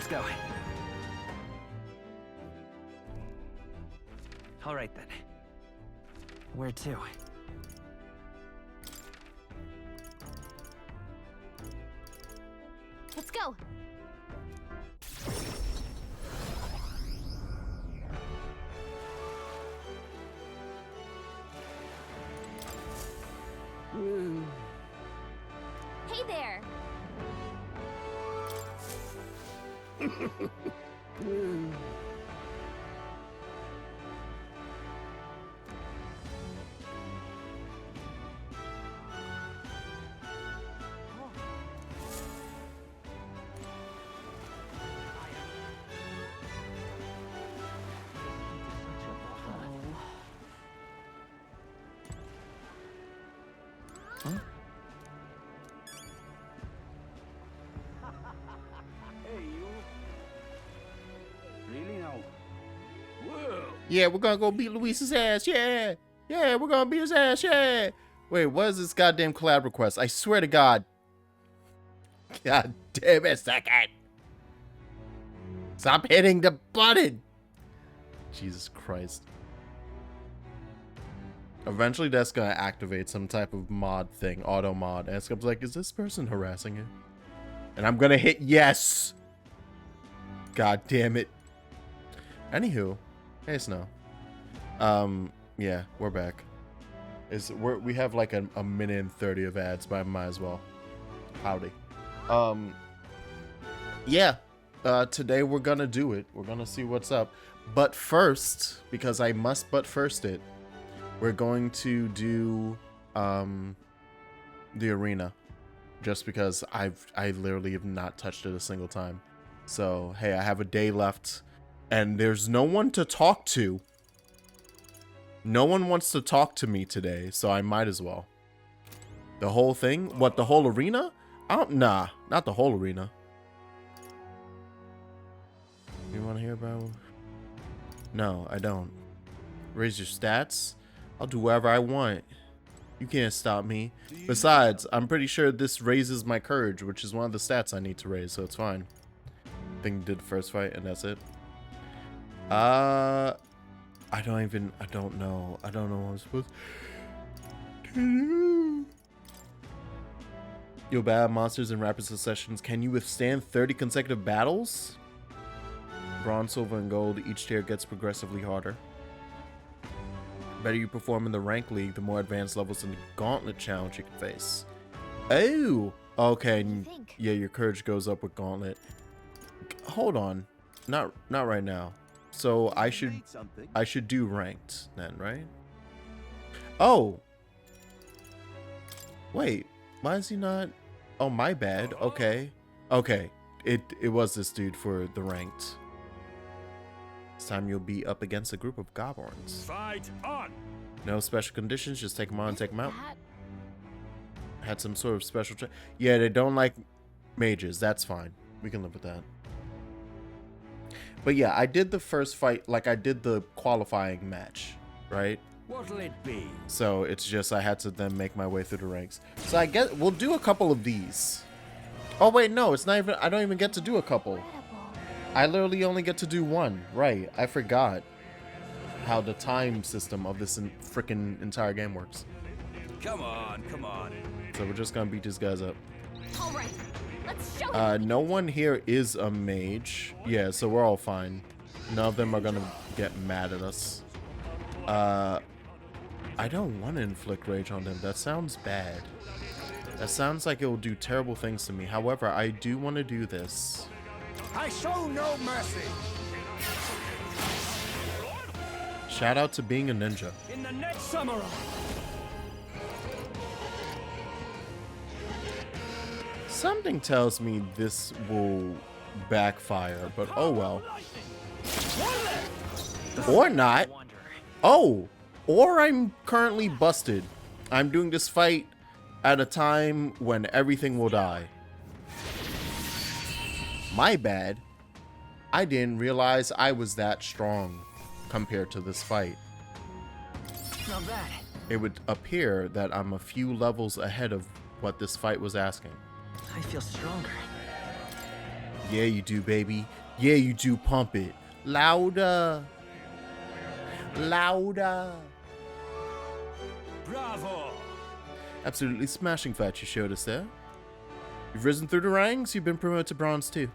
Let's go. All right then. Where to? Let's go. Hey there. Yeah, we're gonna go beat Luis's ass. Yeah. Yeah, we're gonna beat his ass. Yeah. Wait, what is this goddamn collab request? I swear to God. God damn it, second. Stop hitting the button. Jesus Christ. Eventually that's gonna activate some type of mod thing, auto mod. And it's gonna be like, is this person harassing you? And I'm gonna hit yes. God damn it. Anywho. Hey, Snow. Yeah, we're back. We have like a minute and 30 of ads, but I might as well. Howdy. Yeah. Today we're gonna do it. We're gonna see what's up. But first, because I must but first it, we're going to do the arena. Just because I literally have not touched it a single time. So hey, I have a day left. And there's no one to talk to. No one wants to talk to me today, so I might as well. The whole thing? What, the whole arena? Nah, not the whole arena. You want to hear about? No, I don't. Raise your stats? I'll do whatever I want. You can't stop me. Besides, I'm pretty sure this raises my courage, which is one of the stats I need to raise, so it's fine. I think did the first fight, and that's it. I don't know what I'm supposed to do. Yo, bad monsters in rapid successions. Can you withstand 30 consecutive battles? Bronze, silver, and gold. Each tier gets progressively harder. Better you perform in the rank league, the more advanced levels in the gauntlet challenge you can face. Oh, okay. Yeah, your courage goes up with gauntlet. Hold on, not right now. So I should do ranked then, right? Oh. Wait, why is he not? Oh, my bad. Okay. Okay. It was this dude for the ranked. This time you'll be up against a group of goblins. Fight on. No special conditions, just take them on, take them out. Had some sort of special yeah, they don't like mages. That's fine. We can live with that. But yeah, I did the first fight, like I did the qualifying match, right? What'll it be? So it's just I had to then make my way through the ranks. So I guess we'll do a couple of these. Oh wait, no, it's not even, I don't even get to do a couple. I literally only get to do one. Right, I forgot how the time system of this freaking entire game works. Come on, come on. So we're just gonna beat these guys up. All right. Let's show No one here is a mage. Yeah, so we're all fine. None of them are gonna get mad at us. I don't want to inflict rage on them. That sounds bad. That sounds like it will do terrible things to me. However, I do want to do this. I show no mercy. Shout out to being a ninja. In the next samurai. Something tells me this will backfire, but oh well. Or not. Oh, or I'm currently busted. I'm doing this fight at a time when everything will die. My bad. I didn't realize I was that strong compared to this fight. Not bad. It would appear that I'm a few levels ahead of what this fight was asking. I feel stronger. Yeah, you do, baby. Yeah, you do. Pump it. Louder. Louder. Bravo! Absolutely smashing fight you showed us there. You've risen through the ranks. You've been promoted to bronze too.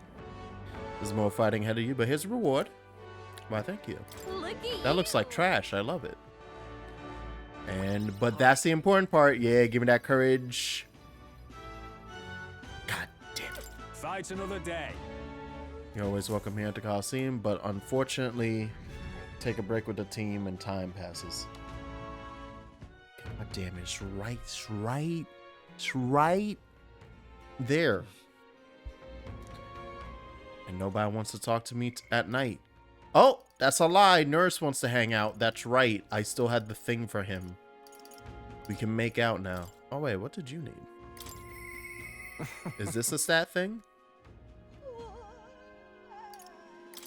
There's more fighting ahead of you, but here's a reward. Why, thank you. Look at That looks like trash. I love it. But that's the important part. Yeah, give me that courage. God damn it. Fight another day. You're always welcome here at the Coliseum, but unfortunately, take a break with the team and time passes. God damn it. It's right there. And nobody wants to talk to me at night. Oh, that's a lie. Nurse wants to hang out. That's right. I still had the thing for him. We can make out now. Oh, wait. What did you need? Is this a stat thing?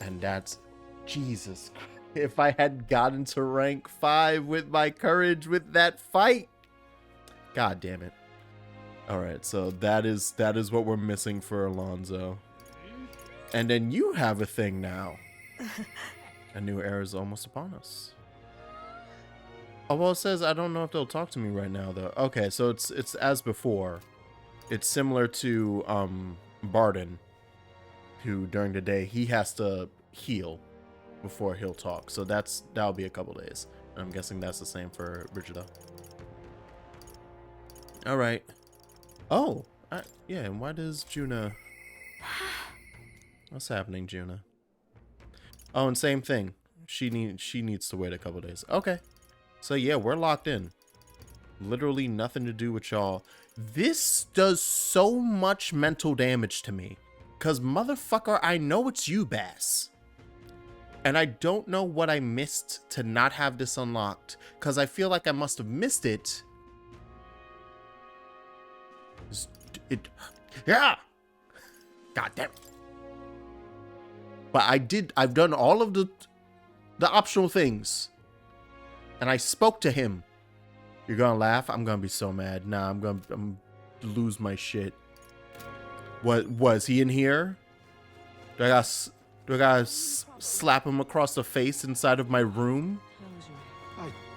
And that's... Jesus Christ. If I had gotten to rank 5 with my courage with that fight. God damn it. Alright, so that is what we're missing for Alonzo. And then you have a thing now. A new era is almost upon us. Oh, well, it says I don't know if they'll talk to me right now, though. Okay, so it's as before. It's similar to Barden, who during the day he has to heal before he'll talk. So that'll be a couple days. I'm guessing that's the same for Brigida. All right. Oh, yeah. And why does Juna? What's happening, Juna? Oh, and same thing. She needs to wait a couple days. Okay. So yeah, we're locked in. Literally nothing to do with y'all. This does so much mental damage to me. Cause motherfucker, I know it's you, Bass. And I don't know what I missed to not have this unlocked. Cause I feel like I must have missed it. Yeah. God damn. But I've done all of the optional things. And I spoke to him. You're gonna laugh? I'm gonna be so mad. Nah, I'm gonna lose my shit. What was he in here? Do I gotta slap him across the face inside of my room?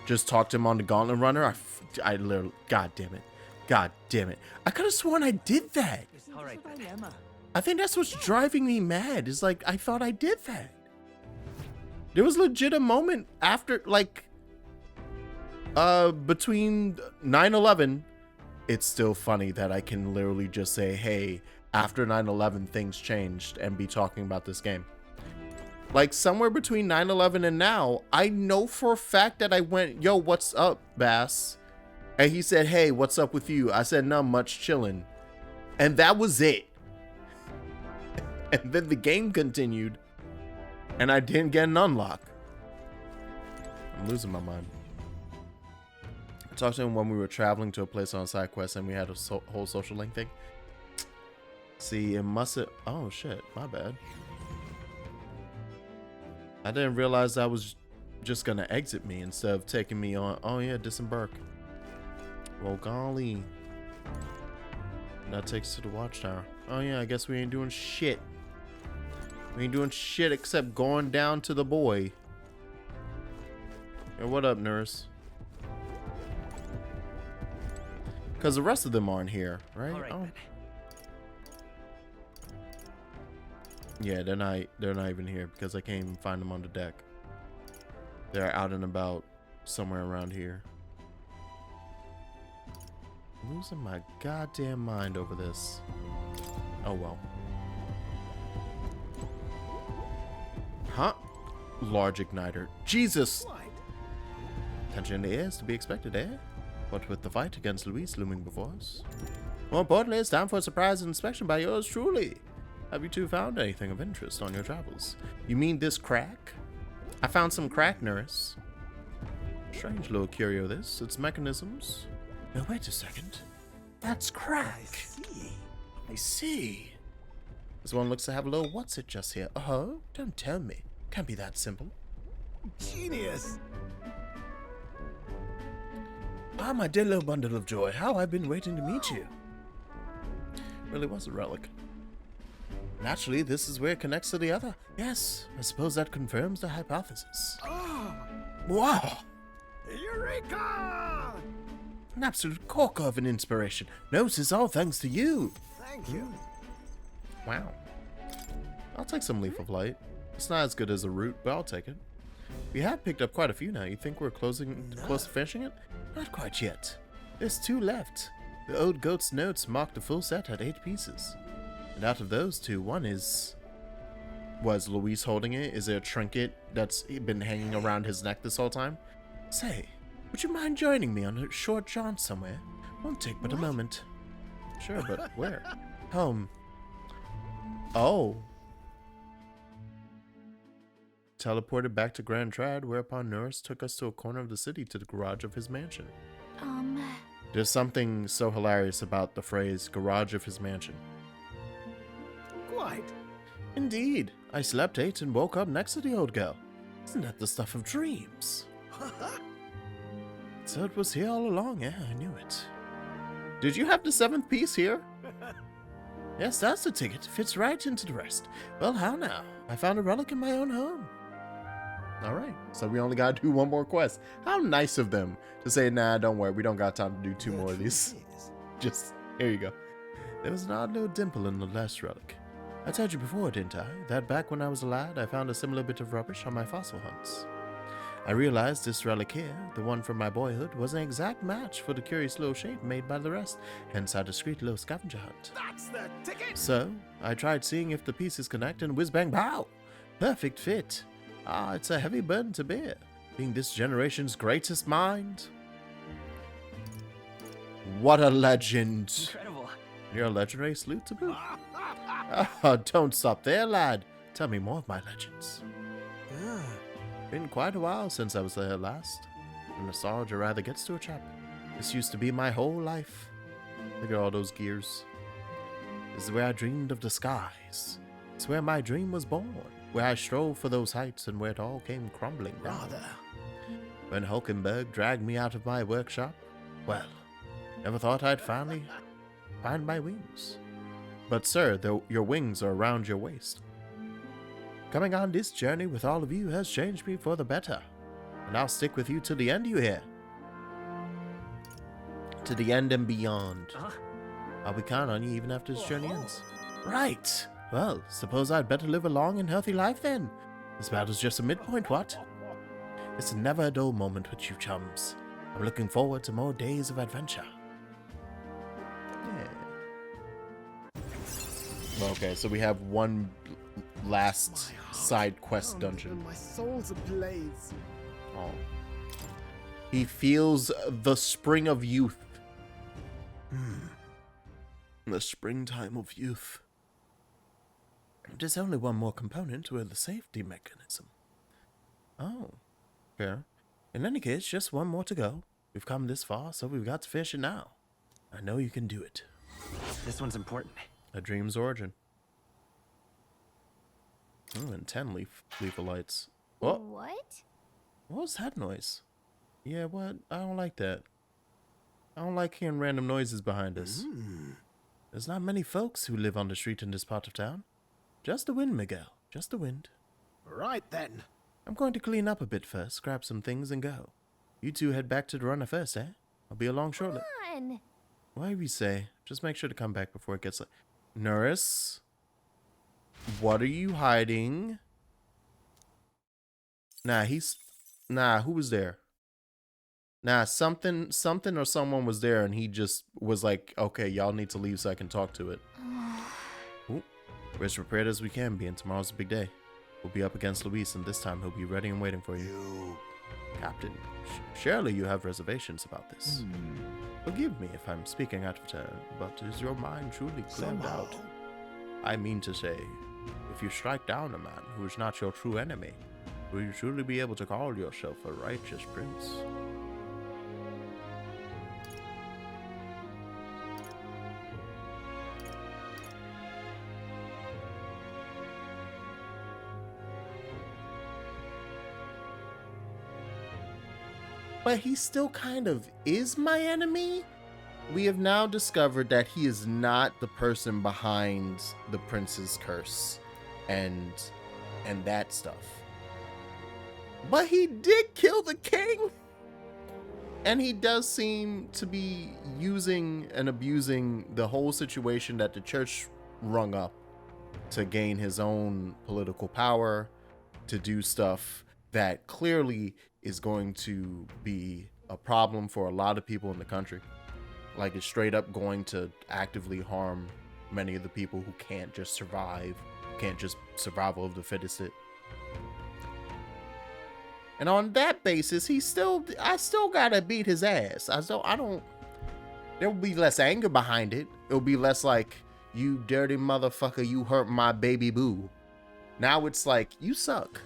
Just talk to him on the gauntlet runner? I literally, god damn it. God damn it. I could have sworn I did that. All right, then. I think that's what's driving me mad. Is like, I thought I did that. There was legit a moment after, like, between 9/11, it's still funny that I can literally just say, hey, after 9/11 things changed and be talking about this game. Like somewhere between 9/11 and now, I know for a fact that I went, yo, what's up, Bass? And he said, hey, what's up with you? I said, not much, chilling. And that was it. And then the game continued and I didn't get an unlock. I'm losing my mind. I talked to him when we were traveling to a place on side quest and we had a whole social link thing. See, it must have... Oh, shit. My bad. I didn't realize that was just going to exit me instead of taking me on... Oh, yeah, disembark. Well, golly. That takes us to the watchtower. Oh, yeah, I guess we ain't doing shit. We ain't doing shit except going down to the boy. Hey, what up, nurse? Because the rest of them aren't here, right? All right, oh. then. Yeah, they're not even here because I can't even find them on the deck. They're out and about somewhere around here. I'm losing my goddamn mind over this. Oh well. Huh? Large igniter. Jesus! Tension in the air is to be expected, eh? What with the fight against Luis looming before us? More importantly, it's time for a surprise inspection by yours truly. Have you two found anything of interest on your travels? You mean this crack? I found some crack, nurse. Strange little curio this. Its mechanisms. Now wait a second. That's crack. I see. This one looks to have a little what's it just here. Oh, don't tell me. Can't be that simple. Genius. Ah, my dear little bundle of joy. How I've been waiting to meet you. Really was a relic. Naturally, this is where it connects to the other. Yes, I suppose that confirms the hypothesis. Oh, Wow! Eureka! An absolute corker of an inspiration. No, this is all thanks to you. Thank you. Wow. I'll take some Leaf of Light. It's not as good as a root, but I'll take it. We have picked up quite a few now. You think we're close to finishing it? Not quite yet. There's 2 left. The old goat's notes marked the full set at 8 pieces. And out of those 2, one is... Was Luis holding it? Is there a trinket that's been hanging around his neck this whole time? Say, would you mind joining me on a short jaunt somewhere? Won't take but a moment. Sure, but where? Home. Oh. Teleported back to Grand Trad, whereupon Norris took us to a corner of the city to the garage of his mansion. There's something so hilarious about the phrase garage of his mansion. Quite. Indeed, I slept 8 and woke up next to the old girl. Isn't that the stuff of dreams? So it was here all along, yeah, I knew it. Did you have the 7th piece here? Yes, that's the ticket. Fits right into the rest. Well, how now? I found a relic in my own home. Alright, so we only gotta do 1 more quest. How nice of them to say, nah, don't worry, we don't got time to do 2 more of these. Just, here you go. There was an odd little dimple in the last relic. I told you before, didn't I, that back when I was a lad, I found a similar bit of rubbish on my fossil hunts. I realized this relic here, the one from my boyhood, was an exact match for the curious little shape made by the rest, hence our discreet little scavenger hunt. That's the ticket. So, I tried seeing if the pieces connect, and whiz bang pow! Perfect fit. Ah, it's a heavy burden to bear, being this generation's greatest mind. What a legend! Incredible. You're a legendary sleuth to boot. Oh, don't stop there, lad. Tell me more of my legends. Been quite a while since I was there last. And nostalgia rather gets to a chap. This used to be my whole life. Look at all those gears. This is where I dreamed of the skies. It's where my dream was born. Where I strove for those heights and where it all came crumbling down. Rather. When Hulkenberg dragged me out of my workshop, well, never thought I'd finally find my wings. But sir, your wings are around your waist. Coming on this journey with all of you has changed me for the better. And I'll stick with you to the end, you hear? To the end and beyond. I'll be counting on you even after this journey ends. Right. Well, suppose I'd better live a long and healthy life then. This battle's just a midpoint, what? It's never a dull moment with you chums. I'm looking forward to more days of adventure. Yeah. Okay, so we have one last side quest dungeon. My soul's ablaze. Oh. He feels the spring of youth. The springtime of youth. There's only one more component with the safety mechanism. Oh, fair. In any case, just one more to go. We've come this far, so we've got to finish it now. I know you can do it. This one's important. A dream's origin. Oh, and 10 leaf of lights. What? What? What was that noise? Yeah, what? I don't like that. I don't like hearing random noises behind us. There's not many folks who live on the street in this part of town. Just the wind, Miguel. Just the wind. Right then. I'm going to clean up a bit first, grab some things, and go. You two head back to the runner first, eh? I'll be along shortly. Come on. Whatever you say. Just make sure to come back before it gets late. Nurse? What are you hiding? Nah, who was there? Nah, something or someone was there, and he just was like, okay, y'all need to leave so I can talk to it. Ooh. We're as prepared as we can be, and tomorrow's a big day. We'll be up against Luis, and this time he'll be ready and waiting for you. Captain, surely you have reservations about this. Forgive me if I'm speaking out of turn, but is your mind truly cleared out? I mean to say, if you strike down a man who is not your true enemy, will you truly be able to call yourself a righteous prince? But he still kind of is my enemy? we have now discovered that he is not the person behind the prince's curse and that stuff. But he did kill the king. And he does seem to be using and abusing the whole situation that the church rung up to gain his own political power, to do stuff that clearly is going to be a problem for a lot of people in the country. Like, it's straight up going to actively harm many of the people who can't just survive, can't just survival of the fittest it. And on that basis, I still gotta beat his ass. There will be less anger behind it. It'll be less like, you dirty motherfucker, you hurt my baby boo. Now it's like, you suck.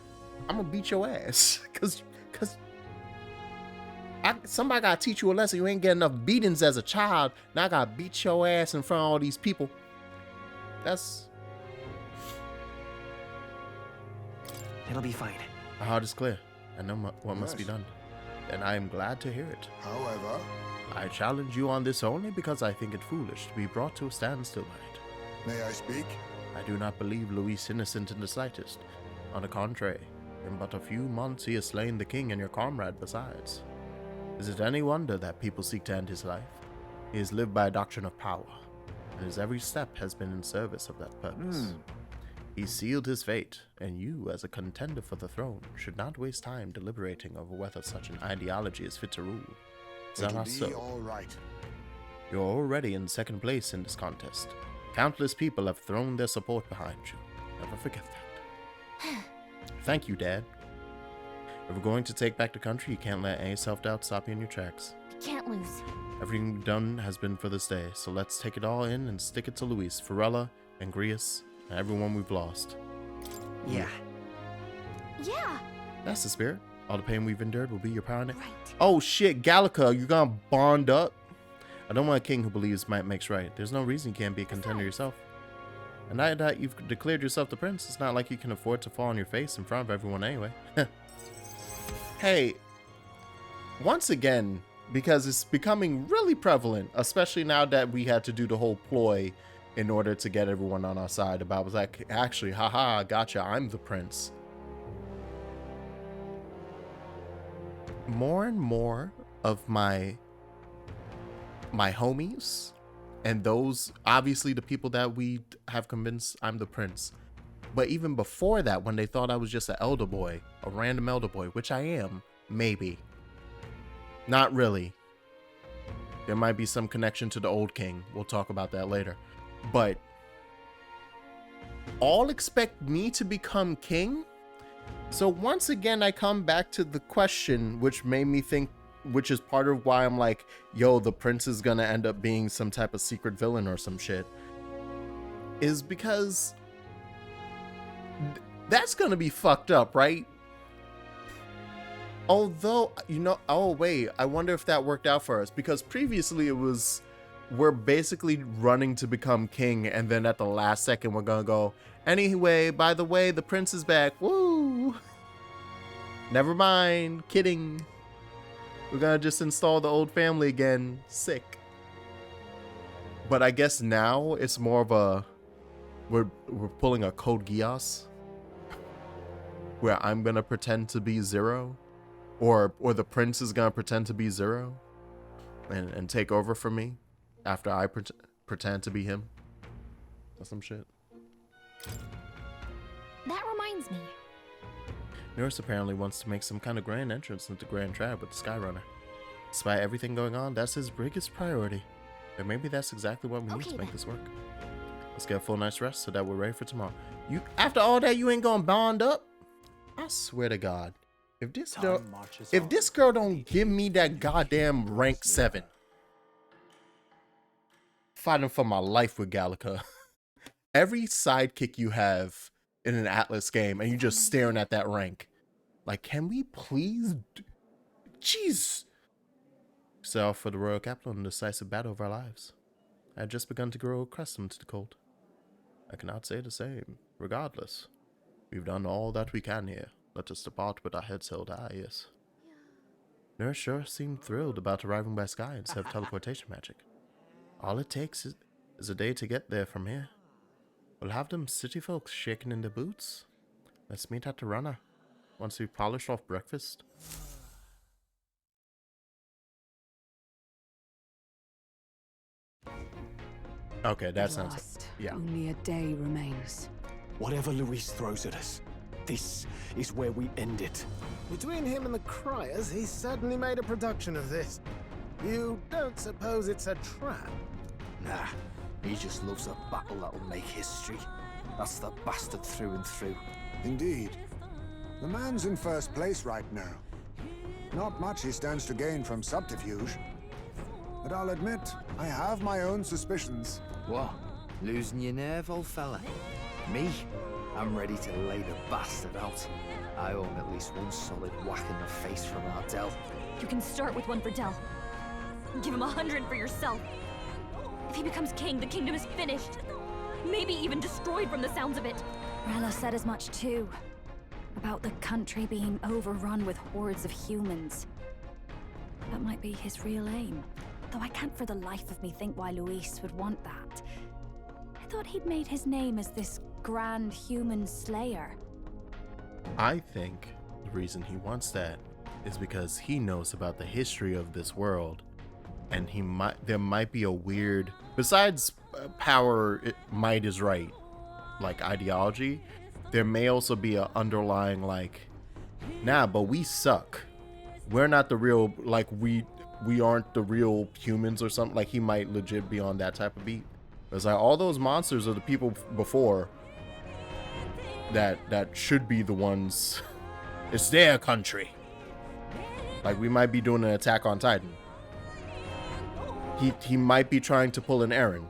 I'm gonna beat your ass. Cause somebody gotta teach you a lesson. You ain't get enough beatings as a child. Now I gotta beat your ass in front of all these people. It'll be fine. My heart is clear. I know what must be done. And I am glad to hear it. However, I challenge you on this only because I think it foolish to be brought to a standstill by it. may I speak? I do not believe Louis innocent in the slightest. On the contrary, in but a few months he has slain the king and your comrade besides. Is it any wonder that people seek to end his life? He has lived by a doctrine of power, and his every step has been in service of that purpose. He sealed his fate, and you, as a contender for the throne, should not waste time deliberating over whether such an ideology is fit to rule. Is that It'll not be so? all right. You're already in second place in this contest. Countless people have thrown their support behind you. Never forget that. Thank you, Dad. If we're going to take back the country, you can't let any self-doubt stop you in your tracks. Can't lose. Everything you've done has been for this day, so let's take it all in and stick it to Luis, Farella, and Grius, and everyone we've lost. Yeah. Yeah. That's the spirit. All the pain we've endured will be your power. Right. Oh shit, Gallica, you gonna bond up? I don't want a king who believes might makes right. There's no reason you can't be a contender yourself. And now that you've declared yourself the prince, it's not like you can afford to fall on your face in front of everyone anyway. Hey, once again, because it's becoming really prevalent, especially now that we had to do the whole ploy in order to get everyone on our side about, was like, actually, haha, gotcha, I'm the prince. More and more of my homies, and those, obviously the people that we have convinced I'm the prince, but even before that, when they thought I was just an elder boy, a random elder boy, which I am, maybe. Not really. There might be some connection to the old king. We'll talk about that later. But all expect me to become king? So once again, I come back to the question, which made me think, which is part of why I'm like, yo, the prince is gonna end up being some type of secret villain or some shit, is because that's gonna be fucked up, right? Although, you know, oh wait, I wonder if that worked out for us, because previously it was, we're basically running to become king, and then at the last second we're gonna go, anyway, by the way, the prince is back, woo! Never mind, kidding. We're gonna just install the old family again, sick. But I guess now it's more of a, we're pulling a Code Geass, where I'm gonna pretend to be Zero, or the prince is gonna pretend to be Zero, and take over for me after I pretend to be him, or some shit. That reminds me. Nurse apparently wants to make some kind of grand entrance into Grand Trap with the Skyrunner. Despite everything going on, that's his biggest priority. And maybe that's exactly what we need to make this work. Let's get a full night's rest so that we're ready for tomorrow. You, after all that, you ain't gonna bond up? I swear to God, if this girl don't give me that goddamn rank 7, fighting for my life with Gallica. Every sidekick you have in an Atlus game, and you just staring at that rank. Like, can we please? Jeez. Set off for the royal capital in a decisive battle of our lives. I had just begun to grow accustomed to the cold. I cannot say the same. Regardless, we've done all that we can here. Let us depart with our heads held high, yes. Nurse sure seemed thrilled about arriving by sky instead of teleportation magic. All it takes is a day to get there from here. We'll have them city folks shaking in their boots. Let's meet at the runner, once we've polished off breakfast. Okay, that sounds... Last, yeah. only a day remains. Whatever Luis throws at us, this is where we end it. Between him and the criers, he's certainly made a production of this. You don't suppose it's a trap? Nah, he just loves a battle that'll make history. That's the bastard through and through. Indeed. The man's in first place right now. Not much he stands to gain from subterfuge. But I'll admit, I have my own suspicions. What? Losing your nerve, old fella? Me? I'm ready to lay the bastard out. I owe him at least one solid whack in the face from Ardell. You can start with one for Del. Give him 100 for yourself. If he becomes king, the kingdom is finished. Maybe even destroyed from the sounds of it. Rella said as much too. About the country being overrun with hordes of humans. That might be his real aim. Though I can't for the life of me think why Luis would want that. I thought he'd made his name as this grand human slayer. I think the reason he wants that is because he knows about the history of this world, and there might be a weird, besides power, might is right, like ideology, there may also be an underlying like, nah, but we suck. We're not the real, like we aren't the real humans or something. Like he might legit be on that type of beat. It's like all those monsters are the people before that should be the ones. It's their country. Like we might be doing an Attack on Titan. He might be trying to pull an Eren.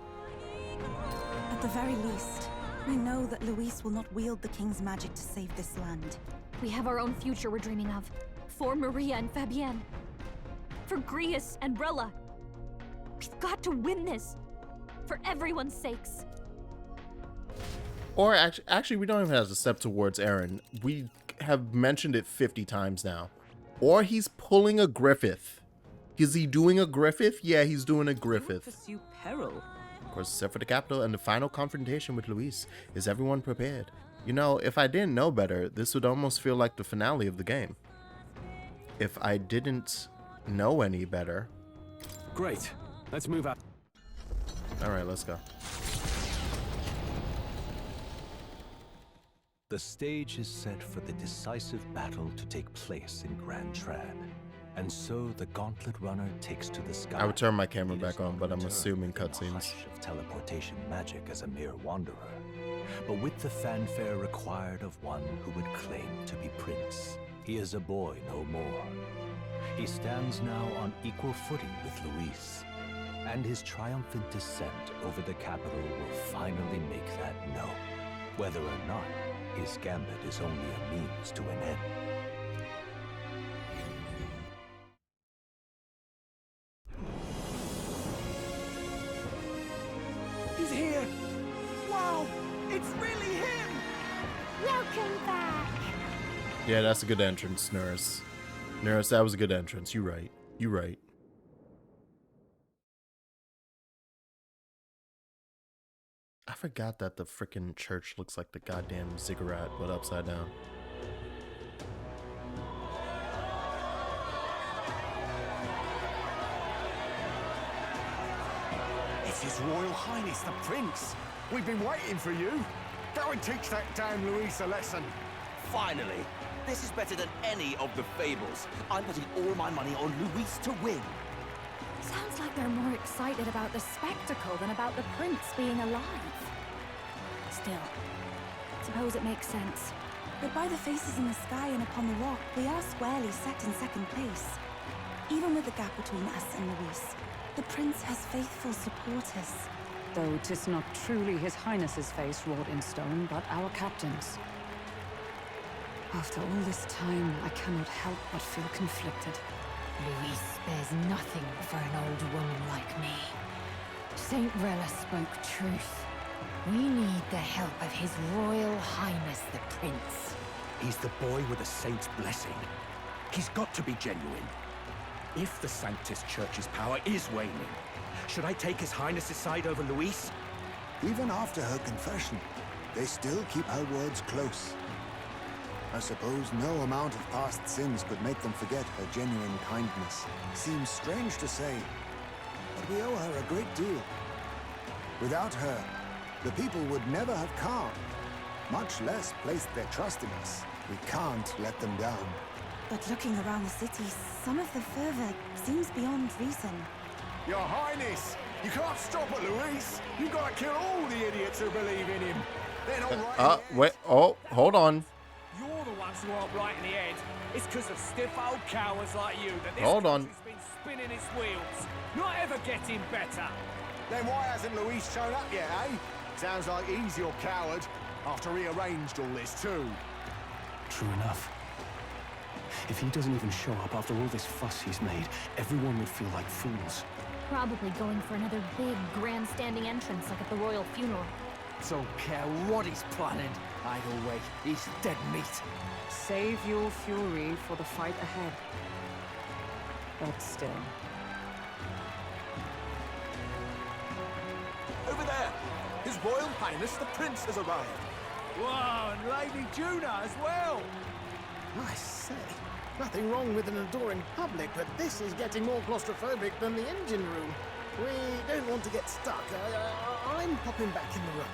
At the very least, we know that Luis will not wield the king's magic to save this land. We have our own future we're dreaming of. For Maria and Fabienne. For Grius and Rella. We've got to win this. For everyone's sakes. Or actually, we don't even have to step towards Eren. We have mentioned it 50 times now. Or he's pulling a Griffith. Is he doing a Griffith? Yeah, he's doing a Griffith. Pursue peril. Of course, except for the capital and the final confrontation with Luis. Is everyone prepared? You know, if I didn't know better, this would almost feel like the finale of the game. If I didn't know any better. Great. Let's move out. All right, let's go. The stage is set for the decisive battle to take place in Grand Trad. And so the gauntlet runner takes to the sky. I would turn my camera back on, but I'm assuming cutscenes. Of teleportation magic as a mere wanderer, but with the fanfare required of one who would claim to be prince. He is a boy no more. He stands now on equal footing with Luis, and his triumphant descent over the capital will finally make that known, whether or not his gambit is only a means to an end. He's here! Wow! It's really him! Welcome back. Yeah, that's a good entrance, Nurse. Nurse, that was a good entrance. You right. You right. I forgot that the frickin' church looks like the goddamn ziggurat, but upside down. It's His Royal Highness the Prince! We've been waiting for you! Go and teach that damn Luis a lesson! Finally! This is better than any of the fables. I'm putting all my money on Luis to win. Sounds like they're more excited about the spectacle than about the prince being alive. Still, suppose it makes sense. But by the faces in the sky and upon the rock, we are squarely set in second place. Even with the gap between us and Luis, the prince has faithful supporters. Though 'tis not truly His Highness's face wrought in stone, but our captain's. After all this time, I cannot help but feel conflicted. Luis spares nothing for an old woman like me. Saint Rella spoke truth. We need the help of His Royal Highness the Prince. He's the boy with a saint's blessing. He's got to be genuine. If the Sanctus Church's power is waning, should I take His Highness's side over Luis? Even after her confession, they still keep her words close. I suppose no amount of past sins could make them forget her genuine kindness. Seems strange to say, but we owe her a great deal. Without her, the people would never have calmed, much less placed their trust in us. We can't let them down. But looking around the city, some of the fervor seems beyond reason. Your Highness, you can't stop at Luis. You've got to kill all the idiots who believe in him. They're not right. Wait. Oh, hold on. You're the ones who aren't right in the head. It's because of stiff old cowards like you that this Hold on. country's been spinning its wheels. Not ever getting better. Then why hasn't Luis shown up yet, eh? Sounds like he's your coward. After he arranged all this too. True enough. If he doesn't even show up after all this fuss he's made, everyone would feel like fools. Probably going for another big, grandstanding entrance like at the royal funeral. Don't care what he's planning. Either way, he's dead meat. Save your fury for the fight ahead. But still. Over there! His Royal Highness the Prince has arrived. Whoa, and Lady Juna as well. I say, nothing wrong with an adoring public, but this is getting more claustrophobic than the engine room. We don't want to get stuck. I'm popping back in the room.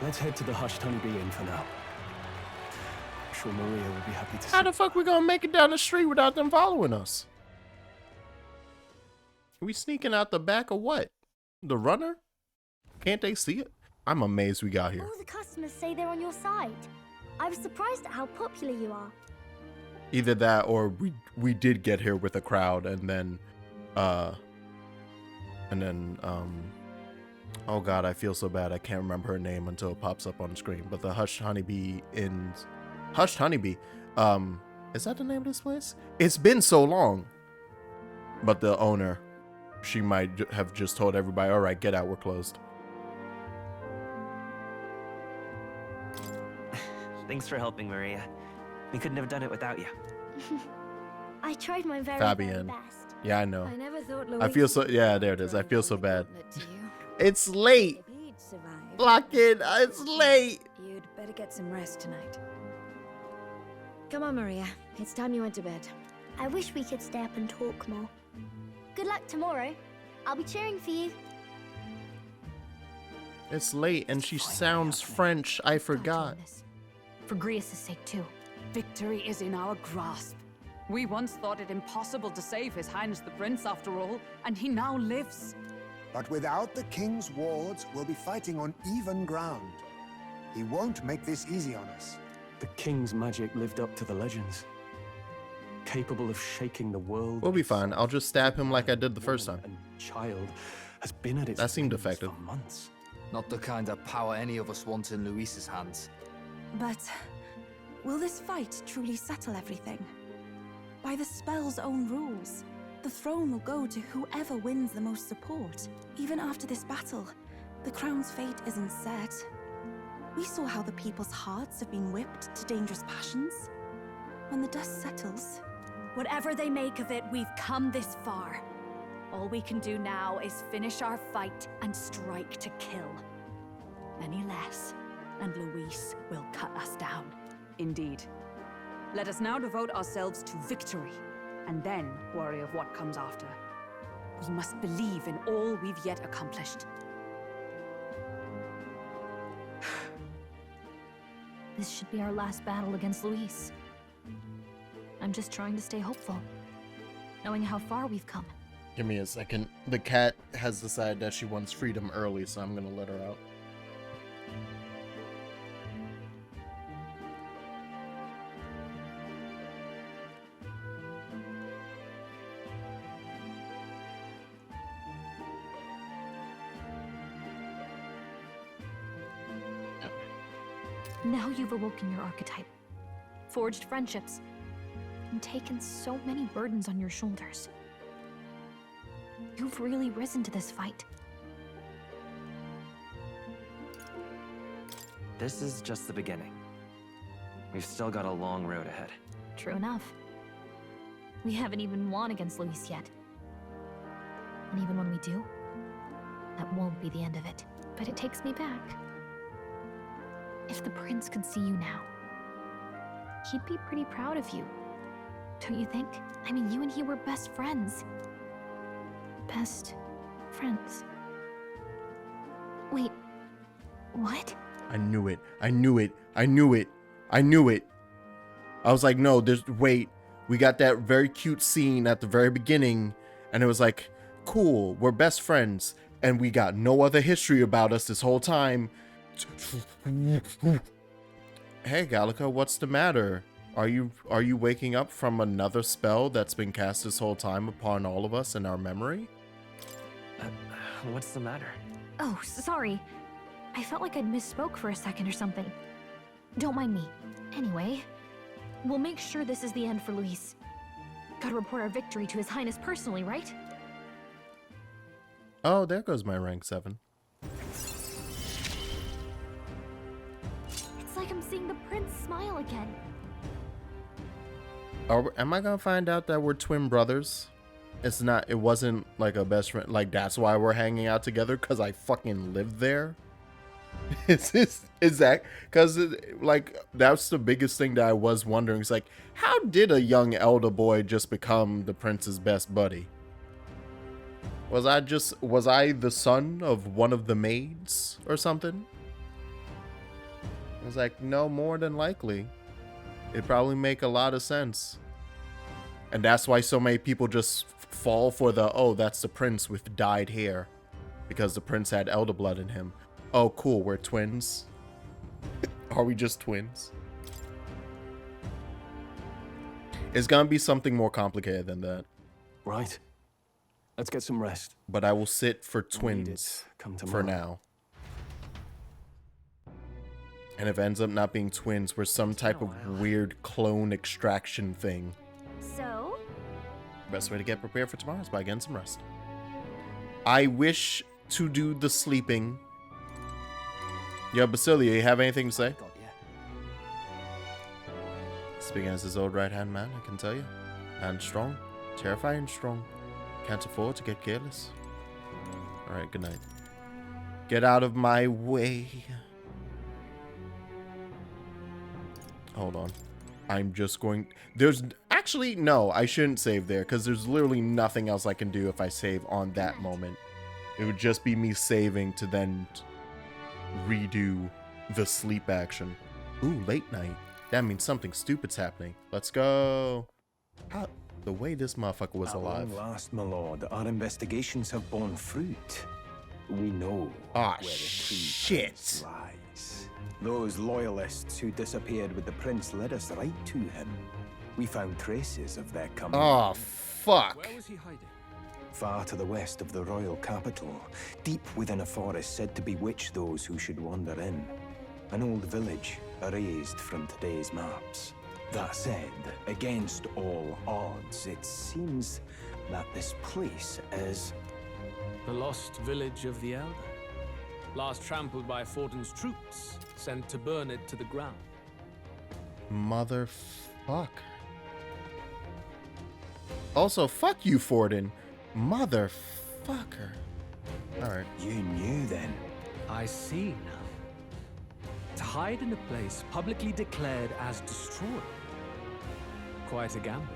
Let's head to the Hushed Honeybee Inn for now. I'm sure Maria will be happy to see. How the fuck we gonna make it down the street without them following us? Are we sneaking out the back or what? The runner? Can't they see it? I'm amazed we got here. All the customers say they're on your side. I was surprised at how popular you are. Either that or we did get here with a crowd and then oh god, I feel so bad. I can't remember her name until it pops up on the screen. But the Hushed Honeybee Hushed Honeybee. Is that the name of this place? It's been so long. But the owner, she might have just told everybody, all right, get out, we're closed. Thanks for helping, Maria. We couldn't have done it without you. I tried my very Fabian. best. Yeah, I know. I never thought I feel so, yeah, there it is. I feel so bad. You. It's late. Maybe you'd survive. Lock in. It's late. You'd better get some rest tonight. Come on, Maria. It's time you went to bed. I wish we could stay up and talk more. Good luck tomorrow. I'll be cheering for you. It's late and she sounds French. I forgot. For Grius' sake, too. Victory is in our grasp. We once thought it impossible to save His Highness the Prince after all, and he now lives. But without the king's wards, we'll be fighting on even ground. He won't make this easy on us. The king's magic lived up to the legends. Capable of shaking the world. We'll be fine. I'll just stab him like I did the first time. Child has been at its that seemed effective. For months. Not the kind of power any of us want in Luis's hands. But will this fight truly settle everything? By the spell's own rules, the throne will go to whoever wins the most support. Even after this battle, the crown's fate isn't set. We saw how the people's hearts have been whipped to dangerous passions. When the dust settles... Whatever they make of it, we've come this far. All we can do now is finish our fight and strike to kill. Any less, and Luis will cut us down. Indeed. Let us now devote ourselves to victory, and then worry of what comes after. We must believe in all we've yet accomplished. This should be our last battle against Luis. I'm just trying to stay hopeful, knowing how far we've come. Give me a second. The cat has decided that she wants freedom early, so I'm gonna let her out. Now you've awoken your archetype, forged friendships, and taken so many burdens on your shoulders. You've really risen to this fight. This is just the beginning. We've still got a long road ahead. True enough. We haven't even won against Luis yet. And even when we do, that won't be the end of it. But it takes me back. If the prince could see you now, he'd be pretty proud of you. Don't you think? I mean, you and he were best friends. Best friends. Wait, what? I knew it. I knew it. I knew it. I knew it. I was like, no, wait. We got that very cute scene at the very beginning, and it was like, cool, we're best friends, and we got no other history about us this whole time. Hey, Gallica, what's the matter? Are you waking up from another spell that's been cast this whole time upon all of us in our memory? What's the matter? Oh, sorry. I felt like I'd misspoke for a second or something. Don't mind me. Anyway, we'll make sure this is the end for Luis. Gotta report our victory to His Highness personally, right? Oh, there goes my rank 7. It's like I'm seeing the prince smile again. Am I gonna find out that we're twin brothers? It wasn't like a best friend. Like, that's why we're hanging out together, because I fucking lived there. Is that because, like, that's the biggest thing that I was wondering. It's like, how did a young Elda boy just become the prince's best buddy? Was I the son of one of the maids or something? I was like, no, more than likely. It'd probably make a lot of sense. And that's why so many people just fall for the, oh, that's the prince with dyed hair. Because the prince had elder blood in him. Oh, cool, we're twins. Are we just twins? It's gonna be something more complicated than that. Right. Let's get some rest. But I will sit for twins for now. And if it ends up not being twins, we're some type of weird clone extraction thing. So? Best way to get prepared for tomorrow is by getting some rest. I wish to do the sleeping. Yo, Basilia, you have anything to say? Speaking as his old right-hand man, I can tell you. And strong. Terrifying strong. Can't afford to get careless. Alright, good night. Get out of my way. Hold on. I'm just going... Actually, no, I shouldn't save there, because there's literally nothing else I can do if I save on that moment. It would just be me saving to then redo the sleep action. Ooh, late night. That means something stupid's happening. Let's go. How... The way this motherfucker was alive. At long last, my lord, our investigations have borne fruit. We know where the shit lies. Those loyalists who disappeared with the prince led us right to him. We found traces of their coming. Oh, fuck. Where was he hiding? Far to the west of the royal capital, deep within a forest said to bewitch those who should wander in. An old village erased from today's maps. That said, against all odds, it seems that this place is... The lost village of the Elda. Last trampled by Fortin's troops, sent to burn it to the ground. Motherfucker. Also, fuck you, Fortin. Motherfucker. Alright. You knew then. I see now. To hide in a place publicly declared as destroyed. Quite a gamble.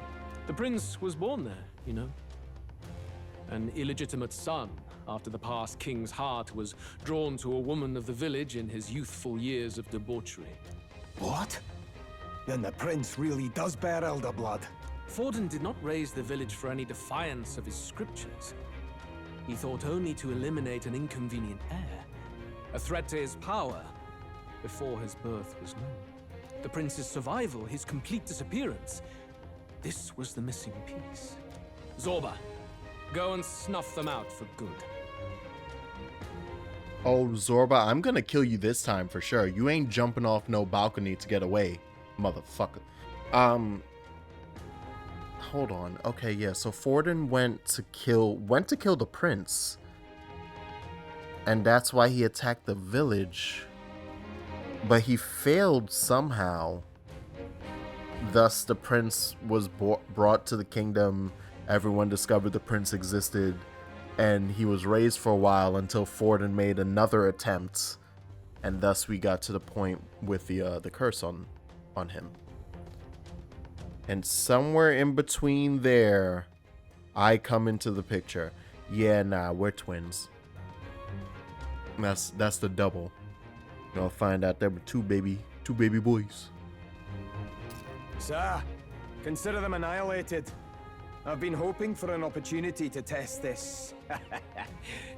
The prince was born there, you know. An illegitimate son, after the past king's heart was drawn to a woman of the village in his youthful years of debauchery. What? Then the prince really does bear elder blood. Fortin did not raise the village for any defiance of his scriptures. He thought only to eliminate an inconvenient heir, a threat to his power, before his birth was known. The prince's survival, his complete disappearance, this was the missing piece. Zorba, go and snuff them out for good. Oh, Zorba, I'm gonna kill you this time for sure. You ain't jumping off no balcony to get away, motherfucker. Hold on. Okay, yeah, so Fortin went to kill the prince. And that's why he attacked the village. But he failed somehow. Thus, the prince was brought to the kingdom. Everyone discovered the prince existed. and he was raised for a while until Forden made another attempt, and thus we got to the point with the curse on him. And somewhere in between there, I come into the picture. Yeah, nah, we're twins. That's the double. You'll find out there were two baby boys. Sir, consider them annihilated. I've been hoping for an opportunity to test this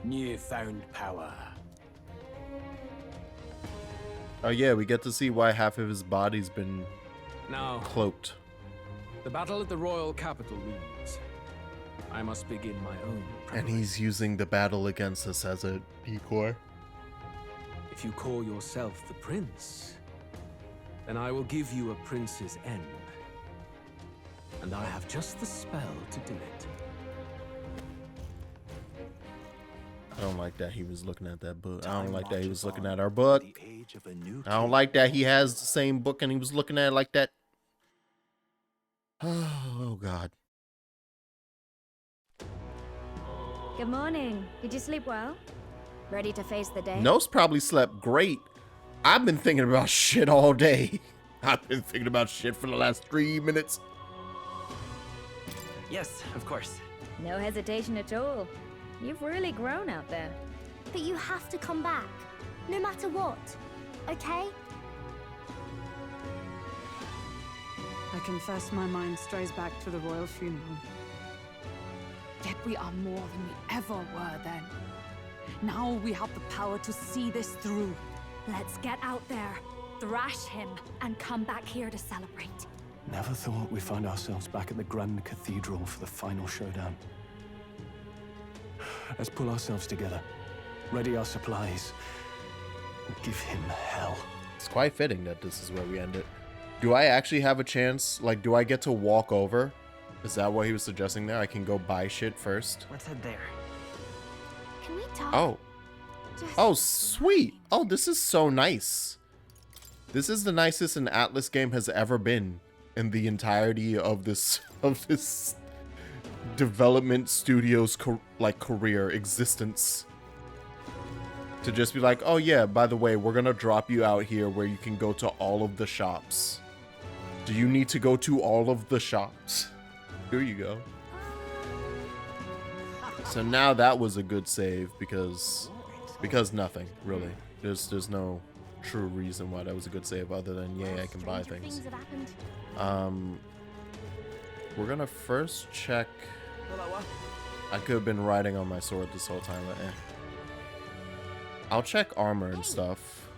newfound power. Oh yeah, we get to see why half of his body's been cloaked. The battle at the royal capital looms. I must begin my own preparation. And he's using the battle against us as a decoy. If you call yourself the prince, then I will give you a prince's end. And I have just the spell to do it. I don't like that he was looking at that book. I don't like that he was looking at our book. I don't like that he has the same book and he was looking at it like that. Oh, God. Good morning. Did you sleep well? Ready to face the day? Nose probably slept great. I've been thinking about shit all day. I've been thinking about shit for the last 3 minutes. Yes, of course. No hesitation at all. You've really grown out there. But you have to come back, no matter what, okay? I confess my mind strays back to the royal funeral. Yet we are more than we ever were then. Now we have the power to see this through. Let's get out there, thrash him, and come back here to celebrate. Never thought we'd find ourselves back at the Grand Cathedral for the final showdown. Let's pull ourselves together, ready our supplies, and give him hell. It's quite fitting that this is where we end it. Do I actually have a chance? Like, do I get to walk over? Is that what he was suggesting there? I can go buy shit first? Let's head there. Can we talk? Oh. Oh, sweet. Oh, this is so nice. This is the nicest an Atlus game has ever been in the entirety of this development studio's career existence. To just be like, oh yeah, by the way, we're gonna drop you out here where you can go to all of the shops. Do you need to go to all of the shops? Here you go. So now that was a good save because nothing really. There's no true reason why that was a good save other than yay, I can buy things. We're gonna first check. I could have been riding on my sword this whole time, but eh. I'll check armor and stuff.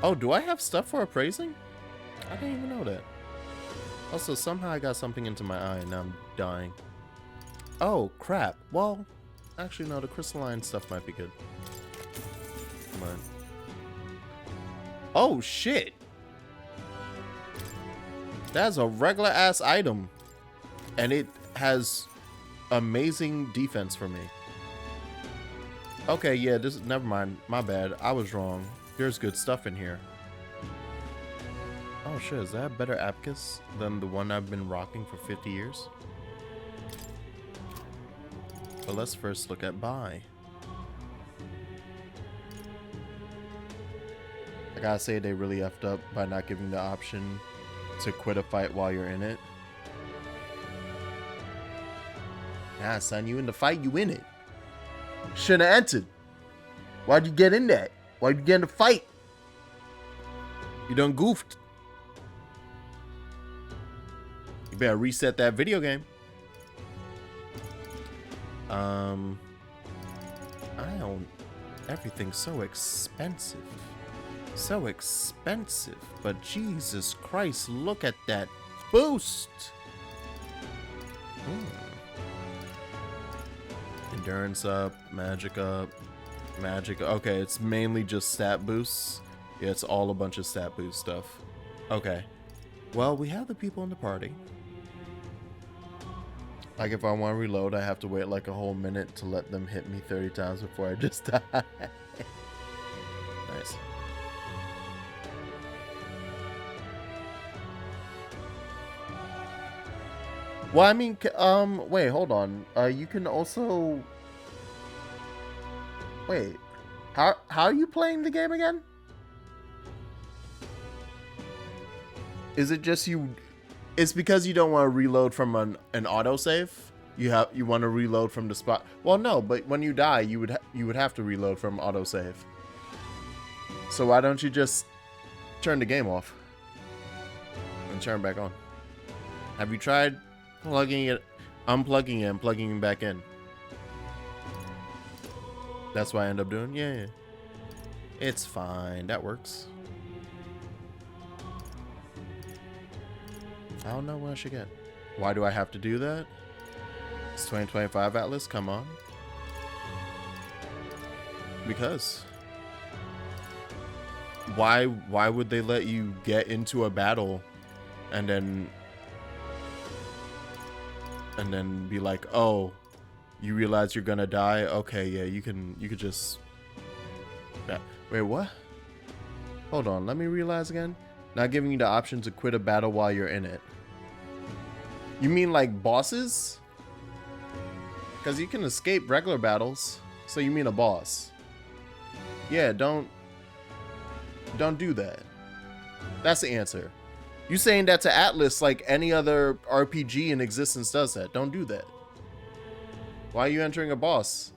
Oh, do I have stuff for appraising? I didn't even know that. Also, somehow I got something into my eye and now I'm dying. Oh, crap. Well, actually, no, the crystalline stuff might be good. Come on. Oh, shit. That's a regular ass item. And it has amazing defense for me. Okay, yeah, this, never mind. My bad. I was wrong. There's good stuff in here. Oh shit, is that a better abacus than the one I've been rocking for 50 years? But let's first look at buy. I gotta say they really effed up by not giving the option to quit a fight while you're in it. Nah, son, you in the fight, you in it. Shouldn't have entered. Why'd you get in that? Why'd you get in the fight? You done goofed. You better reset that video game. I don't. Everything's so expensive. So expensive. But Jesus Christ, look at that boost. Endurance up, magic up, magic. Okay, it's mainly just stat boosts. Yeah, it's all a bunch of stat boost stuff. Okay. Well, we have the people in the party. Like, if I want to reload, I have to wait like a whole minute to let them hit me 30 times before I just die. Nice. Well, I mean, wait, hold on. You can also... Wait. How are you playing the game again? Is it just you... It's because you don't want to reload from an autosave? You want to reload from the spot? Well, no, but when you die, you would have to reload from autosave. So why don't you just turn the game off and turn it back on? Have you tried plugging it, unplugging it, and plugging it back in? That's what I end up doing. Yeah. It's fine. That works. I don't know what I should get. Why do I have to do that? It's 2025 Atlus. Come on. Because. Why would they let you get into a battle and then be like, oh, you realize you're gonna die? Okay, yeah, you could just... Wait, what? Hold on, let me realize again. Not giving you the option to quit a battle while you're in it. You mean like bosses? Because you can escape regular battles. So you mean a boss? Yeah, don't do that. That's the answer. You saying that to Atlus like any other RPG in existence does that. Don't do that. Why are you entering a boss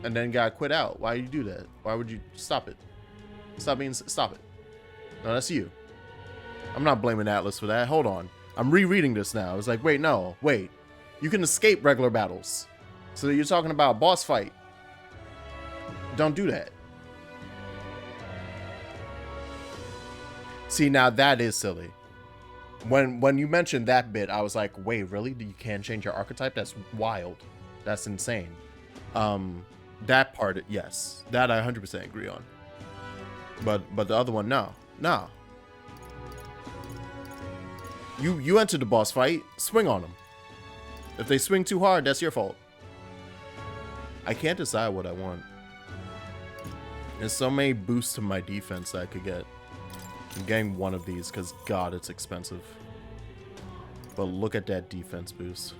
and then gotta quit out? Why do you do that? Why would you stop it? Stop it. No, that's you. I'm not blaming Atlus for that. Hold on. I'm rereading this now. It's like, wait. You can escape regular battles. So you're talking about a boss fight. Don't do that. See, now that is silly. When you mentioned that bit, I was like, wait, really? You can't change your archetype? That's wild. That's insane. That part, yes. That I 100% agree on. But the other one, no. You enter the boss fight, swing on them. If they swing too hard, that's your fault. I can't decide what I want. There's so many boosts to my defense that I could get. I'm getting one of these because, God, it's expensive. But look at that defense boost.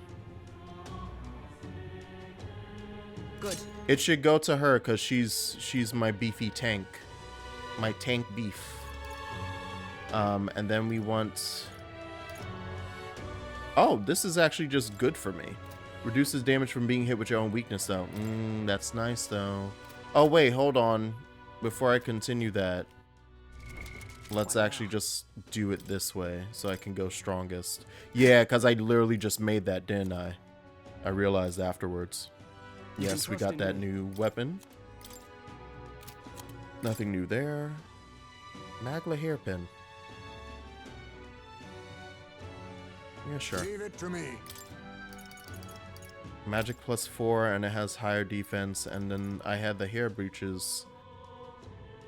Good. It should go to her because she's my beefy tank. My tank beef. And then we want... Oh, this is actually just good for me. Reduces damage from being hit with your own weakness, though. That's nice, though. Oh, wait, hold on. Before I continue that, let's actually just do it this way so I can go strongest. Yeah, because I literally just made that, didn't I? I realized afterwards. Yes, we got that new weapon. Nothing new there. Magla hairpin. Yeah, sure. Leave it to me. Magic +4, and it has higher defense. And then I had the hair breeches.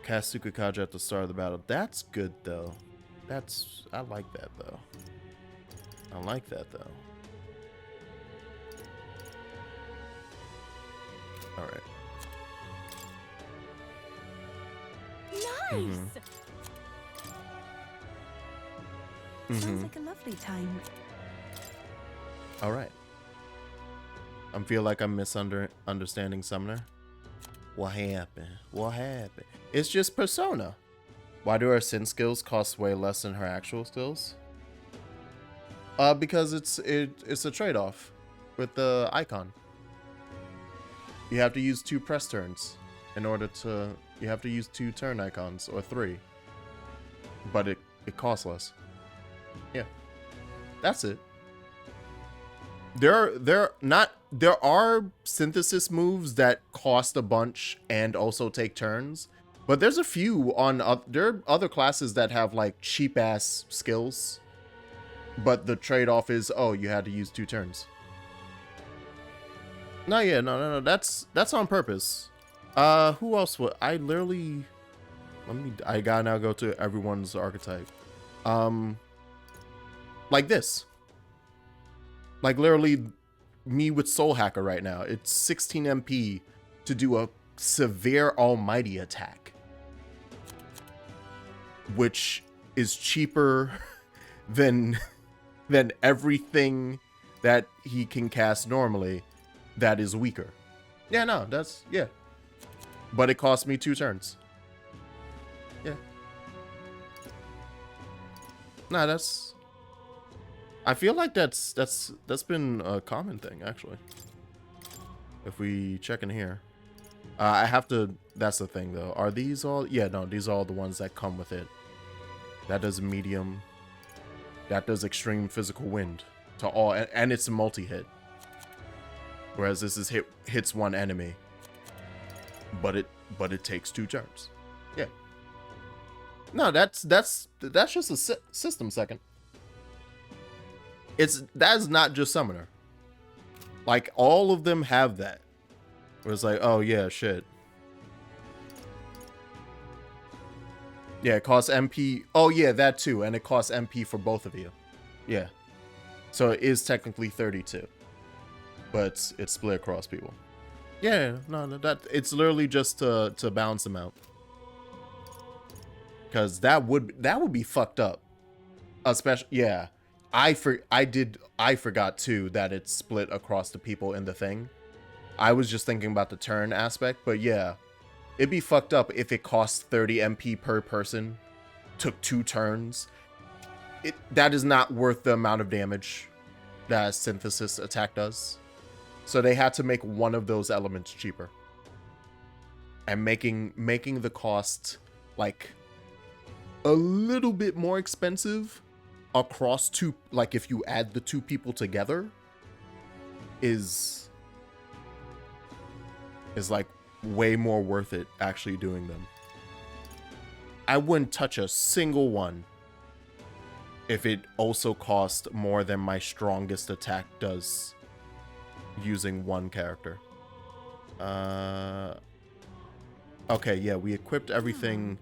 Cast Tsukikaja at the start of the battle. That's good, though. I like that, though. Alright. Nice! Sounds like a lovely time. Alright. I feel like I'm misunderstanding Summoner. What happened? It's just Persona. Why do her Sin skills cost way less than her actual skills? Because it's a trade-off with the icon. You have to use 2 press turns in order to... You have to use 2 turn icons, or 3. But it costs less. Yeah. That's it. There are synthesis moves that cost a bunch and also take turns, but there's a few on there are other classes that have like cheap ass skills, but the trade-off is, oh, you had to use 2 turns. No, that's on purpose. Who else would I literally... I gotta now go to everyone's archetype. Like this. Like literally me with Soul Hacker right now. It's 16 MP to do a severe almighty attack, which is cheaper than everything that he can cast normally that is weaker. Yeah, no, that's, yeah. But it cost me 2 turns. Yeah. Nah, that's... I feel like that's been a common thing, actually. If we check in here. I have to... That's the thing, though. Are these all... Yeah, no, these are all the ones that come with it. That does medium. That does extreme physical wind. To all... And it's a multi-hit. Whereas this is hits one enemy. But it takes 2 turns. Yeah. No, that's just a system second. That is not just summoner. Like, all of them have that. Where it's like, oh yeah, shit. Yeah, it costs MP. Oh yeah, that too. And it costs MP for both of you. Yeah. So it is technically 32. But it's split across people. Yeah, no, that it's literally just to balance them out. Cause that would be fucked up. Especially, yeah. I forgot too that it's split across the people in the thing. I was just thinking about the turn aspect, but yeah. It'd be fucked up if it costs 30 MP per person, took 2 turns. That is not worth the amount of damage that a synthesis attack does. So they had to make one of those elements cheaper. And making the cost like a little bit more expensive across 2, like if you add the 2 people together, is like way more worth it actually doing them. I wouldn't touch a single one if it also cost more than my strongest attack does using one character. Okay, yeah, we equipped everything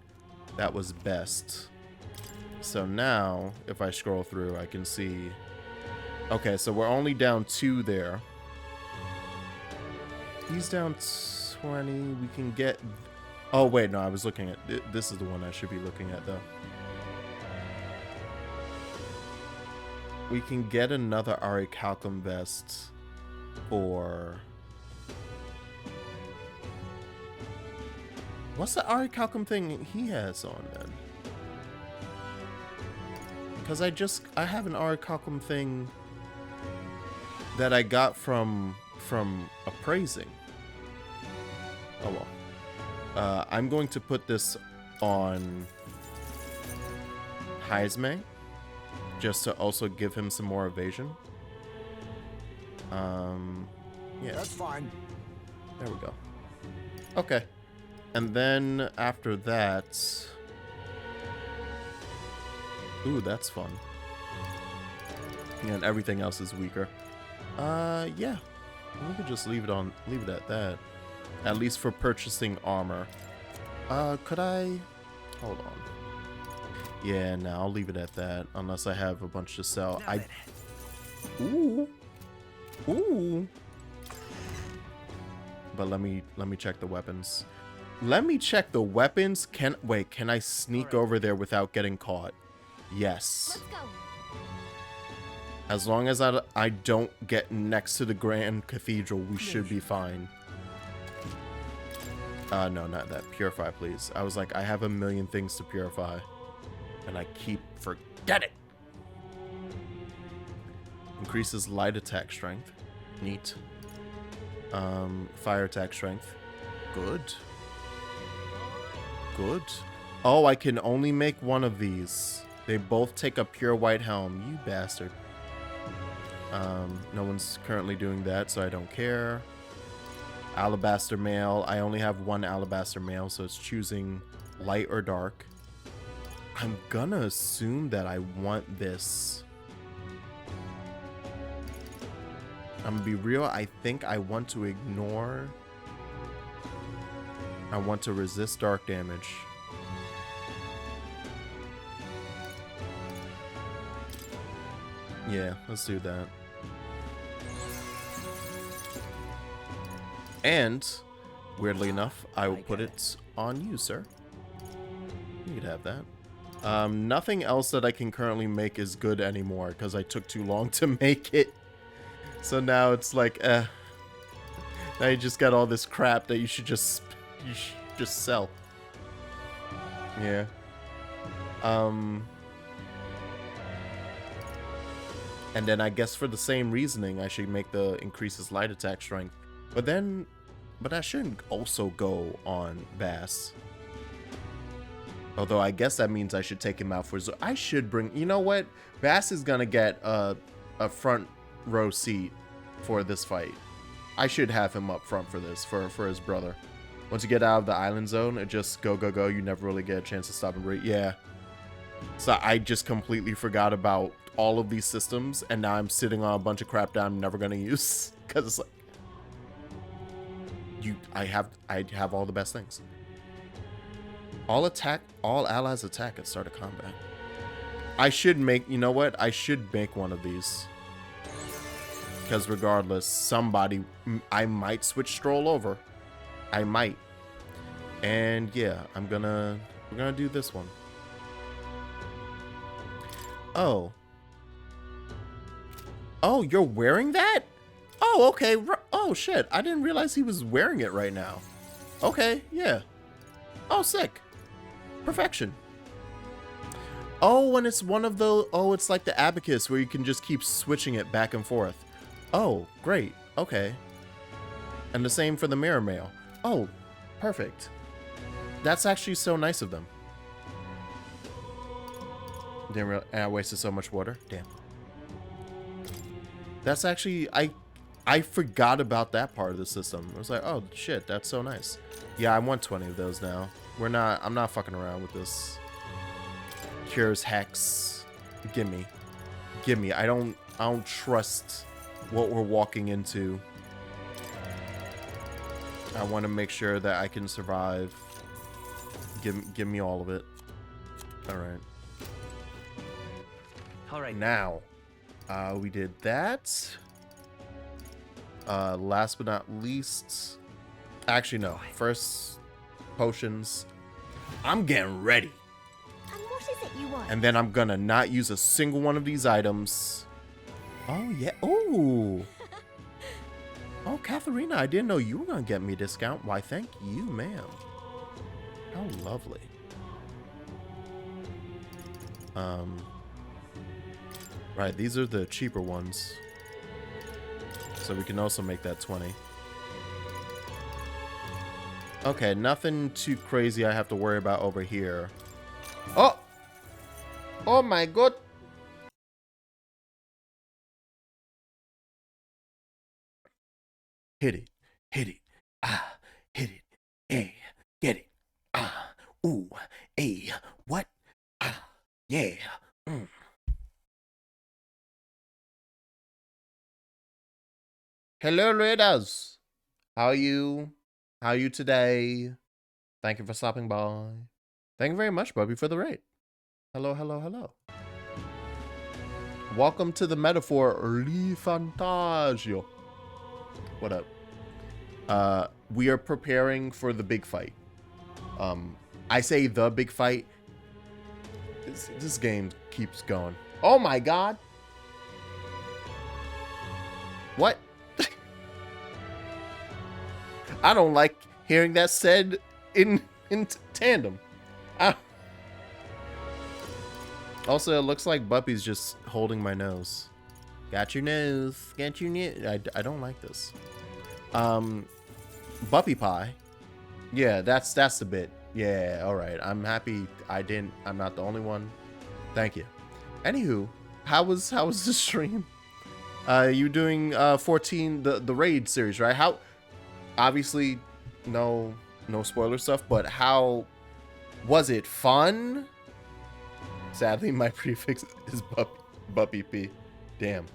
that was best. So now, if I scroll through, I can see... Okay, so we're only down 2 there. He's down 20. We can get... Oh, wait, no, I was looking at... This is the one I should be looking at, though. We can get another Arichalcum vest for... What's the Arichalcum thing he has on, then? Because I have an Arichalcum thing that I got from appraising. Oh well. I'm going to put this on Heisme, just to also give him some more evasion. Yeah. That's fine. There we go. Okay. And then after that... Ooh, that's fun. And everything else is weaker. Yeah. We could just leave it at that. At least for purchasing armor. Could I... Hold on. Yeah, no, I'll leave it at that. Unless I have a bunch to sell. Ooh. Ooh. But let me check the weapons. Let me check the weapons. Can I sneak over there without getting caught? Yes. As long as I don't get next to the Grand Cathedral, we should be fine. No, not that. Purify, please. I was like, I have a million things to purify. And I keep forgetting. Increases light attack strength. Neat. Fire attack strength. Good. Good. Oh, I can only make one of these. They both take a pure white helm. You bastard. No one's currently doing that, so I don't care. Alabaster mail. I only have one alabaster mail, so it's choosing light or dark. I'm gonna assume that I want this. I'm gonna be real. I think I want to ignore. I want to resist dark damage. Yeah, let's do that. And, weirdly enough, I will put it on you, sir. You could have that. Nothing else that I can currently make is good anymore, because I took too long to make it. So now it's like, now you just got all this crap that you should just sell. Yeah. And then I guess for the same reasoning, I should make the increases light attack strength. But that shouldn't also go on Bass. Although I guess that means I should take him out for... I should bring... You know what? Bass is gonna get a front row seat for this fight. I should have him up front for this, for his brother. Once you get out of the island zone, it just go, go, go. You never really get a chance to stop and breathe. Yeah. So I just completely forgot about all of these systems, and now I'm sitting on a bunch of crap that I'm never gonna use. Because it's like... I have all the best things. All allies attack at start of combat. I should make, you know what? I should make one of these. Because regardless, I might switch Stroll over. I might. And yeah, we're gonna do this one. Oh. Oh, you're wearing that? Oh, okay. Oh, shit. I didn't realize he was wearing it right now. Okay, yeah. Oh, sick. Perfection. Oh, and it's one of those... Oh, it's like the abacus where you can just keep switching it back and forth. Oh, great. Okay. And the same for the mirror mail. Oh, perfect. That's actually so nice of them. Didn't realize... I wasted so much water. Damn. That's actually... I forgot about that part of the system. I was like, oh, shit, that's so nice. Yeah, I want 20 of those now. I'm not fucking around with this. Cures Hex. Gimme. I don't trust what we're walking into. I want to make sure that I can survive. Give me all of it. All right. Now, we did that. Last but not least, actually no. First, potions. I'm getting ready. And what is it you want? And then I'm gonna not use a single one of these items. Oh yeah. Oh. Oh, Katharina, I didn't know you were gonna get me a discount. Why, thank you, ma'am. How lovely. Right, these are the cheaper ones. So we can also make that 20. Okay, nothing too crazy I have to worry about over here. Oh! Oh my god! Hit it. Hit it. Ah. Hit it. Hey. Get it. Ah. Ooh. Hey. What? Ah. Yeah. Mm. Hello, readers. How are you? How are you today? Thank you for stopping by. Thank you very much, Bubby, for the raid. Hello, hello, hello. Welcome to the metaphor ReFantazio. What up? We are preparing for the big fight. I say the big fight. This game keeps going. Oh my god. What? I don't like hearing that said in tandem. Also, it looks like Buppy's just holding my nose. Got your nose. Got your nose. I don't like this. Buppy pie. Yeah, that's the bit. Yeah, all right. I'm happy I'm not the only one. Thank you. Anywho, how was the stream? You doing 14 the raid series, right? How obviously no spoiler stuff, but how was it? Fun? Sadly, my prefix is Buppy P. Damn,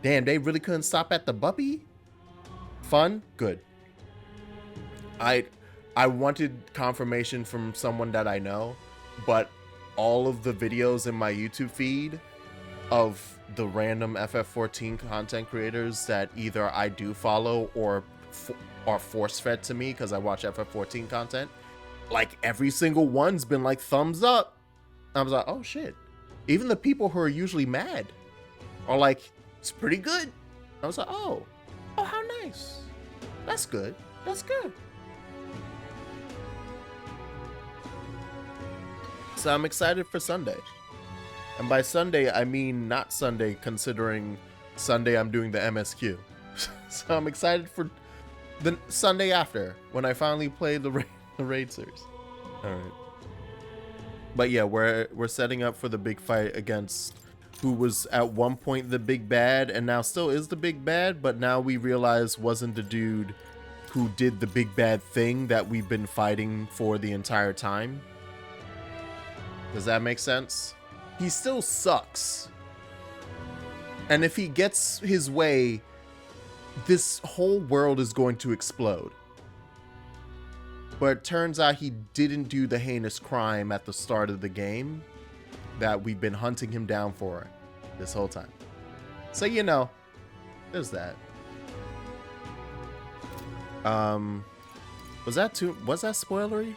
they really couldn't stop at the Buppy? Fun? Good. I wanted confirmation from someone that I know, but all of the videos in my YouTube feed of the random FF14 content creators that either I do follow or are force-fed to me because I watch FF14 content, like every single one's been like thumbs up. I was like, oh shit. Even the people who are usually mad are like, it's pretty good. I was like, oh, how nice. That's good. That's good. So I'm excited for Sunday. And by Sunday, I mean not Sunday, considering Sunday I'm doing the MSQ. So I'm excited for the Sunday after, when I finally play the raid series. All right. But yeah, we're setting up for the big fight against who was at one point the big bad and now still is the big bad, but now we realize wasn't the dude who did the big bad thing that we've been fighting for the entire time. Does that make sense? He still sucks. And if he gets his way, this whole world is going to explode. But it turns out he didn't do the heinous crime at the start of the game that we've been hunting him down for this whole time. So, you know, there's that. Was that spoilery?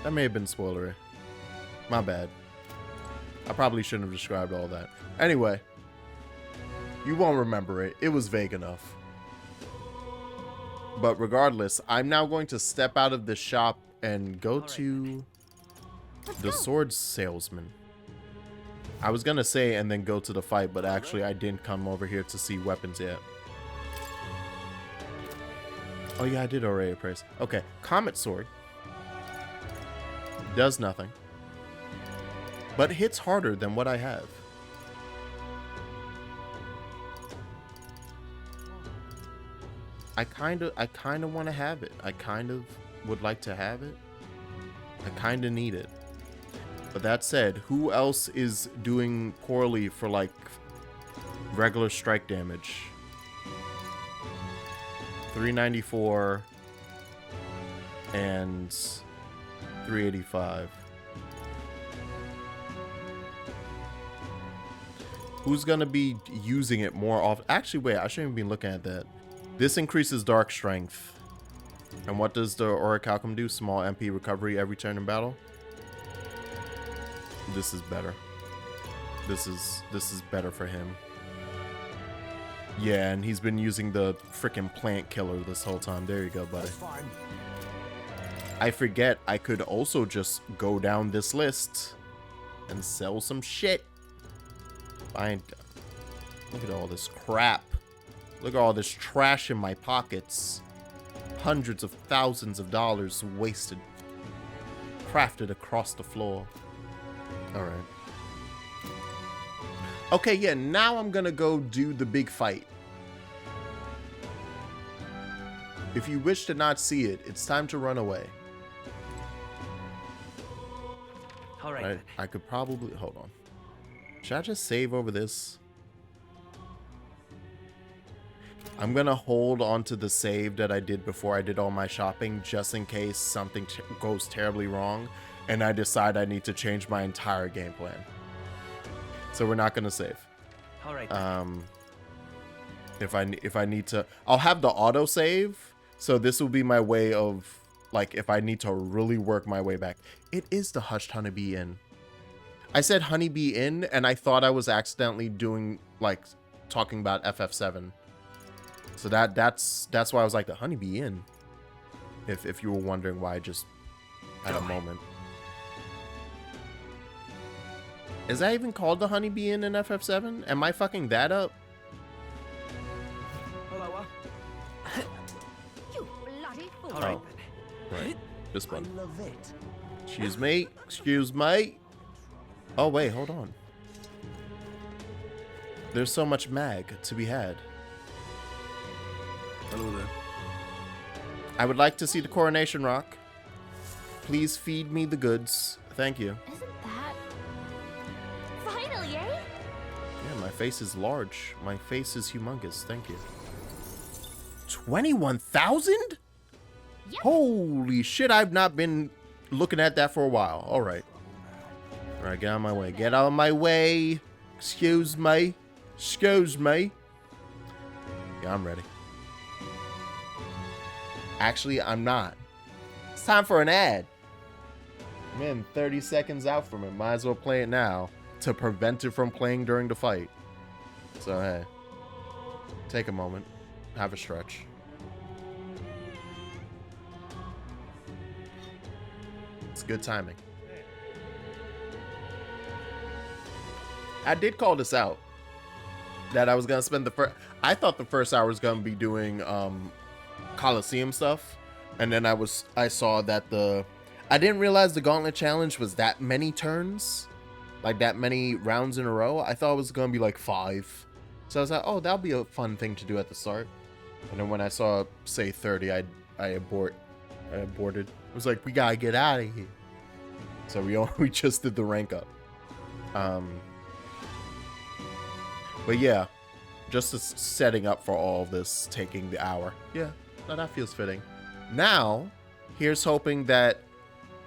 That may have been spoilery. My bad. I probably shouldn't have described all that. Anyway, you won't remember it. It was vague enough. But regardless, I'm now going to step out of the shop and go to the sword salesman. I was gonna say and then go to the fight, but actually I didn't come over here to see weapons yet. Oh yeah, I did already appraise. Okay, Comet Sword. Does nothing. But hits harder than what I have. I kind of want to have it. I kind of would like to have it. I kind of need it. But that said, who else is doing poorly for like regular strike damage? 394 and 385. Who's gonna be using it more often? Actually, wait, I shouldn't be looking at that. This increases dark strength. And what does the Orichalcum do? Small MP recovery every turn in battle. This is better. This is better for him. Yeah, and he's been using the freaking plant killer this whole time. There you go, buddy. I forget I could also just go down this list and sell some shit. Look at all this crap. Look at all this trash in my pockets. Hundreds of thousands of dollars wasted. Crafted across the floor. Alright. Okay, yeah, now I'm gonna go do the big fight. If you wish to not see it, it's time to run away. Alright. I could probably... Hold on. Should I just save over this? I'm gonna hold on to the save that I did before I did all my shopping, just in case something goes terribly wrong and I decide I need to change my entire game plan. So we're not gonna save. All right. If I need to, I'll have the auto save. So this will be my way of, like, if I need to really work my way back. It is the Hushed Honeybee Inn. I said Honeybee Inn, and I thought I was accidentally doing, like, talking about FF7. So that's why I was like, the Honeybee Inn. If you were wondering why I just had a moment. Is that even called the Honeybee Inn in FF7? Am I fucking that up? Hello. You bloody fool. All right. Right. This one. I love it. Excuse me. Excuse me. Oh, wait. Hold on. There's so much mag to be had. Hello there. I would like to see the Coronation Rock. Please feed me the goods. Thank you. Isn't that... Finally, eh? Yeah, my face is large. My face is humongous. Thank you. 21,000? Yep. Holy shit, I've not been looking at that for a while. All right. All right, get out of my way. Get out of my way. Excuse me. Excuse me. Yeah, I'm ready. Actually, I'm not. It's time for an ad. I'm in 30 seconds out from it. Might as well play it now to prevent it from playing during the fight. So, hey. Take a moment. Have a stretch. It's good timing. I did call this out. That I was going to spend the first... I thought the first hour was going to be doing Coliseum stuff. And then I saw that I didn't realize the Gauntlet Challenge was that many turns. Like that many rounds in a row. I thought it was going to be like 5. So I was like, oh, that'll be a fun thing to do at the start. And then when I saw, say, 30, I aborted. I was like, we gotta get out of here. So we just did the rank up. But yeah, just setting up for all of this, taking the hour. Yeah, no, that feels fitting. Now, here's hoping that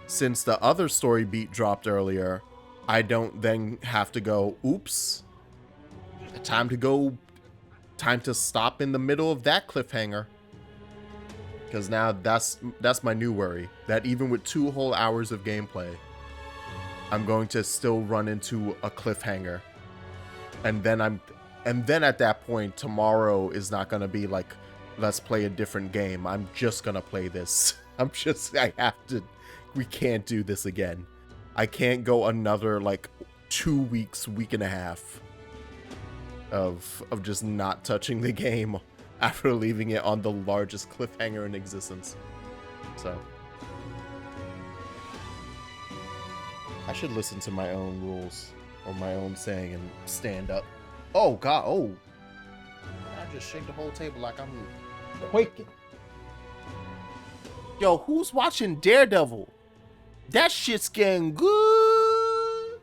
since the other story beat dropped earlier, I don't then have to go, oops, time to stop in the middle of that cliffhanger. Because now that's my new worry, that even with 2 whole hours of gameplay, I'm going to still run into a cliffhanger. And then at that point, tomorrow is not going to be like, let's play a different game. I'm just going to play this. We can't do this again. I can't go another like 2 weeks, week and a half of just not touching the game after leaving it on the largest cliffhanger in existence. So I should listen to my own rules or my own saying and stand up. Oh god, oh, I just shake the whole table like I'm quaking. Yo, who's watching Daredevil? That shit's getting good. Oh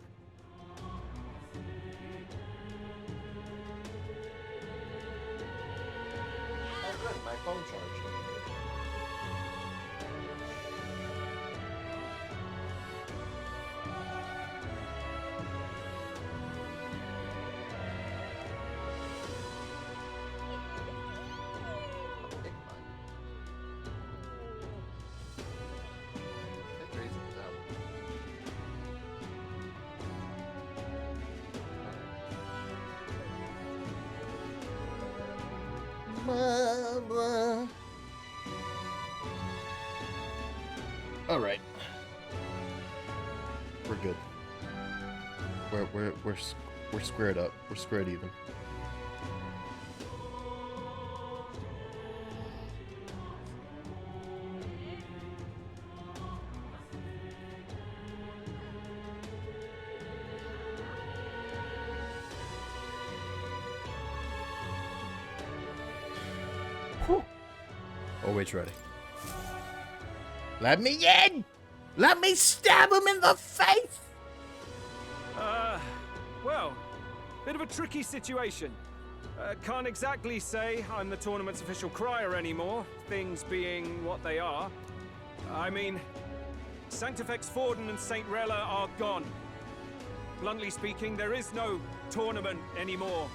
good, my phone charged. All right, we're good. We're squared up. We're squared even. Oh, wait, ready. Let me in! Let me stab him in the face! Well, bit of a tricky situation. Can't exactly say I'm the tournament's official crier anymore, things being what they are. I mean, Sanctifex Forden and St. Rella are gone. Bluntly speaking, there is no tournament anymore.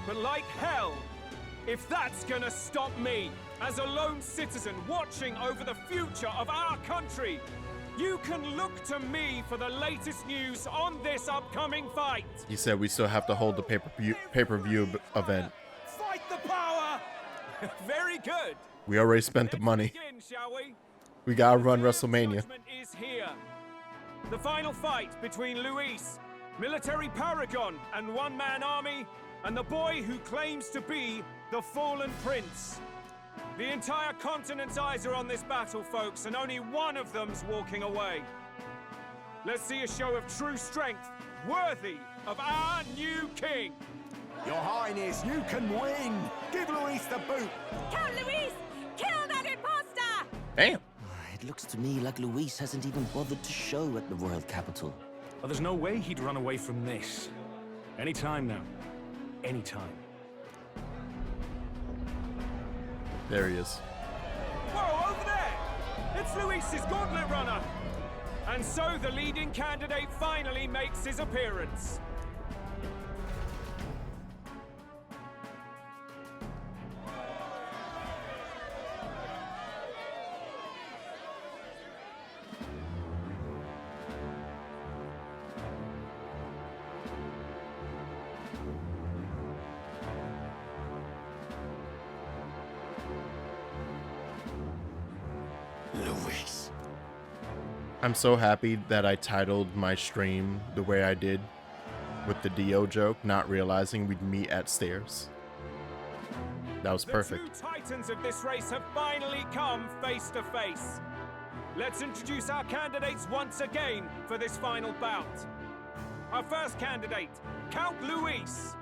But like hell, if that's gonna stop me, as a lone citizen watching over the future of our country, you can look to me for the latest news on this upcoming fight. You said we still have to hold the pay-per-view event. Fight the power! Very good. We already spent the money. Begin, shall we? We gotta run WrestleMania. Judgment is here. The final fight between Luis, military paragon and one-man army, and the boy who claims to be the fallen prince. The entire continent's eyes are on this battle, folks, and only one of them's walking away. Let's see a show of true strength, worthy of our new king. Your Highness, you can win. Give Luis the boot. Count Luis! Kill that imposter! Damn. It looks to me like Luis hasn't even bothered to show at the royal capital. Well, there's no way he'd run away from this. Anytime now. Anytime. There he is. Whoa, over there! It's Luis's gauntlet runner! And so the leading candidate finally makes his appearance. Luis. I'm so happy that I titled my stream the way I did with the Dio joke, not realizing we'd meet at stairs. That was perfect. The two titans of this race have finally come face to face. Let's introduce our candidates once again for this final bout. Our first candidate, Count Luis.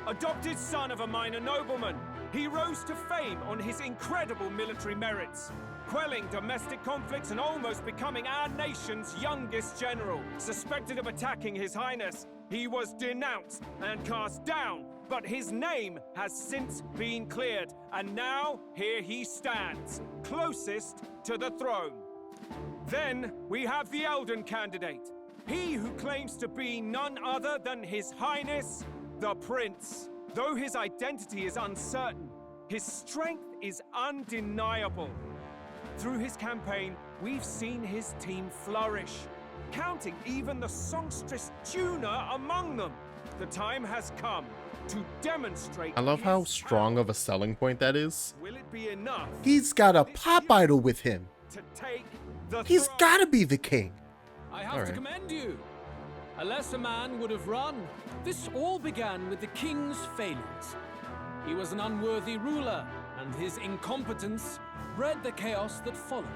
Adopted son of a minor nobleman, he rose to fame on his incredible military merits, quelling domestic conflicts and almost becoming our nation's youngest general. Suspected of attacking His Highness, he was denounced and cast down, but his name has since been cleared, and now here he stands, closest to the throne. Then we have the Elden candidate, he who claims to be none other than His Highness, the Prince. Though his identity is uncertain, his strength is undeniable. Through his campaign, we've seen his team flourish, counting even the songstress tuner among them. The time has come to demonstrate. I love how strong of a selling point that is. Will it be enough? He's got a pop idol with him. To take the He's throne? gotta be the king. I have to commend you. A lesser man would have run. This all began with the king's failures. He was an unworthy ruler, and his incompetence bred the chaos that followed.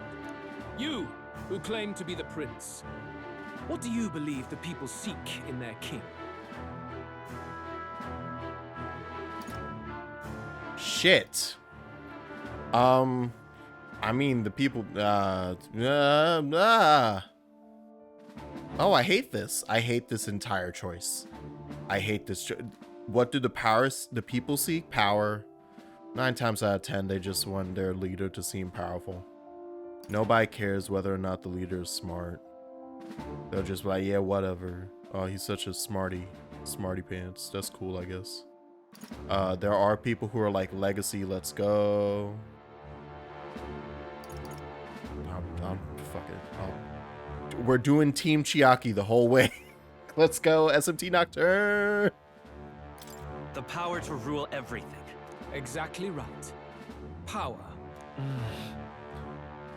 You, who claim to be the prince, what do you believe the people seek in their king? Shit. I mean, the people, Oh, I hate this. I hate this entire choice. I hate this. What do the people seek? Power. 9 times out of 10, they just want their leader to seem powerful. Nobody cares whether or not the leader is smart. They'll just be like, yeah, whatever. Oh, he's such a smarty pants. That's cool, I guess. There are people who are like, legacy, let's go. Fuck it. We're doing Team Chiaki the whole way. Let's go, SMT Nocturne. The power to rule everything. Exactly right. Power.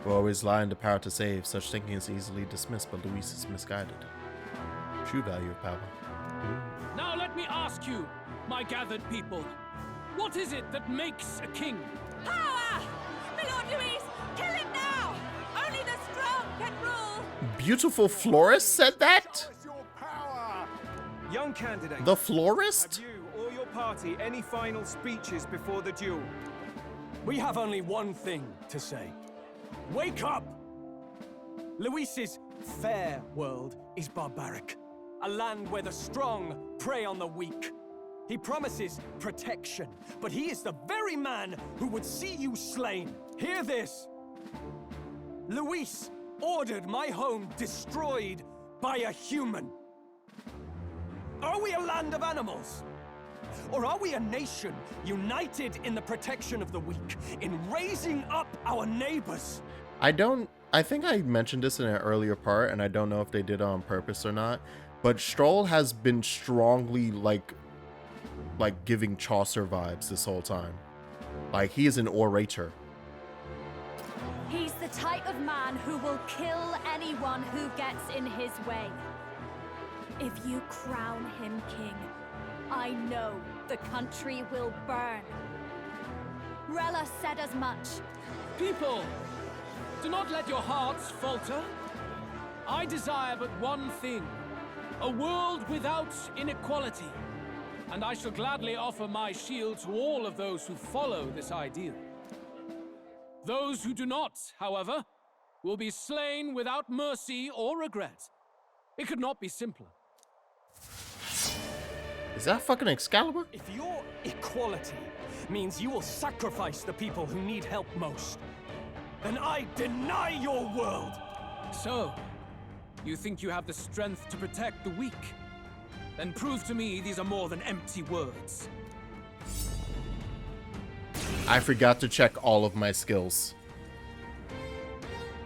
We always lie in the power to save. Such thinking is easily dismissed, but Luis is misguided. True value of power. Now let me ask you, my gathered people, what is it that makes a king? Power! My Lord Luis, kill him now! Only the strong can rule! Beautiful Florist said that? Young candidate. The Florist? Have you or your party any final speeches before the duel? We have only one thing to say. Wake up! Luis's fair world is barbaric. A land where the strong prey on the weak. He promises protection, but he is the very man who would see you slain. Hear this. Luis ordered my home destroyed by a human. Are we a land of animals? Or are we a nation united in the protection of the weak, in raising up our neighbors? I think I mentioned this in an earlier part, and I don't know if they did it on purpose or not, but Stroll has been strongly like giving Chaucer vibes this whole time. Like, he is an orator. He's the type of man who will kill anyone who gets in his way. If you crown him king, I know the country will burn. Rella said as much. People, do not let your hearts falter. I desire but one thing, a world without inequality. And I shall gladly offer my shield to all of those who follow this ideal. Those who do not, however, will be slain without mercy or regret. It could not be simpler. Is that fucking Excalibur? If your equality means you will sacrifice the people who need help most, then I deny your world! So, you think you have the strength to protect the weak? Then prove to me these are more than empty words. I forgot to check all of my skills.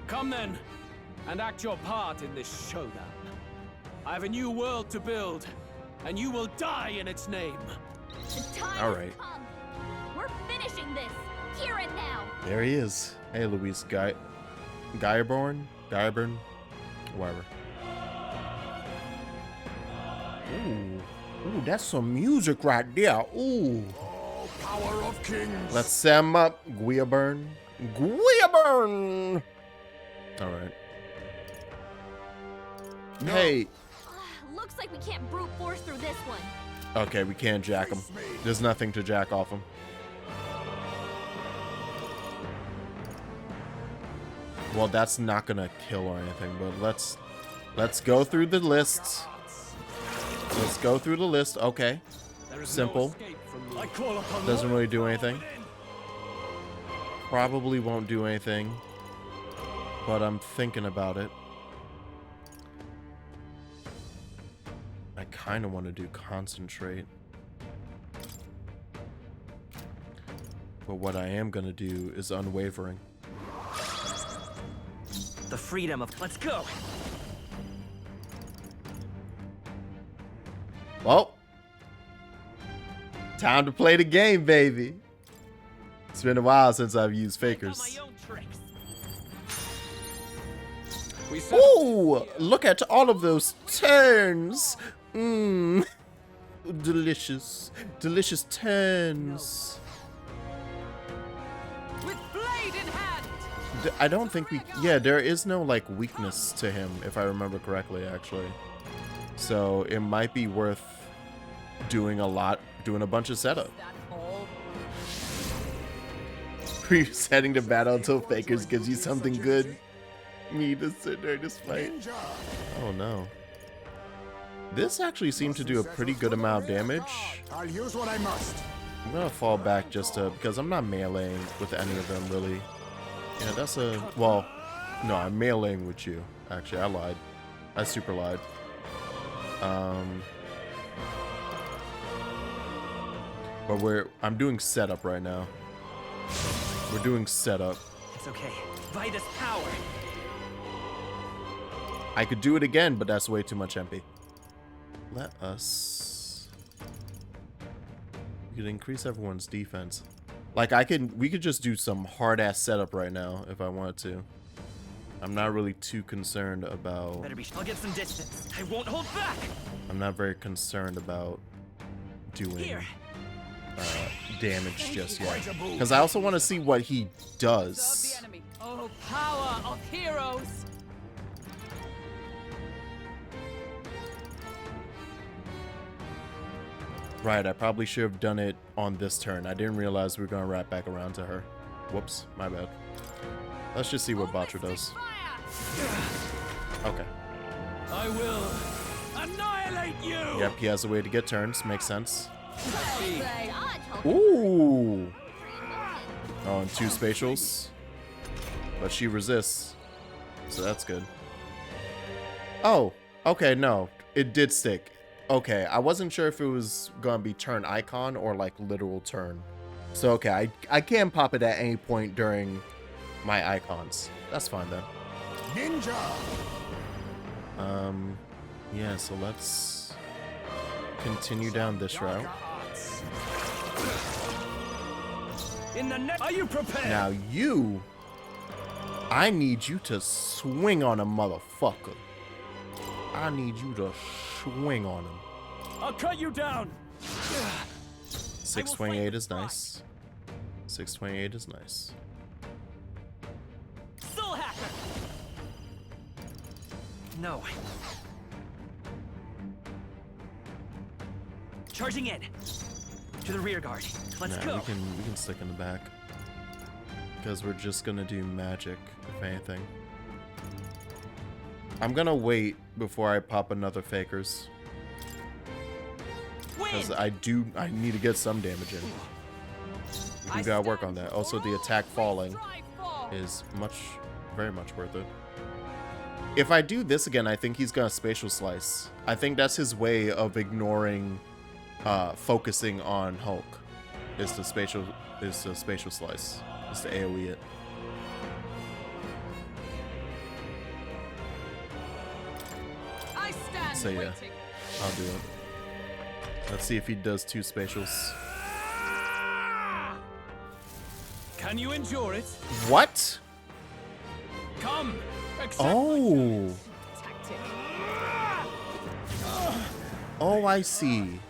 Come then, and act your part in this showdown. I have a new world to build, and you will die in its name. The time All has right. come. We're finishing this, here and now. There he is. Hey, Luis, guy. Guyborn, whatever. Ooh, that's some music right there. Ooh. Power of kings. Let's set him up. Guiaburn. All right. No. Hey. Looks like we can't brute force through this one. Okay, we can't jack him. There's nothing to jack off him. Well, that's not gonna kill or anything, but let's go through the list. Let's go through the list. Okay. Simple. Doesn't really do anything. Probably won't do anything. But I'm thinking about it. I kind of want to do concentrate. But what I am going to do is unwavering. The freedom of... Let's go! Well, time to play the game, baby. It's been a while since I've used fakers. Ooh, look at all of those turns. Delicious, delicious turns. With blade in hand. I don't think we... Yeah, there is no, like, weakness to him, if I remember correctly, actually. So it might be worth doing a bunch of setup. Resetting the battle until Fakers gives you something good. Me to sit there to fight. Oh no. This actually seemed to do a pretty good amount of damage. I'll use what I must. I'm gonna fall back just to, because I'm not meleeing with any of them really. Yeah, that's a, well, no, I'm meleeing with you. Actually, I lied. I super lied. But I'm doing setup right now. We're doing setup. It's okay. By this power. I could do it again, but that's way too much MP. Let us... We could increase everyone's defense. Like, we could just do some hard-ass setup right now if I wanted to. I'm not really too concerned about... I'll get some distance. I won't hold back. I'm not very concerned about doing damage just yet. Because I also want to see what he does. Oh, power of heroes. Right, I probably should have done it on this turn. I didn't realize we were going to wrap back around to her. Whoops, my bad. Let's just see what Batra does. Okay. I will annihilate you! Yep, he has a way to get turns. Makes sense. Ooh! Oh, and 2 spatials. But she resists. So that's good. Oh, okay, no. It did stick. Okay, I wasn't sure if it was gonna be turn icon or like literal turn. So okay, I can pop it at any point during my icons. That's fine then. Ninja. Yeah, so let's continue down this route. Are you prepared? Now you, I need you to swing on a motherfucker. I need you to swing on him. I'll cut you down. 628 is nice. 628 is nice. Soul Hacker. No. Charging in. To the rear guard. Let's go. We can stick in the back. Because we're just gonna do magic, if anything. I'm gonna wait before I pop another Fakers. Because I need to get some damage in. We do gotta work on that. Also, the attack falling is very much worth it. If I do this again, I think he's gonna spatial slice. I think that's his way of ignoring focusing on Hulk. Is the spatial slice. Is to AoE it. So yeah, I'll do it. Let's see if he does 2 spatials. Can you endure it? What? Come. Oh. Oh, I see.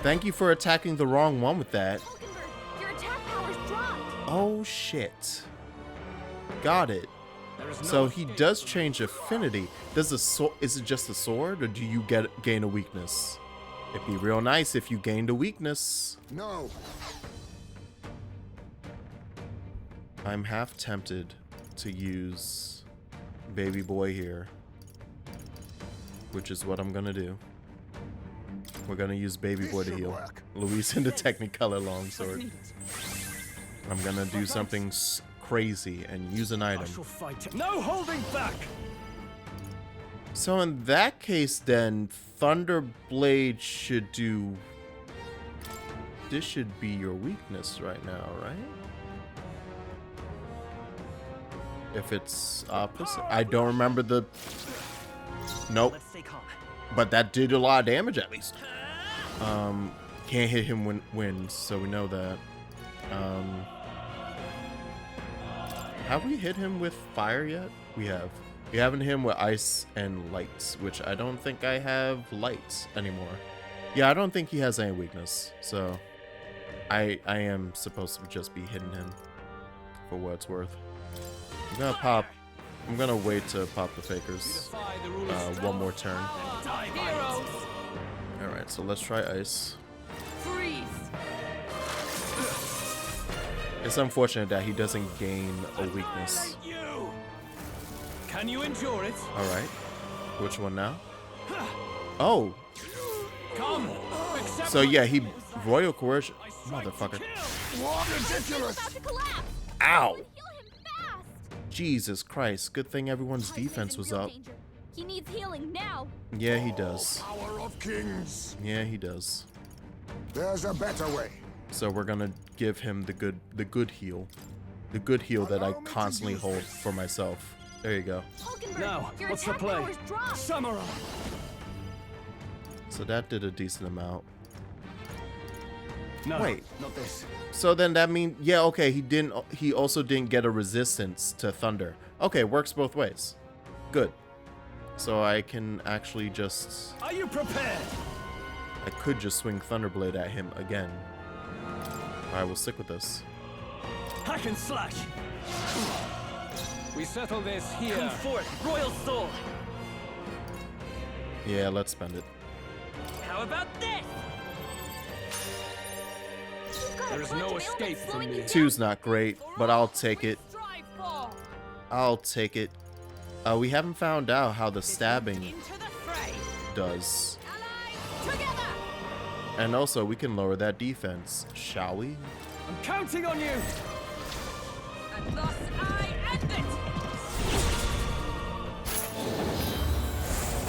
Thank you for attacking the wrong one with that. Your attack power's dropped. Oh, shit. Got it. So he does change affinity. Does the sword? Is it just the sword, or do you gain a weakness? It'd be real nice if you gained a weakness. No. I'm half tempted to use baby boy here, which is what I'm gonna do. We're gonna use baby boy to heal. Luis in the Technicolor longsword. I'm gonna do something crazy and use an item. No holding back. So in that case, then Thunderblade should do. This should be your weakness right now, right? If it's opposite, I don't remember the. Nope. But that did a lot of damage at least. Can't hit him when wins, so we know that. Have we hit him with fire yet? We have. We haven't hit him with ice and lights, which I don't think I have lights anymore. Yeah, I don't think he has any weakness, so I am supposed to just be hitting him for what it's worth. I'm gonna wait to pop the fakers one more turn. Alright, so let's try ice. It's unfortunate that he doesn't gain a weakness. Can you endure it? Alright. Which one now? Oh! Come. So yeah, he royal coercion. Motherfucker. Ridiculous. Ow! Jesus Christ. Good thing everyone's defense was up. He needs healing now. Yeah, he does. Power of kings. Yeah, he does. There's a better way. So we're gonna give him the good heal. The good heal that I constantly hold for myself. There you go. Now, what's the play? Samurai. So that did a decent amount. No, wait, not this. So then that means, yeah, okay, he also didn't get a resistance to thunder. Okay, works both ways. Good. So I can actually just. Are you prepared? I could just swing Thunderblade at him again. I will stick with this. Hack and slash. We settle this here. Come forth, Royal Soul. Yeah, let's spend it. How about this? There's no escape from me. 2's not great, but I'll take it. I'll take it. We haven't found out how the stabbing does. And also, we can lower that defense, shall we? I'm counting on you. And thus I end it.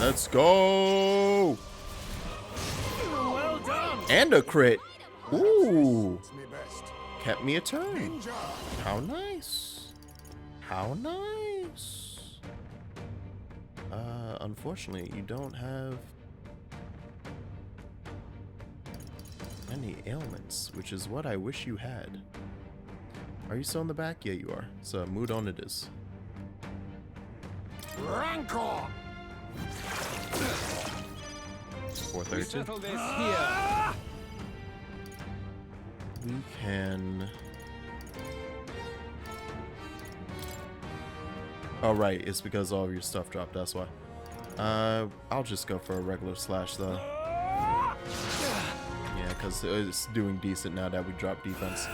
Let's go! Well done. And a crit. Ooh. Kept me a turn. How nice. How nice. Unfortunately, you don't have any ailments, which is what I wish you had. Are you still in the back? Yeah, you are. So mood on it is. Rancor. 432. Settle this here. We can. Oh right, it's because all of your stuff dropped. That's why. I'll just go for a regular slash though. Yeah, because it's doing decent now that we dropped defense.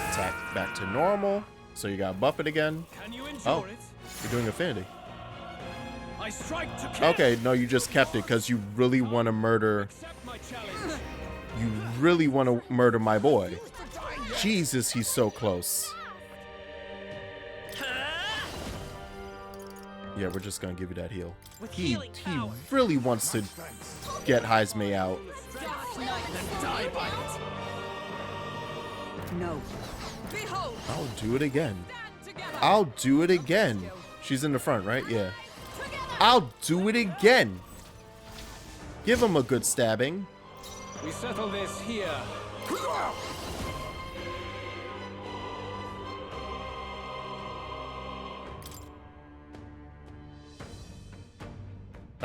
Attack back to normal. So you gotta buff it again. Oh, you're doing affinity. I strike to kill. Okay, no, you just kept it because you really want to murder. You really want to murder my boy. Jesus, he's so close. Yeah, we're just gonna give you that heal. He really wants to get Heisme out. No. I'll do it again. I'll do it again. She's in the front, right? Yeah. I'll do it again. Give him a good stabbing. We settle this here.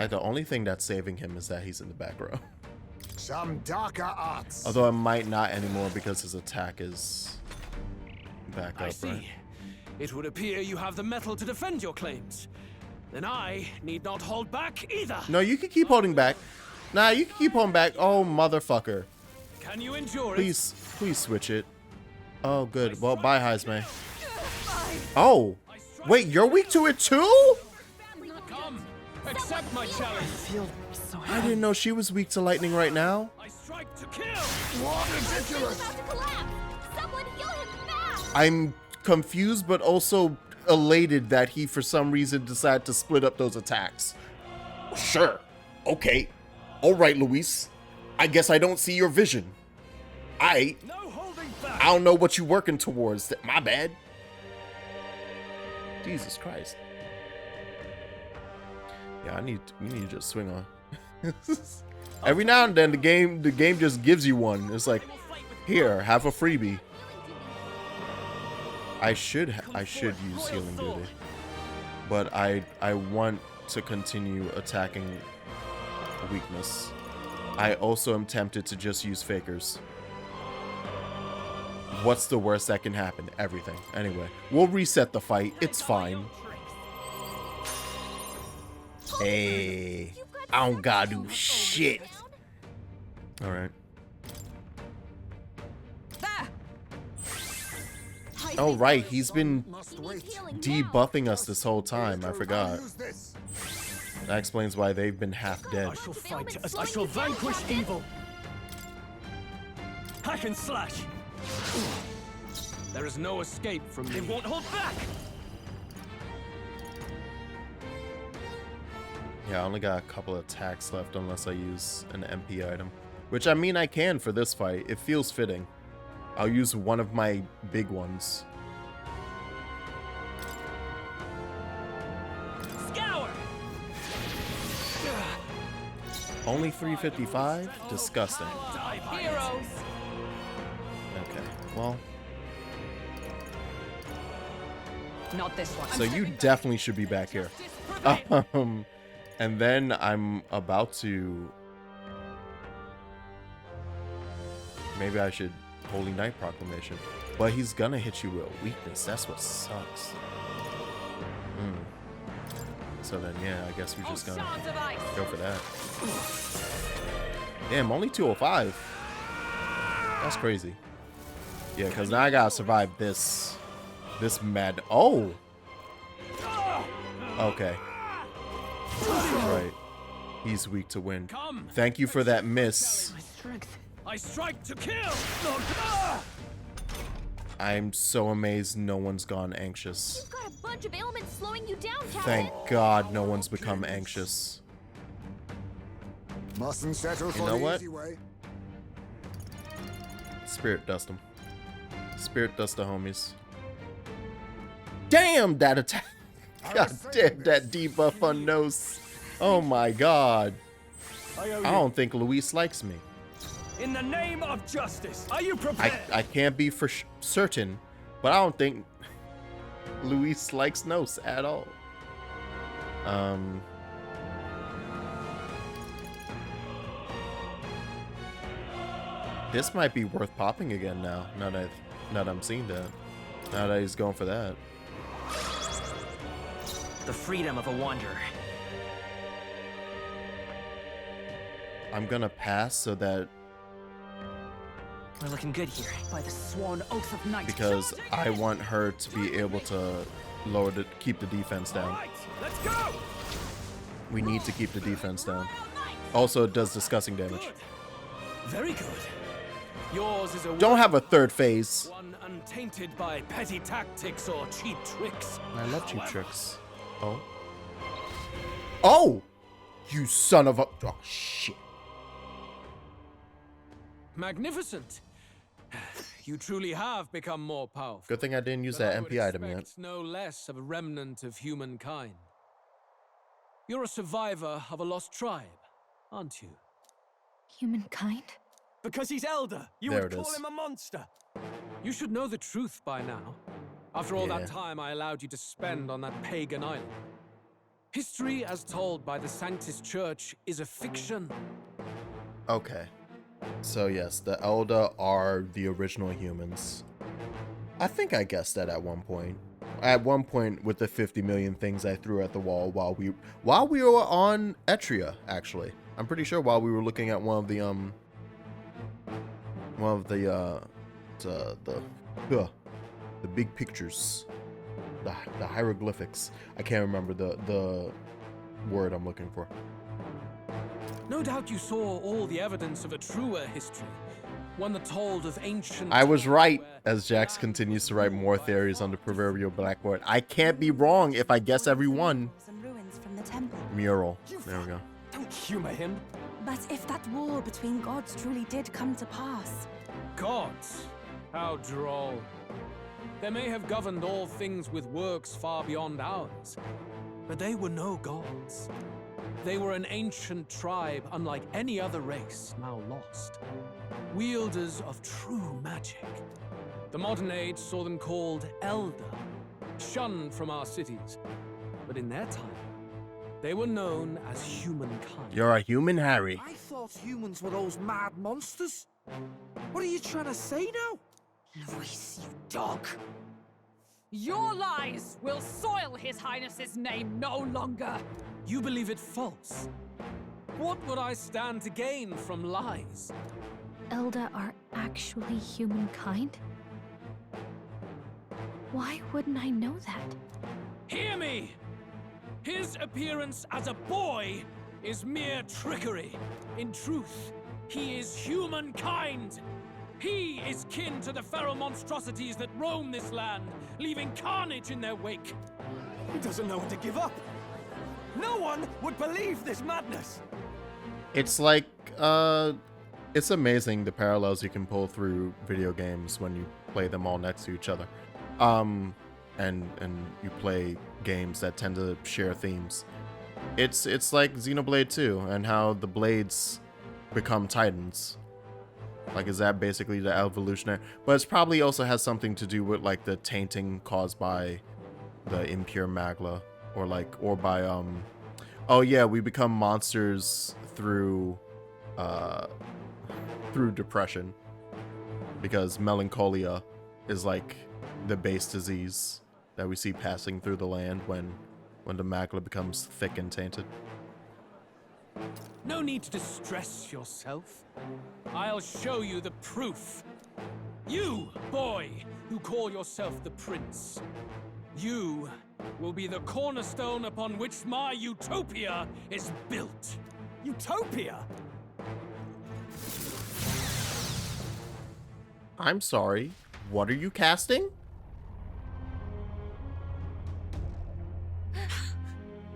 Like, the only thing that's saving him is that he's in the back row. Some darker arts. Although it might not anymore because his attack is back up, I see. right? It would appear you have the metal to defend your claims. Then I need not hold back either. No, you can keep holding back. Nah, you can keep holding back. Oh, motherfucker. Can you endure Please, please switch it. Oh, good. Well, bye, Heisme. Oh, wait, you're weak to it too? Come, accept my challenge. I didn't know she was weak to lightning right now. I strike to kill. What ridiculous! Someone heal him fast! I'm confused, but also elated that he, for some reason, decided to split up those attacks. Sure. Okay. All right, Luis. I guess I don't see your vision. I don't know what you're working towards. My bad. Jesus Christ. Yeah, we need to just swing on. Every now and then the game just gives you one. It's like, here, have a freebie. I should use healing duty, but I want to continue attacking weakness. I also am tempted to just use fakers. What's the worst that can happen? Everything. Anyway, we'll reset the fight. It's fine. Hey, I don't gotta do shit. All right. Oh, right. He's been debuffing us this whole time. I forgot. That explains why they've been half dead. I shall fight as I shall vanquish evil. Hack and slash. There is no escape from me. It won't hold back. Yeah, I only got a couple of attacks left unless I use an MP item. Which, I mean, I can for this fight. It feels fitting. I'll use one of my big ones. Scour. Only 355? Disgusting. Heroes. Okay, well. Not this one. So you definitely should be back here. And then I'm about to... Maybe I should Holy Knight Proclamation. But he's gonna hit you with a weakness. That's what sucks. So then, yeah, I guess we're just gonna go for that. Damn, only 205. That's crazy. Yeah, because now I gotta survive this mad... Oh! Okay. Right. He's weak to wind. Thank you for that miss. I strike to kill. I'm so amazed no one's gone anxious. You've got a bunch of ailments slowing you down, Captain. Thank God no one's become anxious. Mustn't settle for You know the what? easy way. Spirit dust them. Spirit dust the homies. Damn, that attack. God damn, that debuff on nose. Oh my God. I don't think Luis likes me. In the name of justice, are you prepared? I can't be for certain, but I don't think Luis likes Nos at all. This might be worth popping again now. Now that I'm seeing that. Now that he's going for that. The freedom of a wanderer. I'm gonna pass so that we're looking good here. By the sworn oath of knight. because I want her to be able to keep the defense down. Let's go. We need to keep the defense down. Also, it does disgusting damage. Very good. Yours is a Don't have a third phase. one untainted by petty tactics or cheap tricks. I love cheap tricks. Oh. Oh! You son of a... Oh, shit. Magnificent. You truly have become more powerful. Good thing I didn't use But I that would MP item yet. expect no less of a remnant of humankind. You're a survivor of a lost tribe, aren't you? Humankind? Because he's Elda. You There would it call is. him a monster. You should know the truth by now. After all Yeah. that time I allowed you to spend on that pagan island. History as told by the Sanctus Church is a fiction. Okay. So yes, the Elda are the original humans. I think I guessed that at one point. At one point with the 50 million things I threw at the wall while we were on Etria, actually. I'm pretty sure while we were looking at one of the big pictures. The hieroglyphics. I can't remember the word I'm looking for. No doubt you saw all the evidence of a truer history. One that told of ancient... I was right, as Jax continues to write more theories on the proverbial blackboard. I can't be wrong if I guess every one. Some ruins from the temple. Mural. There we go. Don't humor him. But if that war between gods truly did come to pass... Gods? How droll. They may have governed all things with works far beyond ours, but they were no gods. They were an ancient tribe unlike any other race, now lost. Wielders of true magic. The modern age saw them called Elda, shunned from our cities. But in their time, they were known as humankind. You're a human, Harry. I thought humans were those mad monsters. What are you trying to say now? Luis, you dog! Your lies will soil His Highness's name no longer! You believe it false? What would I stand to gain from lies? Elda are actually humankind? Why wouldn't I know that? Hear me! His appearance as a boy is mere trickery. In truth, he is humankind! He is kin to the feral monstrosities that roam this land, leaving carnage in their wake. He doesn't know when to give up. No one would believe this madness. It's like, it's amazing the parallels you can pull through video games when you play them all next to each other. And you play games that tend to share themes. It's like Xenoblade 2 and how the blades become titans. Like, is that basically the evolutionary? But it's probably also has something to do with like the tainting caused by the impure magla, or by oh yeah, we become monsters through depression, because melancholia is like the base disease that we see passing through the land when the magla becomes thick and tainted. No need to distress yourself. I'll show you the proof. You, boy, who call yourself the prince. You will be the cornerstone upon which my utopia is built. Utopia? I'm sorry, what are you casting?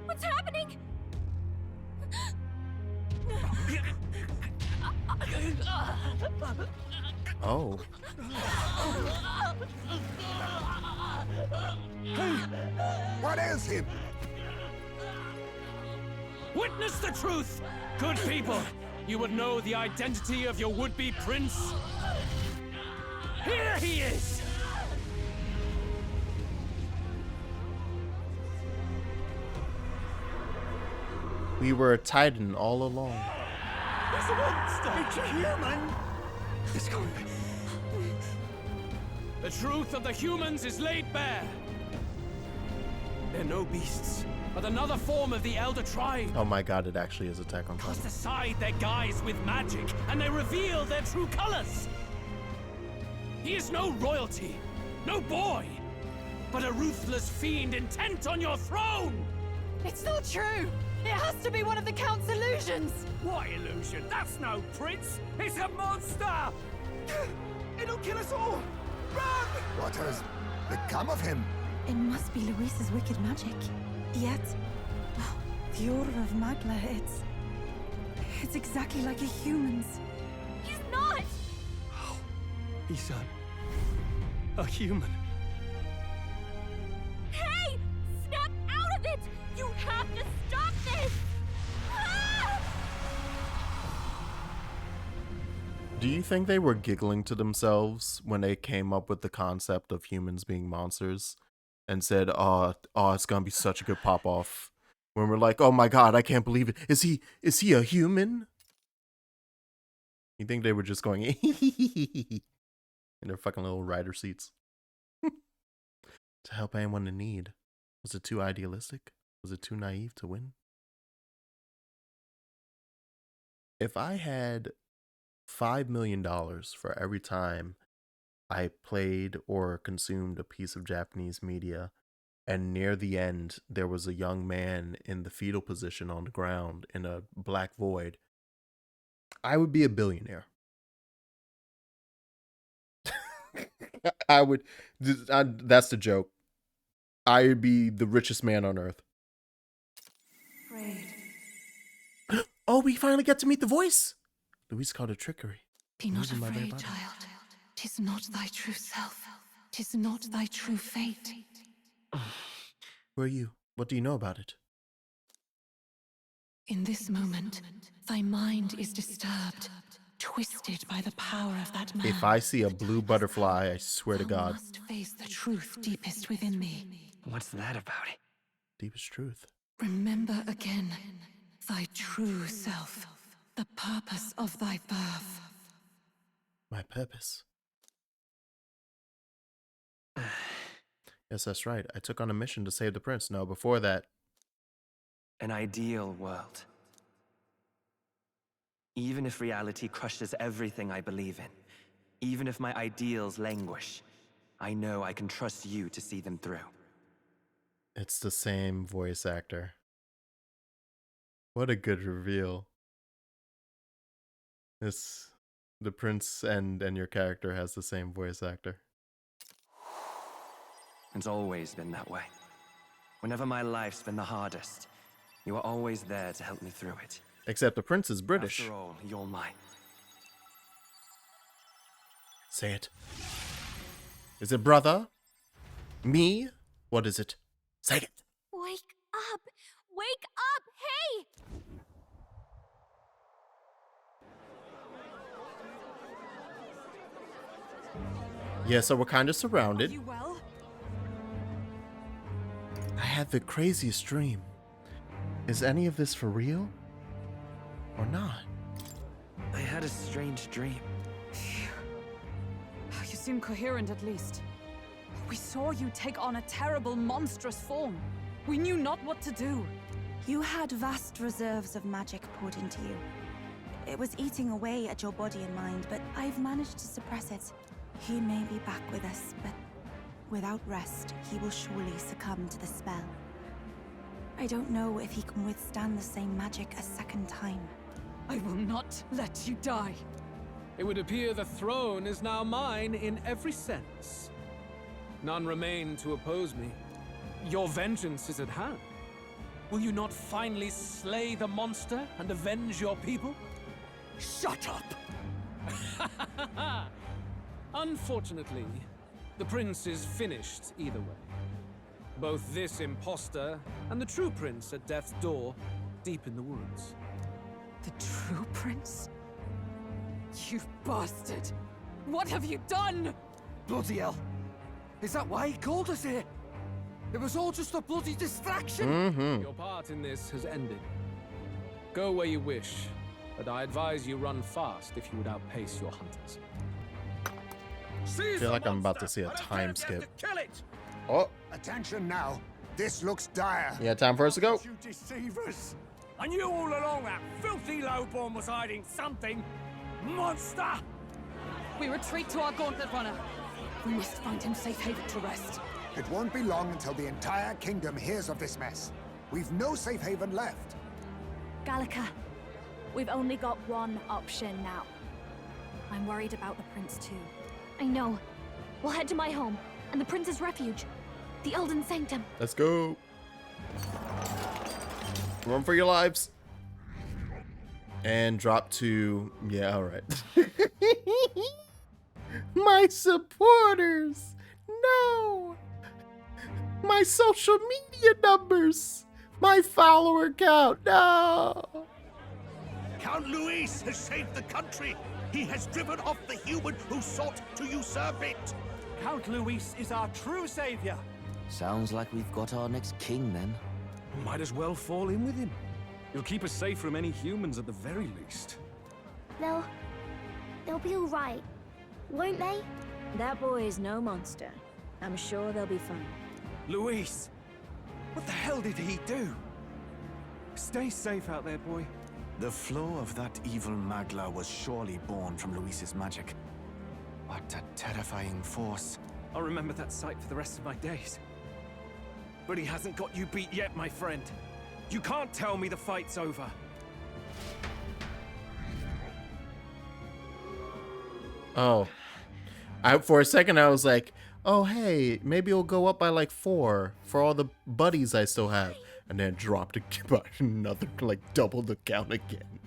What's happening? Oh. Hey, what ails him? Witness the truth, good people. You would know the identity of your would-be prince. Here he is! We were a titan all along. It's a monster! It's a human! It's going to be... The truth of the humans is laid bare. They're no beasts, but another form of the Elder tribe. Oh my god, it actually is Attack on Titan. Cast aside their guise with magic, and they reveal their true colors. He is no royalty, no boy, but a ruthless fiend intent on your throne! It's not true! It has to be one of the Count's illusions! What illusion? That's no prince! It's a monster! It'll kill us all! Run! What has become of him? It must be Luis's wicked magic. Yet, the aura of Magla, it's exactly like a human's. He's not! He's a human. Hey! Snap out of it! You have to stop this! Ah! Do you think they were giggling to themselves when they came up with the concept of humans being monsters and said, oh, it's gonna be such a good pop-off When we're like, oh my god, I can't believe it. Is he a human? You think they were just going in their fucking little rider seats? To help anyone in need. Was it too idealistic? Was it too naive to win? If I had $5 million for every time I played or consumed a piece of Japanese media, and near the end there was a young man in the fetal position on the ground in a black void, I would be a billionaire. I would. That's the joke. I would be the richest man on earth. Oh, we finally get to meet the voice. Louise called it trickery. Be not afraid, child. 'Tis not thy true self. 'Tis not thy true fate. Who are you? What do you know about it? In this moment, thy mind is disturbed, twisted by the power of that man. If I see a blue butterfly, I swear to God. Must face the truth deepest within thee. What's that about? Deepest truth. Remember again thy true self, the purpose of thy birth. My purpose. Yes, that's right. I took on a mission to save the prince. No, before that. An ideal world. Even if reality crushes everything I believe in, even if my ideals languish, I know I can trust you to see them through. It's the same voice actor. What a good reveal. It's the prince and your character has the same voice actor. It's always been that way. Whenever my life's been the hardest, you are always there to help me through it. Except the prince is British. After all, you're mine. Say it. Is it brother? Me? What is it? Say it. Wake up! Wake up! Hey! Yeah, so we're kind of surrounded. Are you well? I had the craziest dream. Is any of this for real? Or not? I had a strange dream. You seem coherent at least. We saw you take on a terrible, monstrous form. We knew not what to do. You had vast reserves of magic poured into you. It was eating away at your body and mind, but I've managed to suppress it. He may be back with us, but without rest, he will surely succumb to the spell. I don't know if he can withstand the same magic a second time. I will not let you die. It would appear the throne is now mine in every sense. None remain to oppose me. Your vengeance is at hand. Will you not finally slay the monster and avenge your people? Shut up! Unfortunately, the prince is finished either way. Both this imposter and the true prince at death's door, deep in the woods. The true prince? You bastard! What have you done? Bloody hell! Is that why he called us here? It was all just a bloody distraction! Your part in this has ended. Go where you wish, but I advise you run fast if you would outpace your hunters. I feel like I'm about to see a time skip. Oh! Attention now. This looks dire. Yeah, time for us to go. You deceivers! I knew all along that filthy lowborn was hiding something! Monster! We retreat to our gauntlet runner. We must find him safe haven to rest. It won't be long until the entire kingdom hears of this mess. We've no safe haven left. Gallica, we've only got one option now. I'm worried about the prince too. I know. We'll head to my home and the prince's refuge, the Elden Sanctum. Let's go. Run for your lives. And drop to... Yeah, all right. My supporters. No. My social media numbers. My follower count. No. Count Luis has saved the country. He has driven off the human who sought to usurp it. Count Luis is our true savior. Sounds like we've got our next king then. Might as well fall in with him. You'll keep us safe from any humans at the very least. They'll be all right, won't they? That boy is no monster. I'm sure they'll be fine. Luis! What the hell did he do? Stay safe out there, boy. The flow of that evil magla was surely born from Luis's magic. What a terrifying force. I'll remember that sight for the rest of my days. But he hasn't got you beat yet, my friend. You can't tell me the fight's over. Oh. For a second I was like, oh hey, maybe it'll go up by like 4 for all the buddies I still have. And then it dropped by another, like double the count again.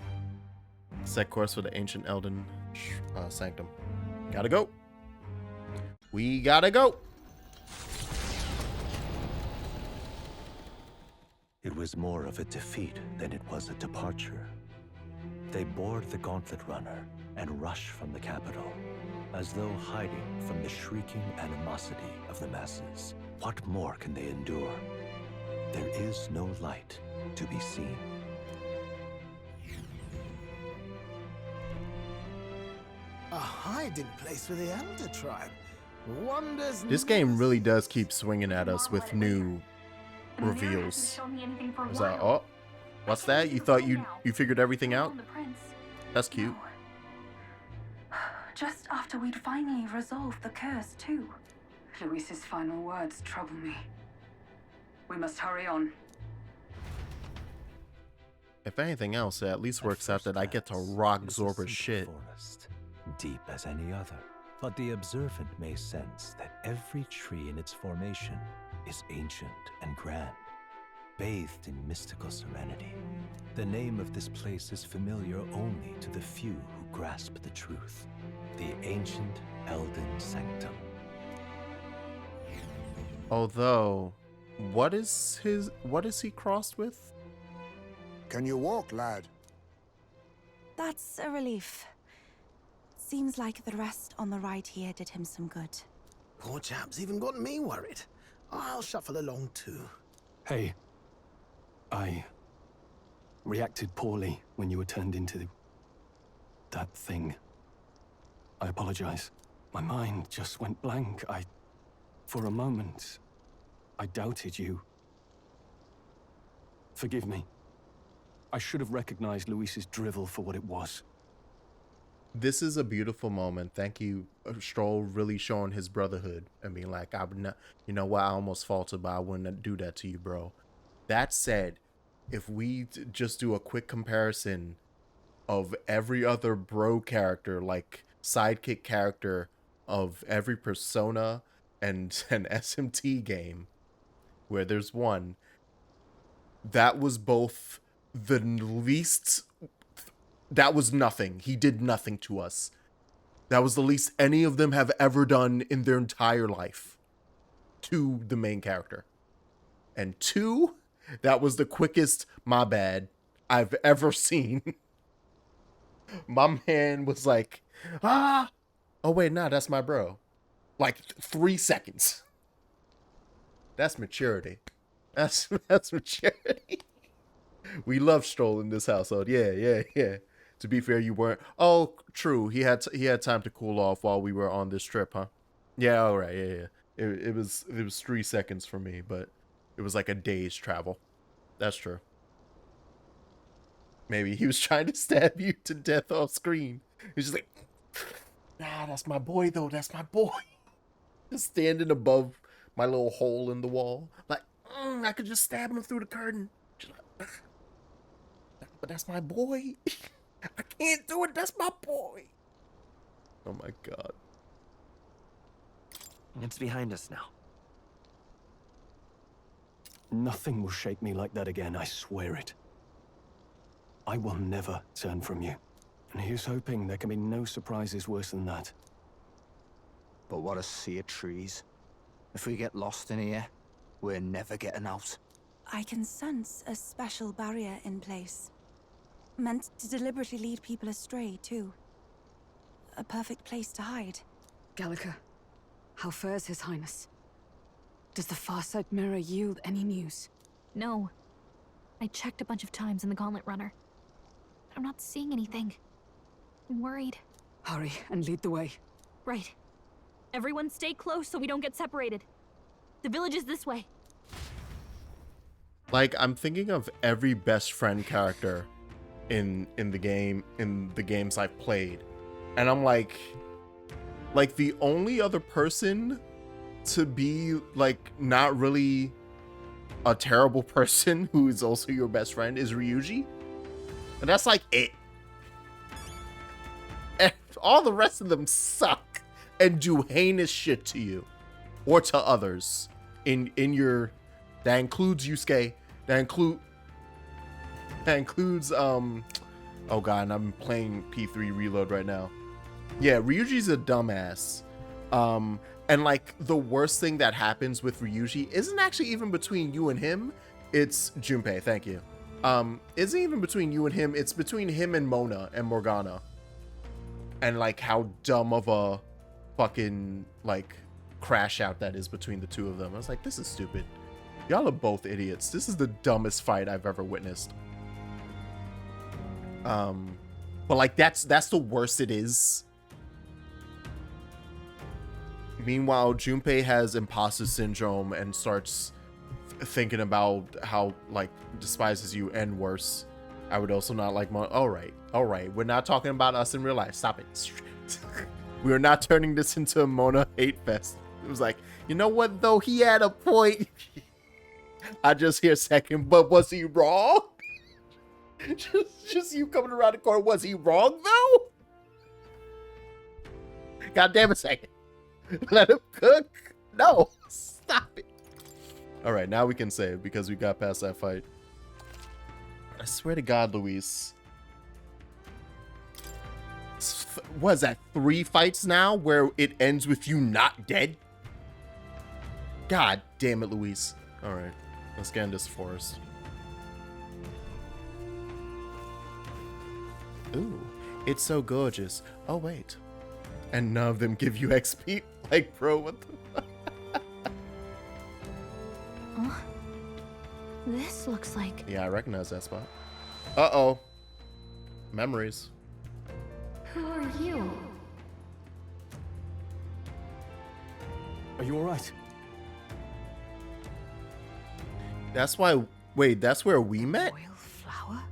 Set course for the ancient Elden sanctum. Gotta go. We gotta go. It was more of a defeat than it was a departure. They board the gauntlet runner and rush from the capital, as though hiding from the shrieking animosity of the masses. What more can they endure? There is no light to be seen. A hiding place for the Elder tribe. Wonders. This game really does keep swinging at us with new reveals. Is that, oh, what's that? You thought you figured everything out? That's cute. Just after we'd finally resolved the curse, too. Luis's final words trouble me. We must hurry on. If anything else, it at least works out that I get to rock Zorba's shit. Forest, deep as any other. But the observant may sense that every tree in its formation is ancient and grand, bathed in mystical serenity. The name of this place is familiar only to the few who grasp the truth. The ancient Elden Sanctum. Although, what is he crossed with? Can you walk, lad? That's a relief. Seems like the rest on the right here did him some good. Poor chap's even got me worried. I'll shuffle along too. Hey, I reacted poorly when you were turned into that thing. I apologize. My mind just went blank. For a moment, I doubted you. Forgive me. I should have recognized Luis's drivel for what it was. This is a beautiful moment. Thank you, Stroll, really showing his brotherhood and being like, you know what, I almost faltered, but I wouldn't do that to you, bro. That said, if we just do a quick comparison of every other bro character, like sidekick character of every Persona and an SMT game, where there's one, that was both the least... That was nothing. He did nothing to us. That was the least any of them have ever done in their entire life to the main character. And 2, that was the quickest, my bad, I've ever seen. My man was like, ah! Oh wait, nah, that's my bro. Like 3 seconds. That's maturity. That's maturity. We love Stroll in this household. Yeah. To be fair, you weren't. Oh, true. He had time to cool off while we were on this trip, huh? Yeah. All right. Yeah. It was 3 seconds for me, but it was like a day's travel. That's true. Maybe he was trying to stab you to death off screen. He's just like, nah, that's my boy though. That's my boy. Just standing above my little hole in the wall, like I could just stab him through the curtain. Just like, but that's my boy. I can't do it. That's my boy. Oh my god. It's behind us now. Nothing will shake me like that again, I swear it. I will never turn from you. And here's hoping there can be no surprises worse than that. But what a sea of trees. If we get lost in here, we're never getting out. I can sense a special barrier in place. Meant to deliberately lead people astray, too. A perfect place to hide. Gallica, how fares His Highness? Does the Farsight Mirror yield any news? No, I checked a bunch of times in the Gauntlet Runner. I'm not seeing anything. I'm worried. Hurry and lead the way. Right. Everyone stay close so we don't get separated. The village is this way. Like, I'm thinking of every best friend character in the games I've played. And I'm like the only other person to be like not really a terrible person who is also your best friend is Ryuji. And that's like it. And all the rest of them suck and do heinous shit to you or to others in your. That includes Yusuke. That includes oh god, and I'm playing P3 Reload right now. Yeah, Ryuji's a dumbass. And like the worst thing that happens with Ryuji isn't actually even between you and him. It's Junpei, thank you. Isn't even between you and him, it's between him and Mona and Morgana. And like how dumb of a fucking like crash out that is between the two of them. I was like, this is stupid. Y'all are both idiots. This is the dumbest fight I've ever witnessed. But like that's the worst it is. Meanwhile, Junpei has imposter syndrome and starts thinking about how like despises you and worse. I would also not like Mona. All right. We're not talking about us in real life. Stop it. We are not turning this into a Mona hate fest. It was like, you know what though? He had a point. I just hear second, but was he wrong? just you coming around the corner. Was he wrong though? God damn it, second. Let him cook. No, stop it. All right, now we can save because we got past that fight. I swear to God, Luis. What is that? 3 fights now where it ends with you not dead? God damn it, Luis. All right, let's get in this forest. Ooh, it's so gorgeous. Oh, wait. And none of them give you XP? Like, bro, what the This looks like... Yeah, I recognize that spot. Uh-oh. Memories. Who are you? Are you alright? That's why... Wait, that's where we met? Royal flower?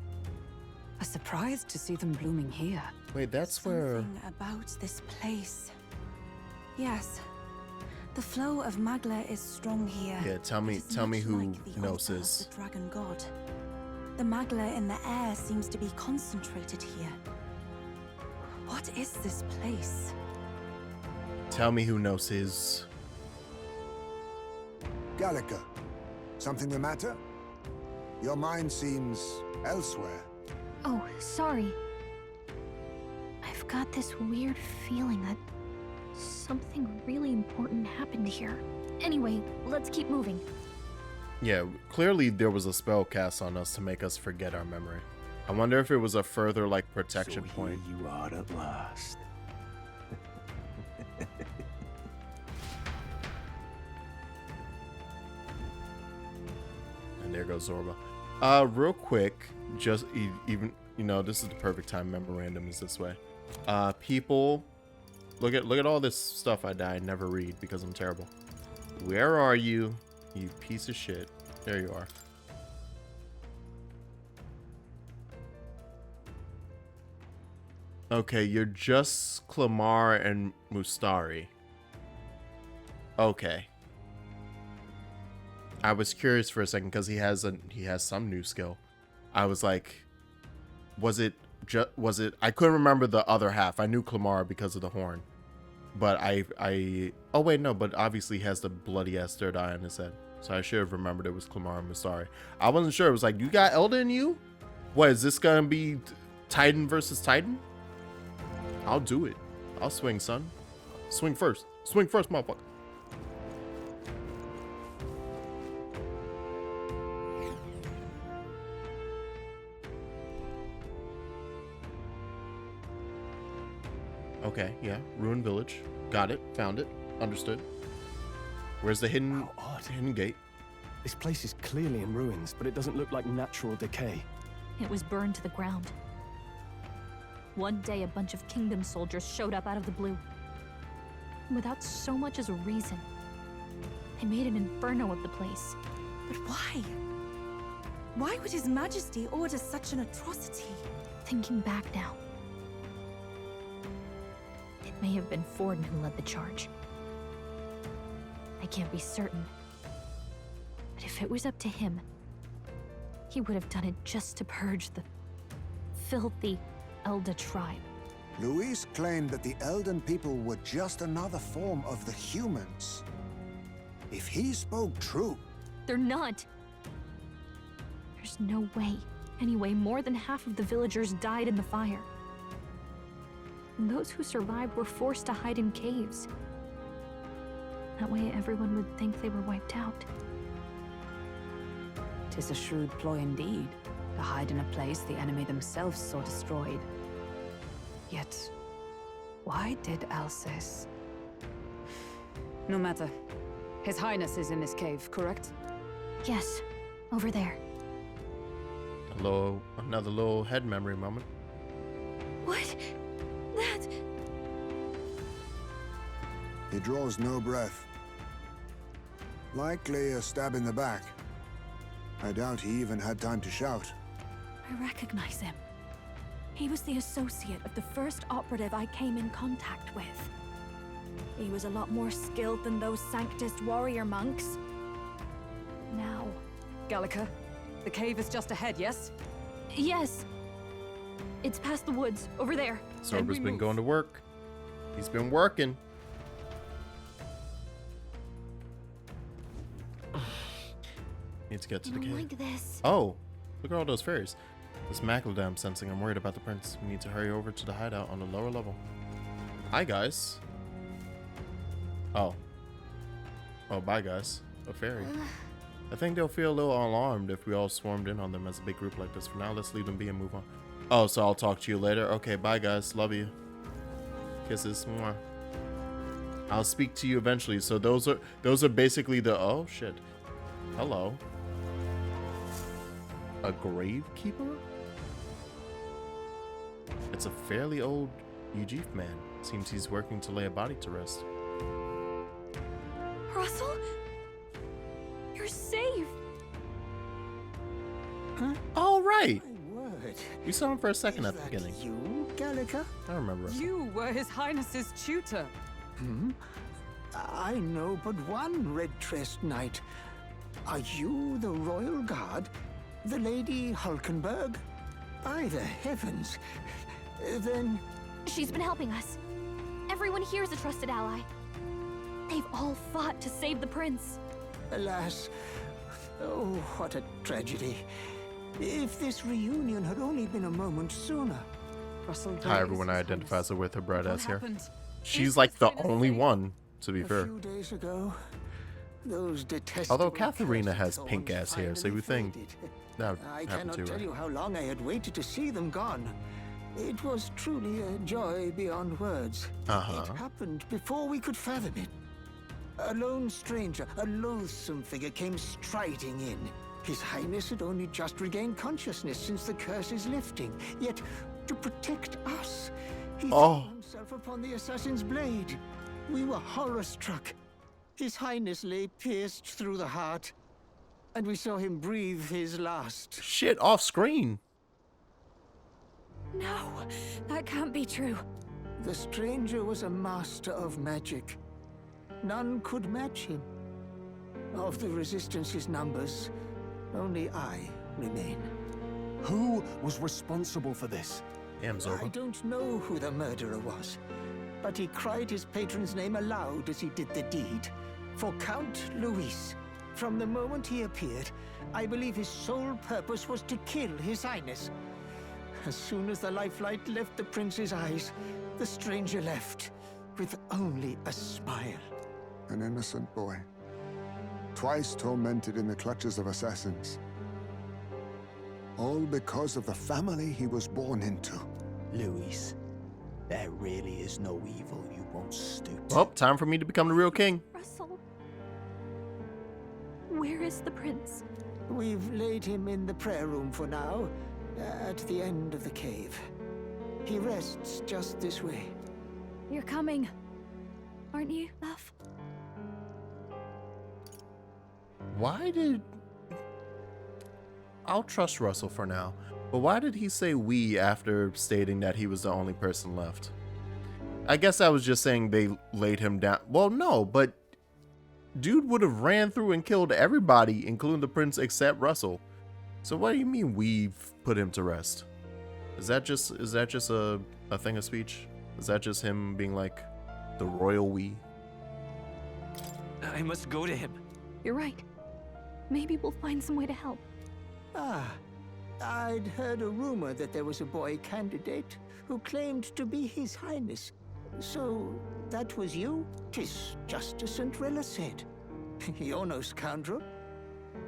A surprise to see them blooming here. Wait, that's where... Something about this place. Yes. The flow of magla is strong here. Yeah, tell me who knows this. The dragon god. The magla in the air seems to be concentrated here. What is this place? Tell me who knows his. Gallica, something the matter? Your mind seems elsewhere. Oh, sorry. I've got this weird feeling that something really important happened here. Anyway, let's keep moving. Yeah, clearly there was a spell cast on us to make us forget our memory. I wonder if it was a further, like, protection point. You are at last. And there goes Zorba. Real quick, just even, you know, this is the perfect time memorandum is this way. People, look at all this stuff I never read because I'm terrible. Where are you, you piece of shit? There you are. Okay, you're just Clamar and Mustari. Okay. I was curious for a second because he has some new skill. I was like, was it? I couldn't remember the other half. I knew Clamar because of the horn, but oh wait, no, but obviously he has the bloody ass third eye on his head, so I should have remembered it was Clamar and Mustari. I wasn't sure. It was like, you got Elda in you? What is this gonna be? Titan versus Titan? I'll do it. I'll swing, son. Swing first. Swing first, motherfucker. Okay, yeah. Ruined village. Got it. Found it. Understood. Where's the hidden gate? This place is clearly in ruins, but it doesn't look like natural decay. It was burned to the ground. One day, a bunch of kingdom soldiers showed up out of the blue. Without so much as a reason. They made an inferno of the place. But why? Why would His Majesty order such an atrocity? Thinking back now, it may have been Forden who led the charge. I can't be certain. But if it was up to him, he would have done it just to purge the filthy Elda tribe. Luis claimed that the Elden people were just another form of the humans. If he spoke true... They're not. There's no way. Anyway, more than half of the villagers died in the fire. And those who survived were forced to hide in caves. That way everyone would think they were wiped out. 'Tis a shrewd ploy indeed, to hide in a place the enemy themselves saw destroyed. Yet, why did Alsace? No matter. His Highness is in this cave, correct? Yes, over there. Another little head memory moment. What? That... He draws no breath. Likely a stab in the back. I doubt he even had time to shout. I recognize him. He was the associate of the first operative I came in contact with. He was a lot more skilled than those Sanctist warrior monks. Now... Gallica, the cave is just ahead, yes? Yes. It's past the woods, over there. Sorber's been going to work. He's been working. Need to get to the cave. Like this. Oh, look at all those fairies. This magla I'm sensing. I'm worried about the prince. We need to hurry over to the hideout on the lower level. Hi, guys. Oh. Oh, bye, guys. A fairy. I think they'll feel a little alarmed if we all swarmed in on them as a big group like this. For now, let's leave them be and move on. Oh, so I'll talk to you later. Okay, bye, guys. Love you. Kisses. Mwah. I'll speak to you eventually. So those are basically the... Oh, shit. Hello. A gravekeeper? It's a fairly old Ujif man. Seems he's working to lay a body to rest. Russell? You're safe! Huh? All right! My word. We saw him for a second at the beginning. You, Gallica? I remember. You were His Highness's tutor. Hmm? I know but one red-tressed knight. Are you the royal guard? The Lady Hulkenberg? By the heavens. Then... She's been helping us. Everyone here is a trusted ally. They've all fought to save the prince. Alas. Oh, what a tragedy. If this reunion had only been a moment sooner. Russell, Hi, everyone. I identify her with her bright ass hair. happened? She's like the only one, to be fair. A few days ago, those detestable Although Katharina has pink ass hair, so you think that I happened cannot to tell her. you how long I had waited to see them gone. It was truly a joy beyond words. Uh-huh. It happened before we could fathom it. A lone stranger, a loathsome figure, came striding in. His Highness had only just regained consciousness since the curse is lifting. Yet, to protect us, he threw himself upon the assassin's blade. We were horror-struck. His Highness lay pierced through the heart, and we saw him breathe his last. Shit, off screen. No, that can't be true. The stranger was a master of magic. None could match him. Of the Resistance's numbers, only I remain. Who was responsible for this? Damn, Zorba. I don't know who the murderer was, but he cried his patron's name aloud as he did the deed. For Count Luis, from the moment he appeared, I believe his sole purpose was to kill His Highness. As soon as the lifelight left the prince's eyes, the stranger left, with only a smile. An innocent boy. Twice tormented in the clutches of assassins. All because of the family he was born into. Luis, there really is no evil you won't stoop to. Well, time for me to become the real king. Russell. Where is the prince? We've laid him in the prayer room for now, at the end of the cave. He rests just this way. You're coming, aren't you, love? Why did... I'll trust Russell for now, but why did he say we after stating that he was the only person left? I guess I was just saying they laid him down. Well, no, but dude would have ran through and killed everybody, including the prince, except Russell. So what do you mean we've put him to rest? Is that just a thing of speech? Is that just him being like the royal we? I must go to him. You're right. Maybe we'll find some way to help. Ah, I'd heard a rumor that there was a boy candidate who claimed to be His Highness. So, that was you? 'Tis just as St. Rilla said. You're no scoundrel.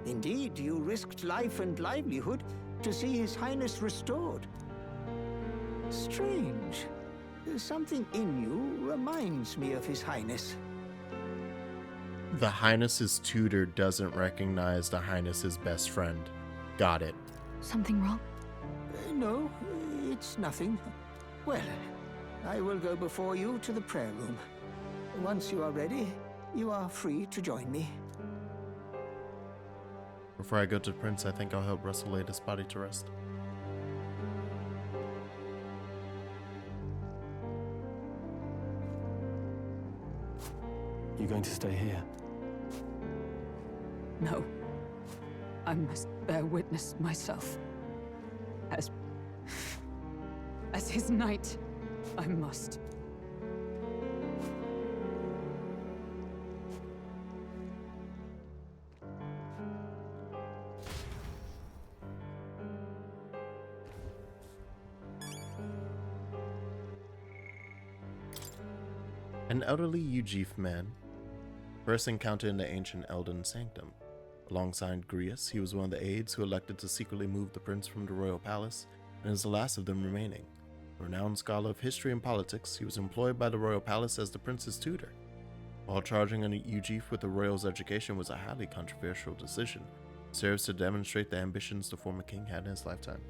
Indeed, you risked life and livelihood to see His Highness restored. Strange. Something in you reminds me of His Highness. The Highness's tutor doesn't recognize the Highness's best friend. Got it. Something wrong? No, it's nothing. Well, I will go before you to the prayer room. Once you are ready, you are free to join me. Before I go to the prince, I think I'll help Russell lay this body to rest. You going to stay here? No. I must bear witness myself. As his knight, I must. An elderly Ujif man first encountered in the ancient Elden sanctum. Alongside Grius, he was one of the aides who elected to secretly move the prince from the royal palace, and is the last of them remaining. A renowned scholar of history and politics, he was employed by the royal palace as the prince's tutor. While charging a Ujif with the royal's education was a highly controversial decision, it serves to demonstrate the ambitions the former king had in his lifetime.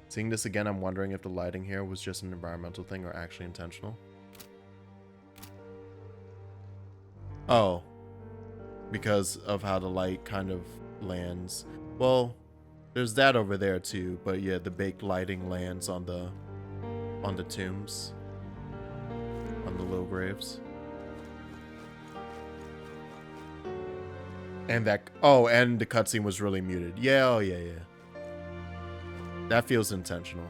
Seeing this again, I'm wondering if the lighting here was just an environmental thing or actually intentional. Oh, because of how the light kind of lands. Well, there's that over there too, but yeah, the baked lighting lands on the tombs, on the little graves. And that, oh, and the cutscene was really muted. Yeah, oh yeah. That feels intentional,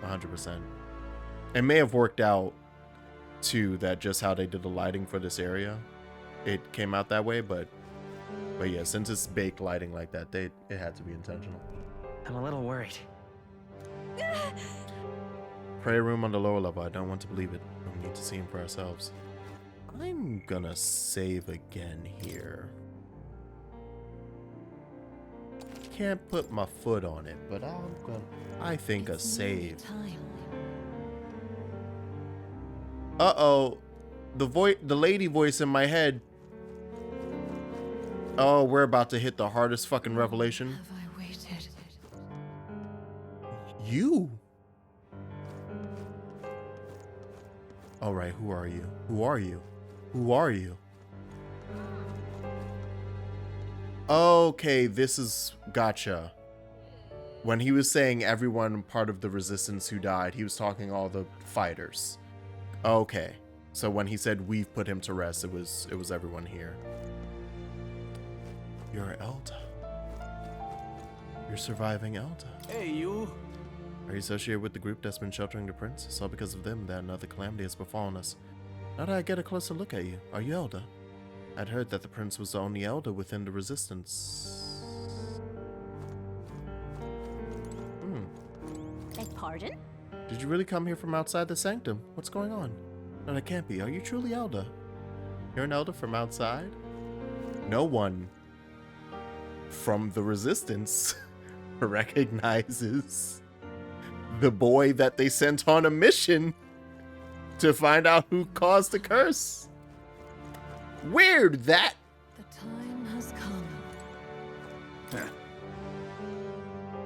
100%. It may have worked out too, that just how they did the lighting for this area, it came out that way, but yeah, since it's baked lighting like that, it had to be intentional. I'm a little worried. Prayer room on the lower level. I don't want to believe it. We need to see him for ourselves. I'm gonna save again here. Can't put my foot on it, but I think a save. Uh-oh. The lady voice in my head. Oh, we're about to hit the hardest fucking revelation. Have I waited? You? Alright, who are you? Who are you? Who are you? Okay, this is... Gotcha. When he was saying everyone part of the resistance who died, he was talking all the fighters. Okay. So when he said we've put him to rest, it was everyone here. You're Elda. You're surviving Elda. Hey, you. Are you associated with the group that's been sheltering the prince? It's all because of them that another calamity has befallen us. Now that I get a closer look at you, are you Elda? I'd heard that the prince was the only Elda within the resistance. Beg pardon? Did you really come here from outside the sanctum? What's going on? No, that can't be. Are you truly Elda? You're an Elda from outside? No one from the resistance recognizes the boy that they sent on a mission to find out who caused the curse. Weird that. The time has come.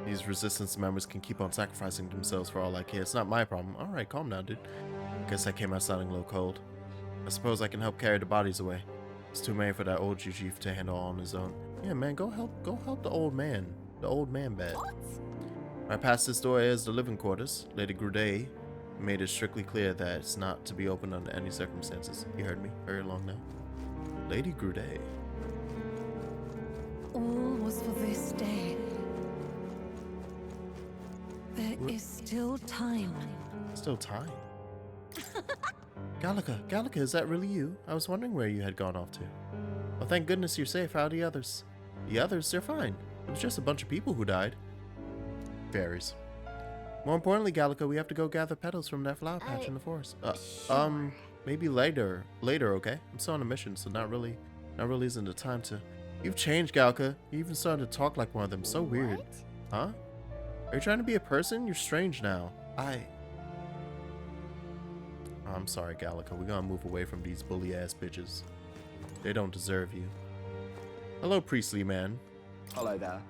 These resistance members can keep on sacrificing themselves for all I care. It's not my problem. Alright, calm down, dude. Guess I came out sounding a little cold. I suppose I can help carry the bodies away. It's too many for that old chief to handle on his own. Yeah, man, go help the old man. The old man bed. Right past this door is the living quarters. Lady Grudet made it strictly clear that it's not to be opened under any circumstances. You heard me? Hurry along now. Lady Grudet. All was for this day. There is still time. Still time? Gallica, is that really you? I was wondering where you had gone off to. Well, thank goodness you're safe. How are the others? The others, they're fine. It was just a bunch of people who died. Fairies. More importantly, Gallica, we have to go gather petals from that flower patch in the forest. Sure. Maybe later, okay? I'm still on a mission, so not really isn't the time to... You've changed, Gallica. You even started to talk like one of them. So weird. Huh? Are you trying to be a person? You're strange now. I'm sorry, Gallica. We're gonna move away from these bully-ass bitches. They don't deserve you. Hello, priestly man. Hello there.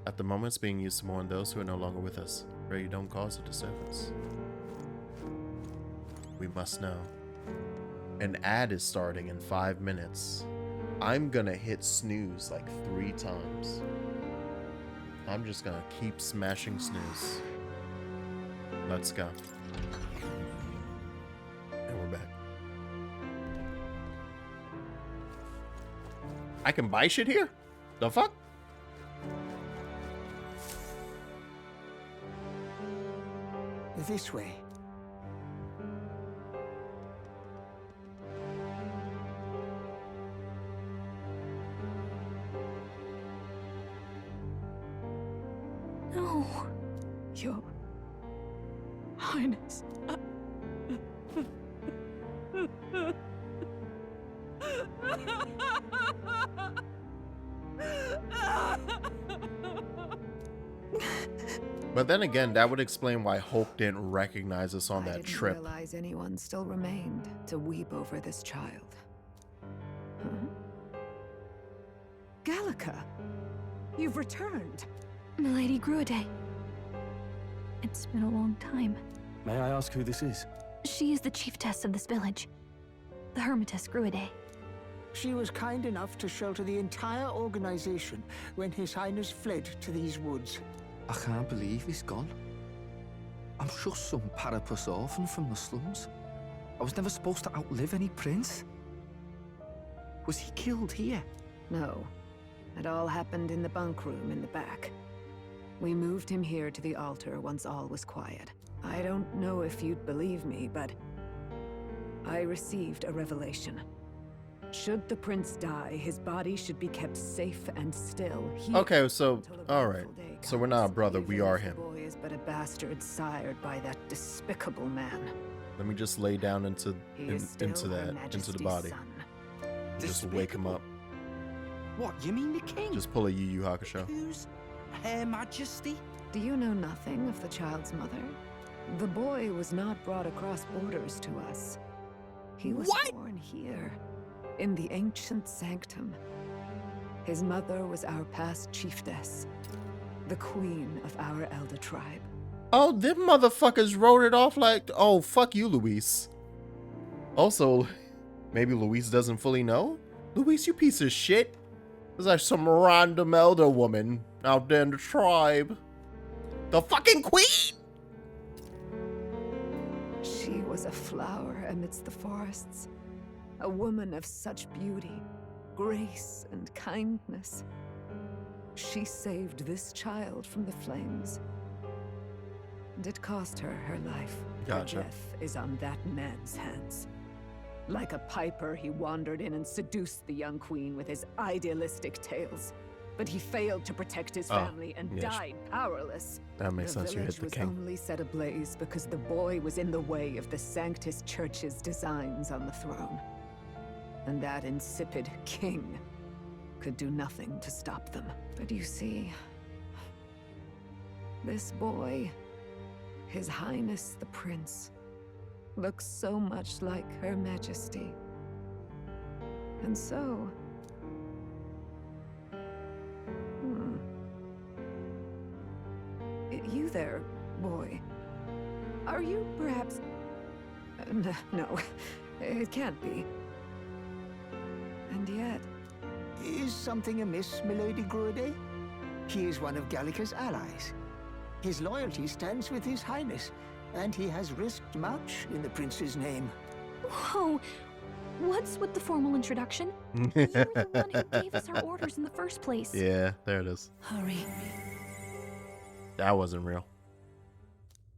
At the moment, it's being used to mourn those who are no longer with us. Pray you don't cause a disturbance. We must know. An ad is starting in 5 minutes. I'm gonna hit snooze like 3 times. I'm just gonna keep smashing snooze. Let's go. And we're back. I can buy shit here? The fuck? This way. No, Your Highness. But then again, that would explain why Hulk didn't recognize us on that trip. I didn't realize anyone still remained to weep over this child. Huh? Gallica, you've returned. Milady Grudet. It's been a long time. May I ask who this is? She is the chiefess of this village. The Hermitess Grudet. She was kind enough to shelter the entire organization when His Highness fled to these woods. I can't believe he's gone. I'm just some parapus orphan from the slums. I was never supposed to outlive any prince. Was he killed here? No. It all happened in the bunk room in the back. We moved him here to the altar once all was quiet. I don't know if you'd believe me, but I received a revelation. Should the prince die, his body should be kept safe and still. Okay, so, alright. So we're not a brother, we are him. The boy is but a bastard sired by that despicable man. Let me just lay down into the body. Just wake him up. What, you mean the king? Just pull a Yu Yu Hakusho. Who's Her Majesty? Do you know nothing of the child's mother? The boy was not brought across borders to us. He was born here, in the ancient sanctum. His mother was our past chiefess, the queen of our Elda tribe. Oh, them motherfuckers wrote it off like, oh, fuck you, Luis. Also, maybe Luis doesn't fully know? Luis, you piece of shit. There's like some random elder woman out there in the tribe. The fucking queen! She was a flower amidst the forests. A woman of such beauty, grace, and kindness. She saved this child from the flames. And it cost her her life. Gotcha. Her death is on that man's hands. Like a piper, he wandered in and seduced the young queen with his idealistic tales. But he failed to protect his family and died powerless. That makes sense. You hit the The village was only set ablaze because the boy was in the way of the Sanctus Church's designs on the throne. And that insipid king could do nothing to stop them. But you see, this boy, His Highness the Prince, looks so much like Her Majesty. And so... You there, boy. Are you perhaps... No, it can't be. And yet... Is something amiss, Milady Gruede? He is one of Gallica's allies. His loyalty stands with His Highness, and he has risked much in the prince's name. Whoa! What's with the formal introduction? You were the one who gave us our orders in the first place. Yeah, there it is. Hurry. That wasn't real.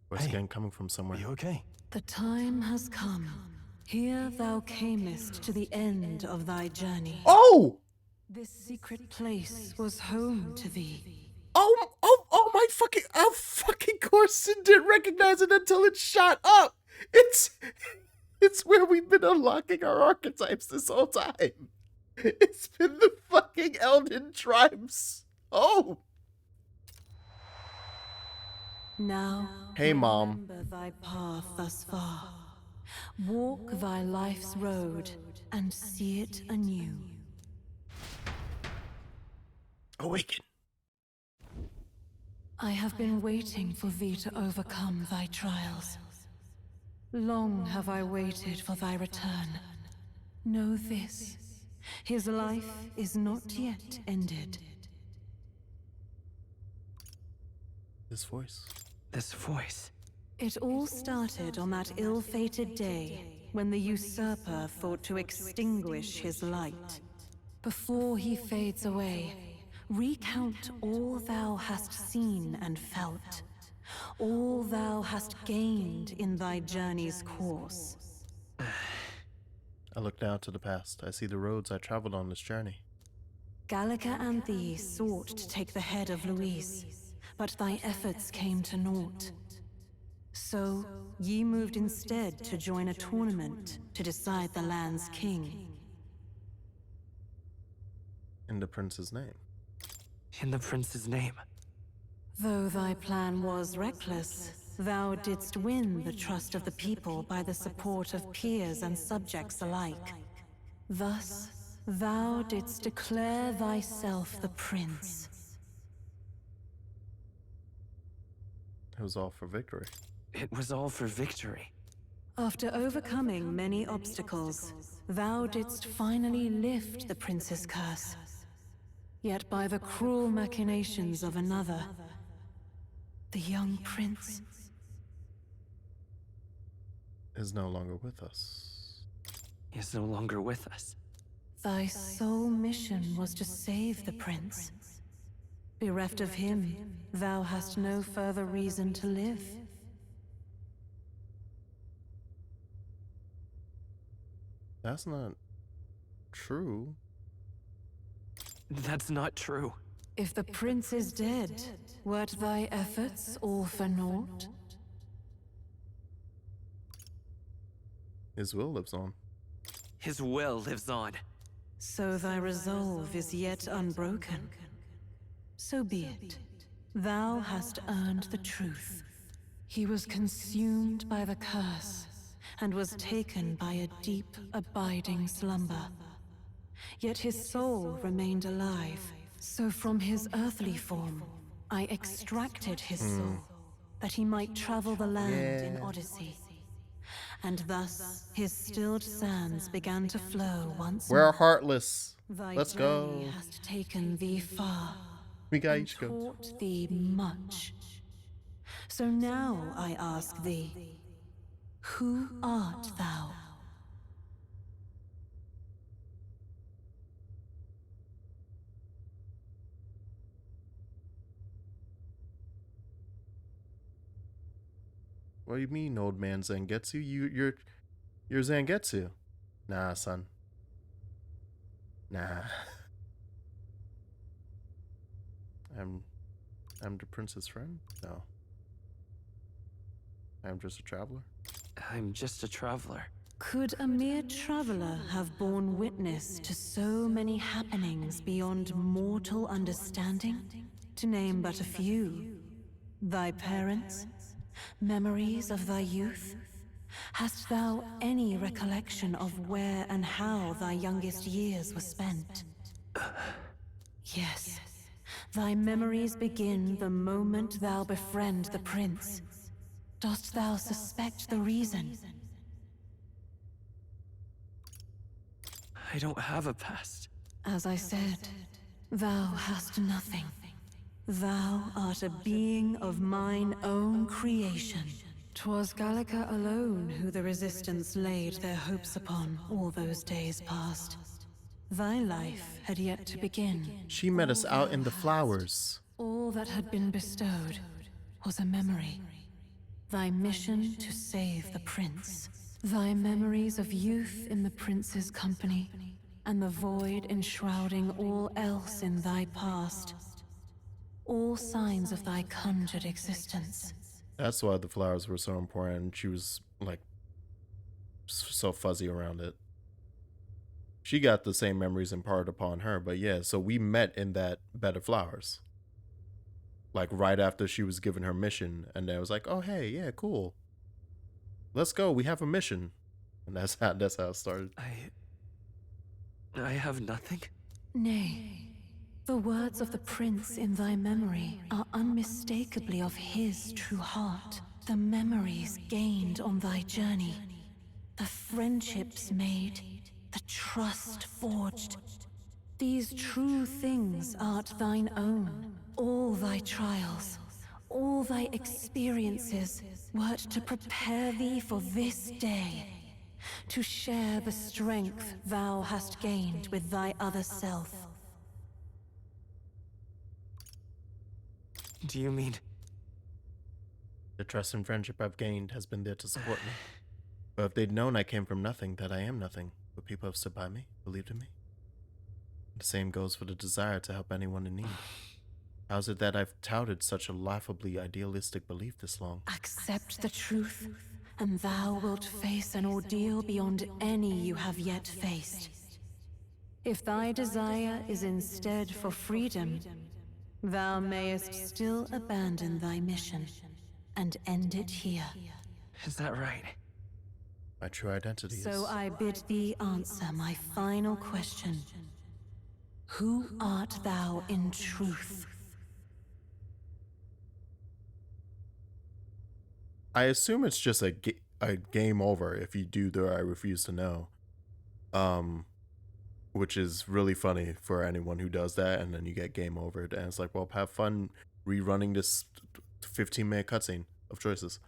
Voice again coming from somewhere. You okay? The time has come. Here thou camest to the end of thy journey. Oh! This secret place was home to thee. Oh my fucking, of fucking course it didn't recognize it until it shot up. It's where we've been unlocking our archetypes this whole time. It's been the fucking Elden tribes. Oh. Now, hey mom. remember thy path thus far. Walk thy life's road and see it anew. Awaken. I have been waiting for thee to overcome thy trials. Long have I waited for thy return. Know this, his life is not yet ended. This voice. This voice. It all started on that ill-fated day when the usurper thought to extinguish his light. Before he fades away, recount all thou hast seen and felt, all thou hast gained in thy journey's course. I look down to the past. I see the roads I traveled on this journey. Gallica and thee sought to take the head of Louis, but thy efforts came to naught. So, ye moved instead to join a tournament to decide the land's king. In the prince's name. In the prince's name. Though thy plan was reckless, thou didst win the trust of the people by the support of peers and subjects alike. Thus, thou didst declare thyself the prince. It was all for victory. It was all for victory. After overcoming many obstacles, thou didst finally lift the prince's curse. Yet by the cruel machinations of another, the young prince is no longer with us. He is no longer with us. Thy sole mission was to save the prince. Bereft of him, thou hast no further reason to live. That's not true. That's not true. If the prince is dead, wert thy efforts all for naught? His will lives on. His will lives on. So thy resolve is yet unbroken. So be it. Thou hast earned the truth. He was consumed by the curse, and was taken by a deep, abiding slumber. Yet his soul remained alive, so from his earthly form, I extracted his soul, that he might travel the land in Odyssey. And thus, his stilled sands began to flow once more. We're heartless. Thy Let's go. journey hast taken thee far, We got and each go. taught thee much. So now I ask thee, who art thou? What do you mean, old man Zangetsu? You're Zangetsu. Nah, son. Nah. I'm the prince's friend? No. I'm just a traveler. I'm just a traveler. Could a mere traveler have borne witness to so many happenings beyond mortal understanding? To name but a few. Thy parents? Memories of thy youth? Hast thou any recollection of where and how thy youngest years were spent? Yes, Thy memories begin the moment thou befriend the prince. Dost thou suspect the reason? I don't have a past. As I said, thou hast nothing. Thou art a being of mine own creation. 'Twas Gallica alone who the Resistance laid their hopes upon all those days past. Thy life had yet to begin. She met us out in the flowers. All that had been bestowed was a memory. Thy mission to save the prince. Thy memories of youth in the prince's company, and the void enshrouding all else in thy past. All signs of thy conjured existence. That's why the flowers were so important. She was like so fuzzy around it. She got the same memories imparted upon her, but yeah, so we met in that bed of flowers. Like right after she was given her mission, and then it was like, oh hey, yeah, cool. Let's go, we have a mission. And that's how it started. I have nothing? Nay, the words of the prince in thy memory are unmistakably of his true heart. The memories gained on thy journey, the friendships made, the trust forged. These true things art thine own. All thy trials, all thy experiences wert to prepare thee for this day, to share the strength thou hast gained with thy other self. Do you mean? The trust and friendship I've gained has been there to support me. But if they'd known I came from nothing, that I am nothing, would people have stood by me, believed in me? The same goes for the desire to help anyone in need. How's it that I've touted such a laughably idealistic belief this long? Accept the truth, and thou wilt face an ordeal beyond any you have yet faced. If thy desire is instead for freedom, thou mayest still abandon thy mission and end it here. Is that right? My true identity is... So I bid thee answer my final question. Who art thou in truth? I assume it's just a game over if you do the I refuse to know. Which is really funny for anyone who does that, and then you get game over. And it's like, well, have fun rerunning this 15-minute cutscene of choices.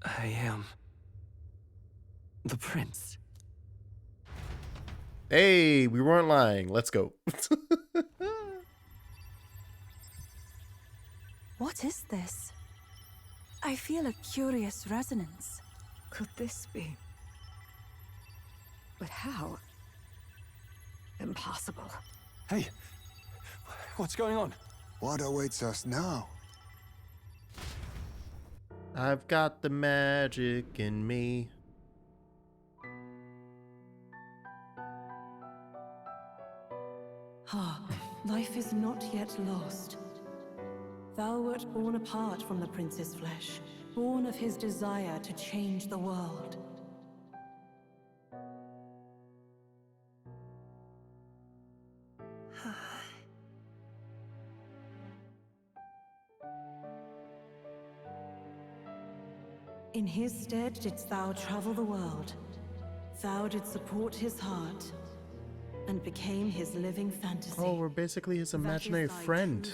I am the prince. Hey, we weren't lying. Let's go. What is this? I feel a curious resonance. Could this be? But how? Impossible. Hey, what's going on? What awaits us now? I've got the magic in me. Life is not yet lost. Thou wert born apart from the prince's flesh, born of his desire to change the world. In his stead didst thou travel the world. Thou didst support his heart, and became his living fantasy. Oh, we're basically his imaginary friend.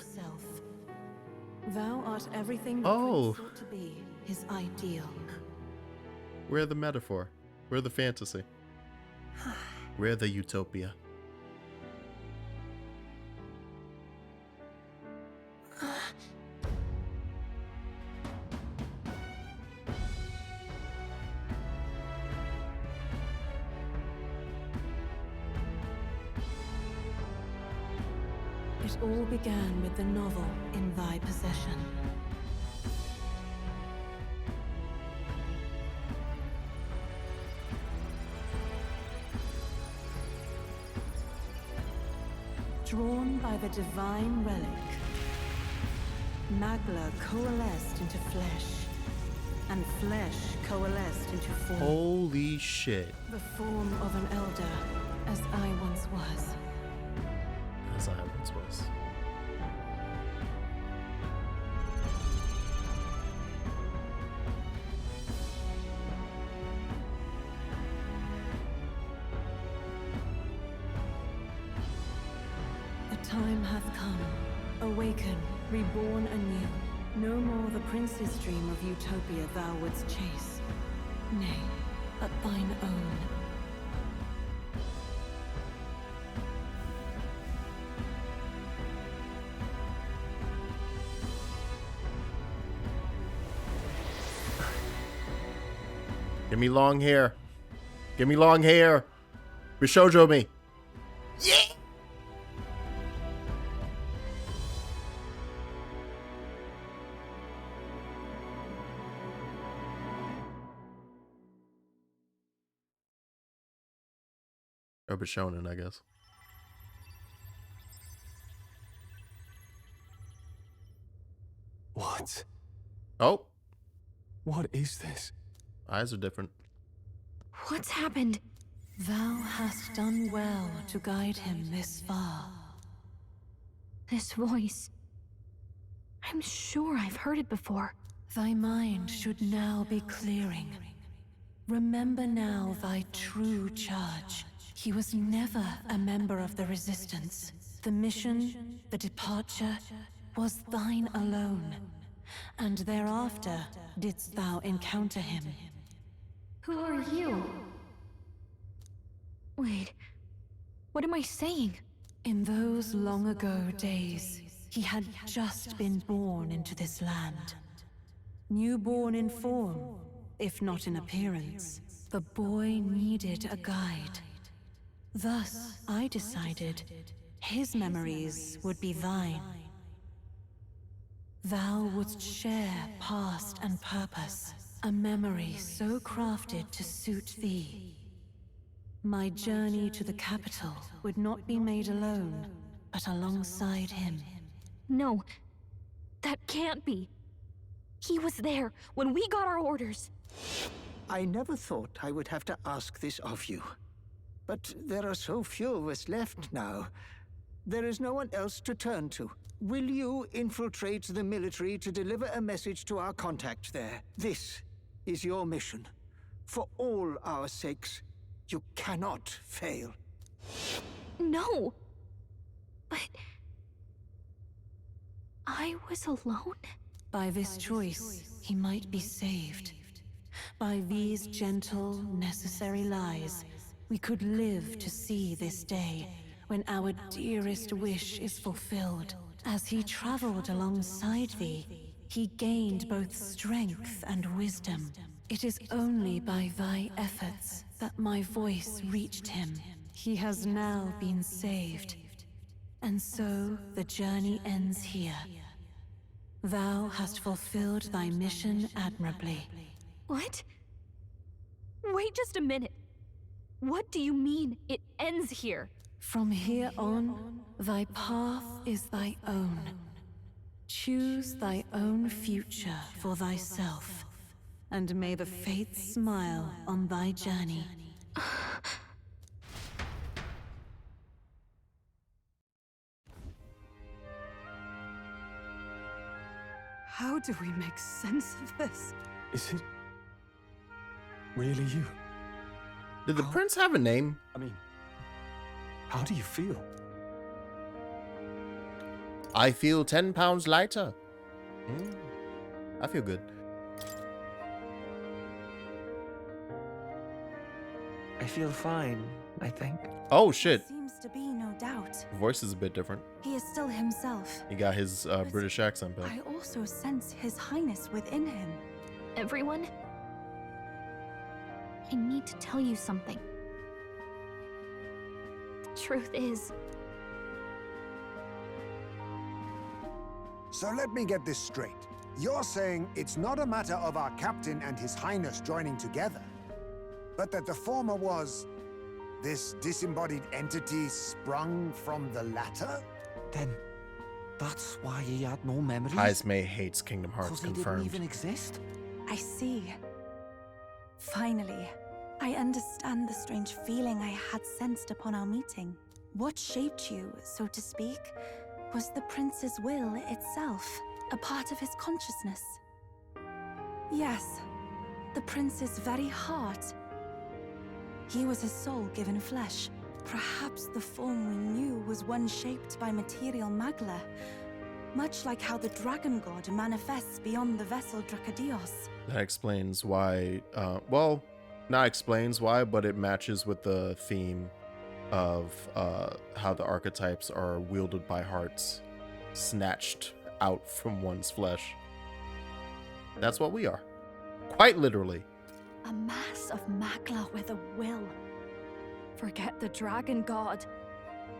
Thou art everything the Oh. prince sought to be, his ideal. We're the metaphor. We're the fantasy. We're the utopia. It all began with the novel in thy possession. Drawn by the divine relic, magla coalesced into flesh, and flesh coalesced into form. Holy shit. The form of an elder, as I once was. As I once was. time hath come. Awaken, reborn anew. No more the prince's dream of utopia thou wouldst chase. Nay, but thine own. Give me long hair. Give me long hair. Bishoujo me. Yeah. Or Bishonen, I guess. What? Oh. What is this? Eyes are different. What's happened? Thou hast done well to guide him this far. This voice. I'm sure I've heard it before. Thy mind should now be clearing. Remember now thy true charge. He was never a member of the Resistance. The mission, the departure, was thine alone. And thereafter didst thou encounter him. Who are you? Wait, what am I saying? In those long ago days, he had just been born into this land. Newborn in form, if not in appearance, the boy needed a guide. Thus, I decided his memories would be thine. Thou wouldst share past and purpose, a memory so crafted to suit thee. My journey to the capital would not be made alone, but alongside him. No, that can't be. He was there when we got our orders. I never thought I would have to ask this of you. But there are so few of us left now. There is no one else to turn to. Will you infiltrate the military to deliver a message to our contact there? This is your mission. For all our sakes, you cannot fail. No. But... I was alone? By this choice, he might be saved. By these gentle, necessary lies, we could live to see this day, when our dearest wish is fulfilled. As he traveled alongside thee, he gained both strength and wisdom. It is only by thy efforts that my voice reached him. He has now been saved. And so the journey ends here. Thou hast fulfilled thy mission admirably. What? Wait just a minute. What do you mean, it ends here? From here on, thy path is thy own. Choose thy own future for thyself, and may the fates smile on thy journey. How do we make sense of this? Is it really you? Did the prince have a name? I mean, how do you feel? I feel 10 pounds lighter. I feel good. I feel fine, I think. Oh, shit. Seems to be no doubt. Voice is a bit different. He is still himself. He got his British accent back. I also sense His Highness within him. Everyone? I need to tell you something. Truth is... So let me get this straight. You're saying it's not a matter of our captain and His Highness joining together, but that the former was this disembodied entity sprung from the latter? Then that's why he had no memories? Heismay hates Kingdom Hearts, Because he confirmed. didn't even exist? I see. Finally, I understand the strange feeling I had sensed upon our meeting. What shaped you, so to speak, was the prince's will itself, a part of his consciousness. Yes, the prince's very heart. He was his soul given flesh, Perhaps the form we knew was one shaped by material magla, much like how the dragon god manifests beyond the vessel Drakadios. That explains why, well, not explains why, but it matches with the theme of how the archetypes are wielded by hearts, snatched out from one's flesh. That's what we are. Quite literally. A mass of magla with a will. Forget the dragon god.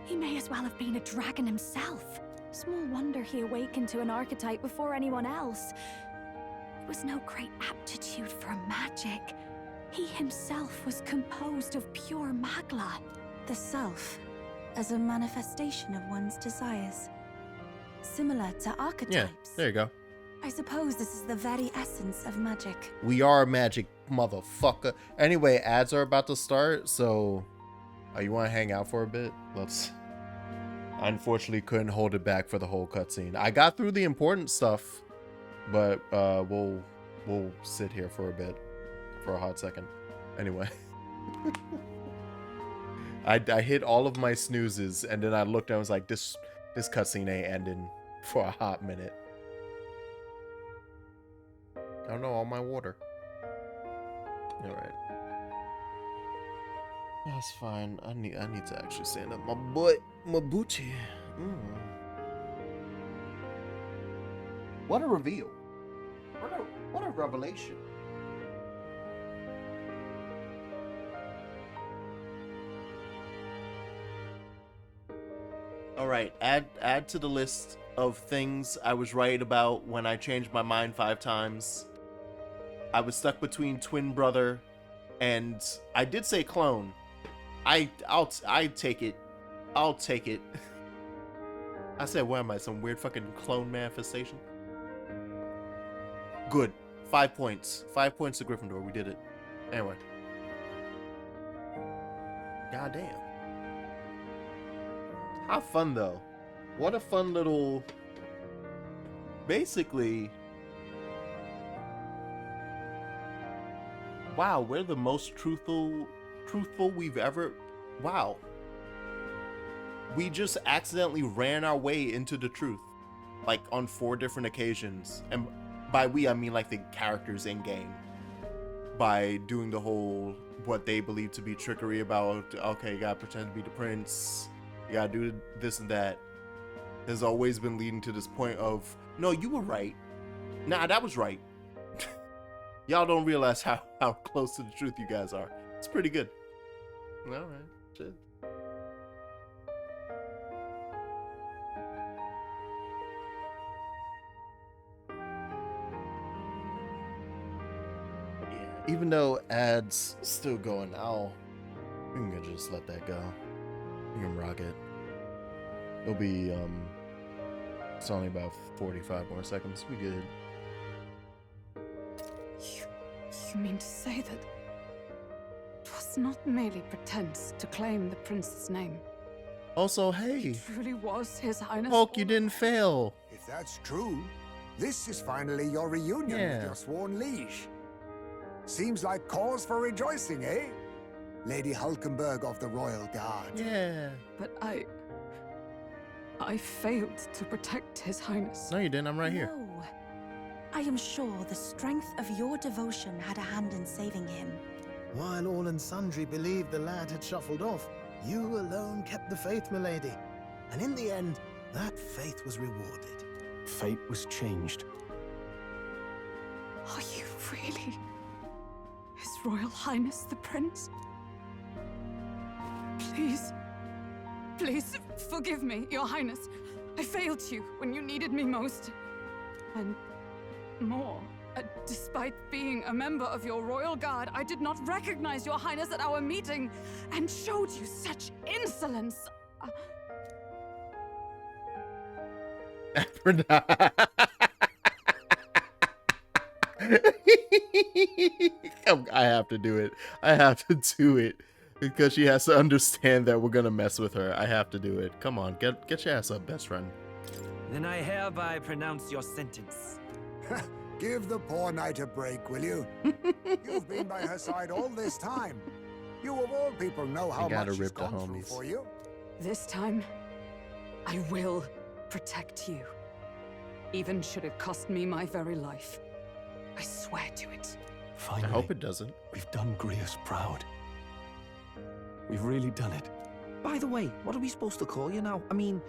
He may as well have been a dragon himself. Small wonder he awakened to an archetype before anyone else. It was no great aptitude for magic. He himself was composed of pure magla. The self, as a manifestation of one's desires. Similar to archetypes. Yeah, there you go. I suppose this is the very essence of magic. We are magic, motherfucker. Anyway, ads are about to start, so you want to hang out for a bit? Let's. I unfortunately couldn't hold it back for the whole cutscene. I got through the important stuff, but we'll sit here for a bit, for a hot second. Anyway, I hit all of my snoozes, and then I looked and I was like, this cutscene ain't ending for a hot minute. Oh no, all my water. All right. That's fine. I need to actually stand up my butt, my booty. What a reveal! What a revelation! All right, add to the list of things I was right about when I changed my mind 5 times. I was stuck between twin brother and I did say clone. I'll take it. I'll take it. I said, what am I, some weird fucking clone manifestation? Good. 5 points. 5 points to Gryffindor. We did it. Anyway. Goddamn. How fun though. What a fun little, basically, wow, we're the most truthful we've ever, wow. We just accidentally ran our way into the truth, like on 4 different occasions. And by we, I mean like the characters in game. By doing the whole, what they believe to be trickery about, okay, you gotta pretend to be the prince, you gotta do this and that. Has always been leading to this point of, no, you were right. Nah, that was right. Y'all don't realize how close to the truth you guys are. It's pretty good. All right, shit. Yeah, even though ads still going, we can just let that go. We can rock it. It'll be it's only about 45 more seconds. We good. You mean to say that it was not merely pretense to claim the prince's name? Also, hey, it really was His Highness. Hulk, you didn't fail. If that's true, this is finally your reunion with your sworn liege. Seems like cause for rejoicing, eh? Lady Hulkenberg of the Royal Guard. Yeah. But I failed to protect His Highness. No, you didn't. I'm right here. No. I am sure the strength of your devotion had a hand in saving him. While all and sundry believed the lad had shuffled off, you alone kept the faith, milady. And in the end, that faith was rewarded. Fate was changed. Are you really His Royal Highness the Prince? Please, forgive me, Your Highness. I failed you when you needed me most. And more, despite being a member of your Royal Guard, I did not recognize Your Highness at our meeting and showed you such insolence. I have to do it. I have to do it. Because she has to understand that we're gonna mess with her. I have to do it. Come on, get your ass up, best friend. Then I hereby pronounce your sentence. Give the poor knight a break, will you? You've been by her side all this time. You of all people know how gotta much she's rip the gone through homies. for you. This time, I will protect you. Even should it cost me my very life. I swear to it. I hope it doesn't. We've done Grius proud. We've really done it. By the way, what are we supposed to call you now? I mean,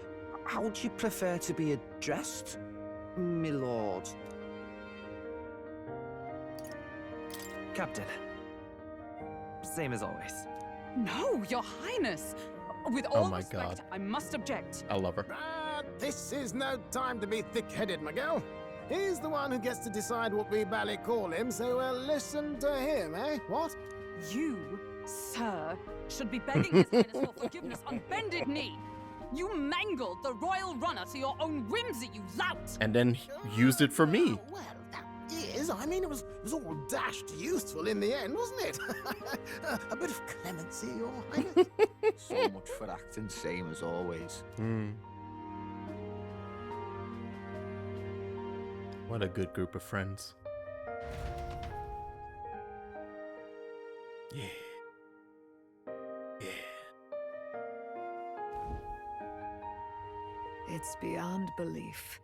how would you prefer to be addressed, my lord? Captain. Same as always. No, Your Highness! With all my respect, God. I must object. I love her. This is no time to be thick-headed, Miguel. He's the one who gets to decide what we bally call him, so we'll listen to him, eh? What? You, sir, should be begging His Highness for forgiveness on bended knee. You mangled the royal runner to your own whimsy, you lout! And then used it for me. Well, that is. I mean, it was all dashed useful in the end, wasn't it? A bit of clemency, Your Highness. So much for acting same as always. What a good group of friends. Yeah. It's beyond belief.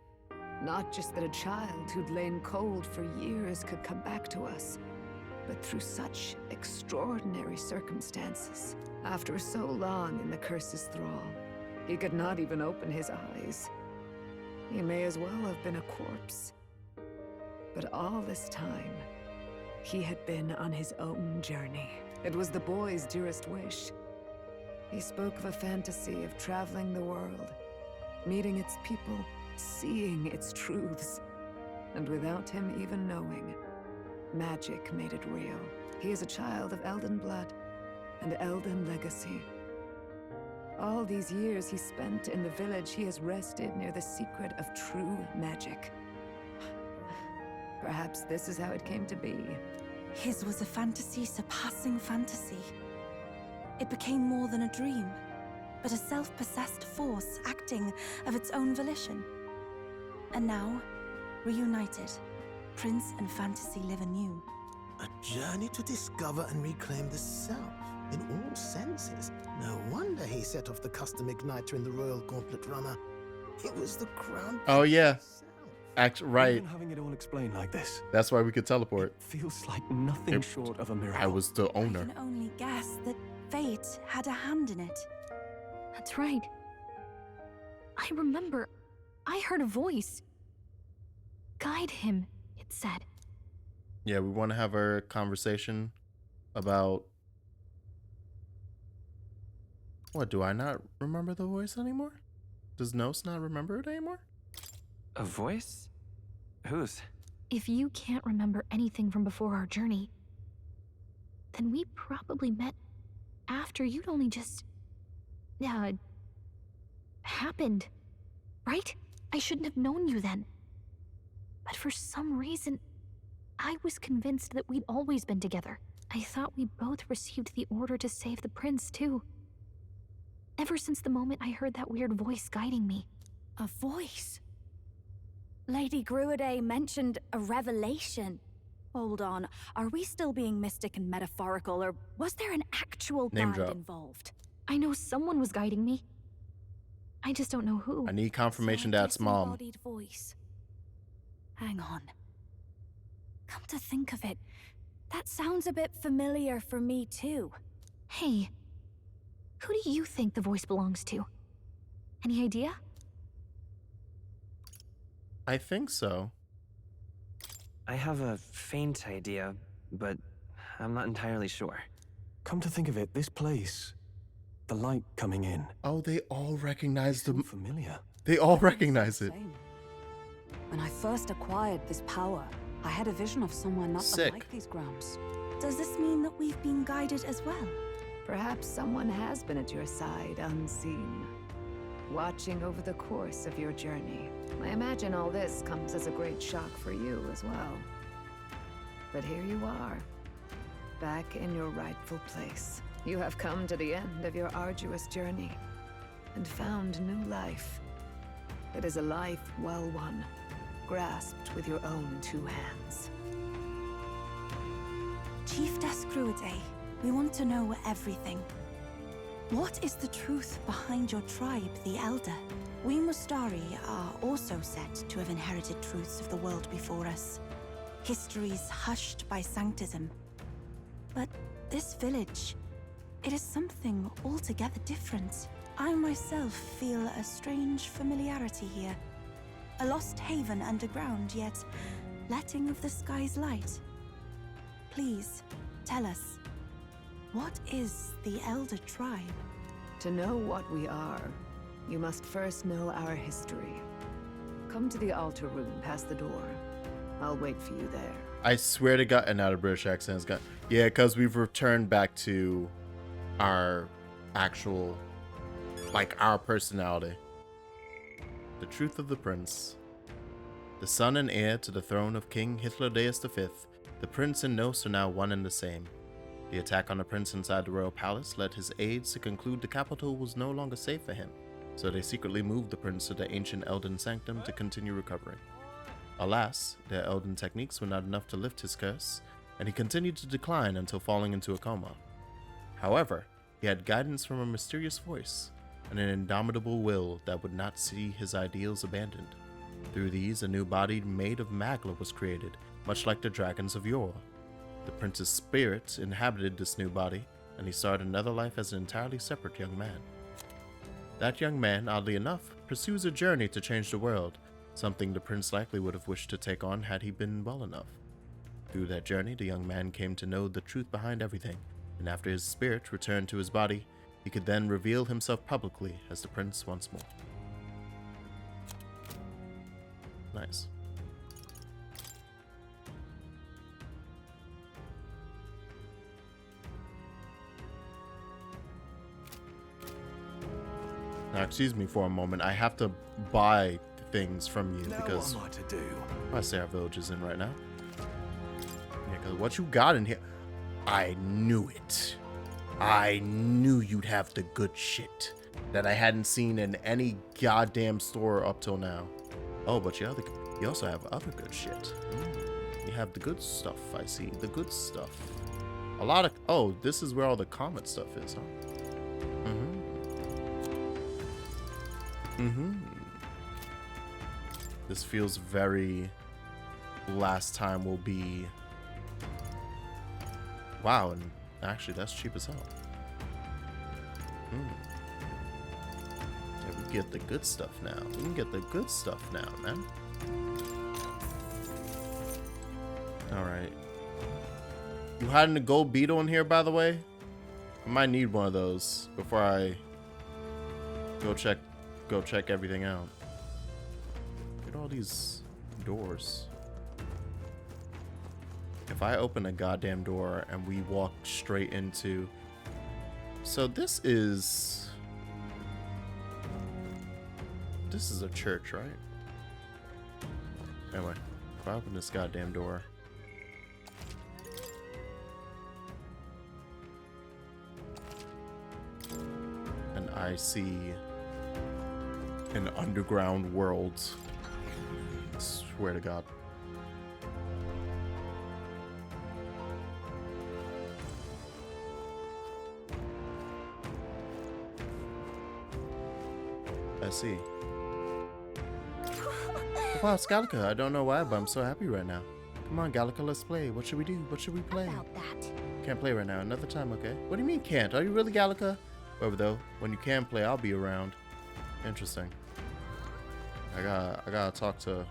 Not just that a child who'd lain cold for years could come back to us, but through such extraordinary circumstances. After so long in the curse's thrall, he could not even open his eyes. He may as well have been a corpse. But all this time, he had been on his own journey. It was the boy's dearest wish. He spoke of a fantasy of traveling the world, meeting its people, seeing its truths. And without him even knowing, magic made it real. He is a child of Elden blood and Elden legacy. All these years he spent in the village, he has rested near the secret of true magic. Perhaps this is how it came to be. His was a fantasy surpassing fantasy. It became more than a dream, but a self-possessed force acting of its own volition. And now, reunited, Prince and fantasy live anew. A journey to discover and reclaim the self, in all senses. No wonder he set off the custom igniter in the Royal Gauntlet Runner. It was the crown. Oh yeah. Right. Even having it all explained like this, That's why we could teleport. feels like nothing short of a miracle. I was the owner. I can only guess that fate had a hand in it. That's right. I remember. I heard a voice. Guide him, it said. Yeah, we want to have our conversation about... What, do I not remember the voice anymore? Does Nos not remember it anymore? A voice? Whose? If you can't remember anything from before our journey, then we probably met after you'd only just... happened. Right? I shouldn't have known you then. But for some reason, I was convinced that we'd always been together. I thought we both received the order to save the prince, too. Ever since the moment I heard that weird voice guiding me. A voice? Lady Gruide mentioned a revelation. Hold on, are we still being mystic and metaphorical, or was there an actual Name guide drop. involved? I know someone was guiding me. I just don't know who. I need confirmation that's mom. Disembodied voice. Hang on. Come to think of it, that sounds a bit familiar for me too. Hey, who do you think the voice belongs to? Any idea? I think so. I have a faint idea, but I'm not entirely sure. Come to think of it, this place, the light coming in. Oh, they all recognize the... Familiar. They all recognize it. When I first acquired this power, I had a vision of somewhere not Sick. unlike these grounds. Does this mean that we've been guided as well? Perhaps someone has been at your side unseen, watching over the course of your journey. I imagine all this comes as a great shock for you as well. But here you are, back in your rightful place. You have come to the end of your arduous journey and found new life. It is a life well won, grasped with your own two hands. Chief Gruide, We want to know everything. What is the truth behind your tribe, the Elda? We Mustari are also said to have inherited truths of the world before us. Histories hushed by sanctism. But this village, it is something altogether different. I myself feel a strange familiarity here. A lost haven underground, yet letting of the sky's light. Please, tell us, what is the Elder tribe? To know what we are, you must first know our history. Come to the altar room past the door. I'll wait for you there. I swear to God, and not a British accent. It's got, yeah, because we've returned back to our actual, like, our personality. The truth of the prince. The son and heir to the throne of King Hitlerdeus V, the prince and Nos are now one and the same. The attack on the prince inside the royal palace led his aides to conclude the capital was no longer safe for him, so they secretly moved the prince to the ancient Elden sanctum to continue recovering. Alas, their Elden techniques were not enough to lift his curse, and he continued to decline until falling into a coma. However, he had guidance from a mysterious voice, and an indomitable will that would not see his ideals abandoned. Through these, a new body made of magla was created, much like the dragons of yore. The prince's spirit inhabited this new body, and he started another life as an entirely separate young man. That young man, oddly enough, pursues a journey to change the world, something the prince likely would have wished to take on had he been well enough. Through that journey, the young man came to know the truth behind everything, and after his spirit returned to his body, he could then reveal himself publicly as the prince once more. Nice. Now, excuse me for a moment. I have to buy things from you because what am I to do? I say our village is in right now. Yeah, because what you got in here, I knew it. I knew you'd have the good shit that I hadn't seen in any goddamn store up till now. Oh, but you also have other good shit. You have the good stuff, I see. The good stuff. A lot of... Oh, this is where all the comet stuff is, huh? This feels very... Last time will be... Wow, and actually that's cheap as hell. Yeah, we get the good stuff now. We can get the good stuff now, man. Alright. You hiding a gold beetle in here, by the way? I might need one of those before I go check everything out. Look at all these doors. If I open a goddamn door and we walk straight into... So this is a church, right? Anyway, if I open this goddamn door... and I see an underground world. I swear to God. I see. Wow, it's Gallica. I don't know why, but I'm so happy right now. Come on, Gallica, let's play. What should we do? What should we play? About that. Can't play right now. Another time, okay? What do you mean can't? Are you really Gallica? However, though, when you can play, I'll be around. Interesting. I gotta talk to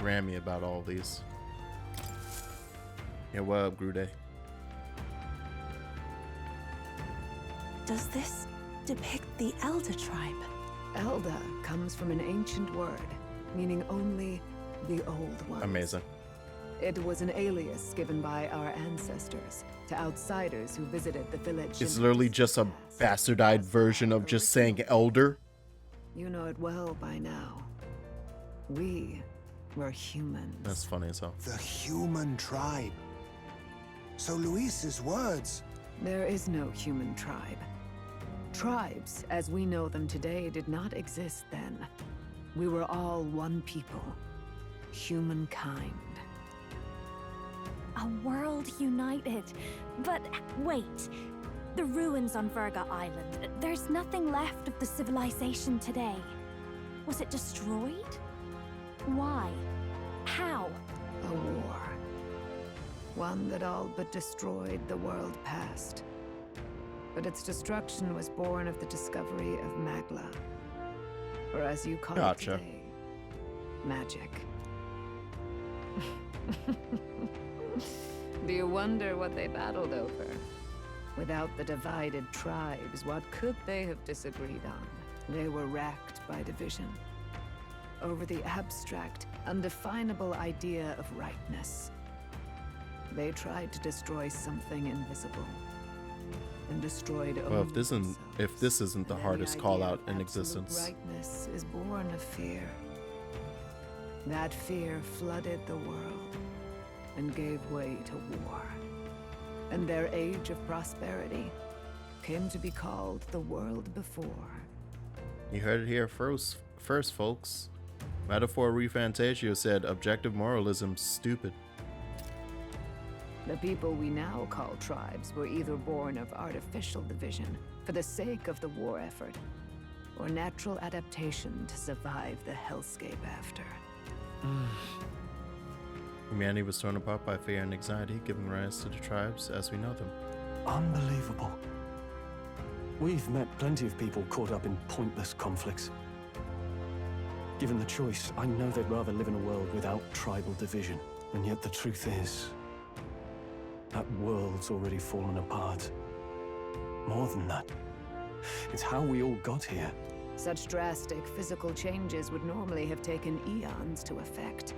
Grammy about all these. Yeah, what up, Grude? Does this depict the Elder tribe? Elda comes from an ancient word, meaning only the old ones. Amazing. It was an alias given by our ancestors to outsiders who visited the village. It's literally just a bastardized version of just saying elder. You know it well by now. We were humans. That's funny as hell. The human tribe. So Luis's words. There is no human tribe. Tribes, as we know them today, did not exist then. We were all one people. Humankind. A world united. But wait. The ruins on Virga Island. There's nothing left of the civilization today. Was it destroyed? Why? How? A war. One that all but destroyed the world past. But its destruction was born of the discovery of magla. Or as you call it today, magic. Do you wonder what they battled over? Without the divided tribes, what could they have disagreed on? They were racked by division. Over the abstract, undefinable idea of rightness. They tried to destroy something invisible. And destroyed well, if this isn't the hardest call out in existence. Rightness is born of fear. That fear flooded the world and gave way to war. And their age of prosperity came to be called the world before. You heard it here first folks. Metaphor ReFantazio said objective moralism's stupid. The people we now call tribes were either born of artificial division for the sake of the war effort, or natural adaptation to survive the hellscape after. Humanity was torn apart by fear and anxiety, giving rise to the tribes as we know them. Unbelievable. We've met plenty of people caught up in pointless conflicts. Given the choice, I know they'd rather live in a world without tribal division. And yet the truth is, that world's already fallen apart. More than that, it's how we all got here. Such drastic physical changes would normally have taken eons to effect.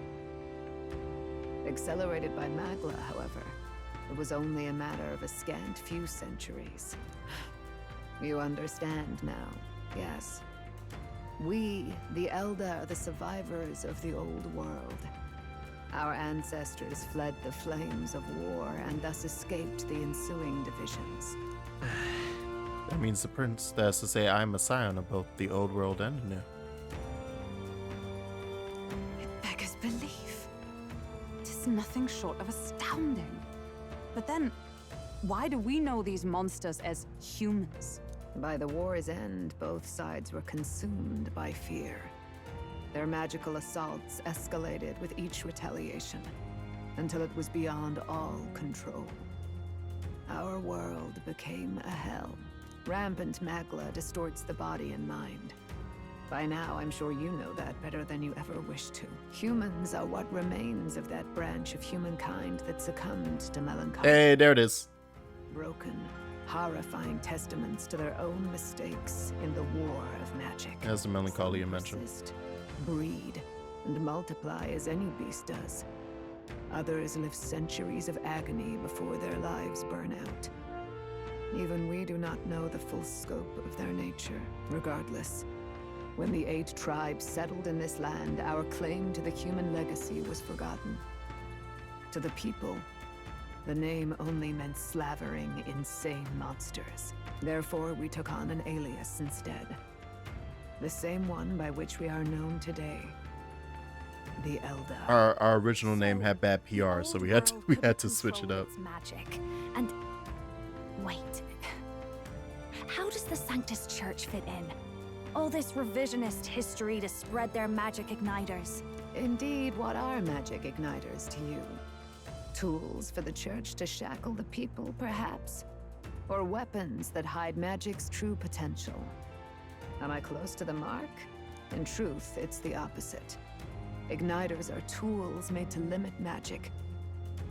Accelerated by magla, however, it was only a matter of a scant few centuries. You understand now, yes? We, the Elda, are the survivors of the old world. Our ancestors fled the flames of war and thus escaped the ensuing divisions. That means the prince that has to say I'm a scion of both the old world and the new. It beggars belief. Tis nothing short of astounding. But then, why do we know these monsters as humans? By the war's end, both sides were consumed by fear. Their magical assaults escalated with each retaliation, until it was beyond all control. Our world became a hell. Rampant magla distorts the body and mind. By now, I'm sure you know that better than you ever wished to. Humans are what remains of that branch of humankind that succumbed to melancholy. Hey, there it is. Broken, horrifying testaments to their own mistakes in the war of magic. As the melancholy you mentioned. Breed, and multiply as any beast does. Others live centuries of agony before their lives burn out. Even we do not know the full scope of their nature. Regardless, when the 8 tribes settled in this land, our claim to the human legacy was forgotten. To the people, the name only meant slavering, insane monsters. Therefore, we took on an alias instead. The same one by which we are known today. The Elda. Our original name had bad PR, so we had to switch it up. Magic. And wait. How does the Sanctus Church fit in? All this revisionist history to spread their magic igniters. Indeed, what are magic igniters to you? Tools for the church to shackle the people, perhaps? Or weapons that hide magic's true potential? Am I close to the mark? In truth, it's the opposite. Igniters are tools made to limit magic.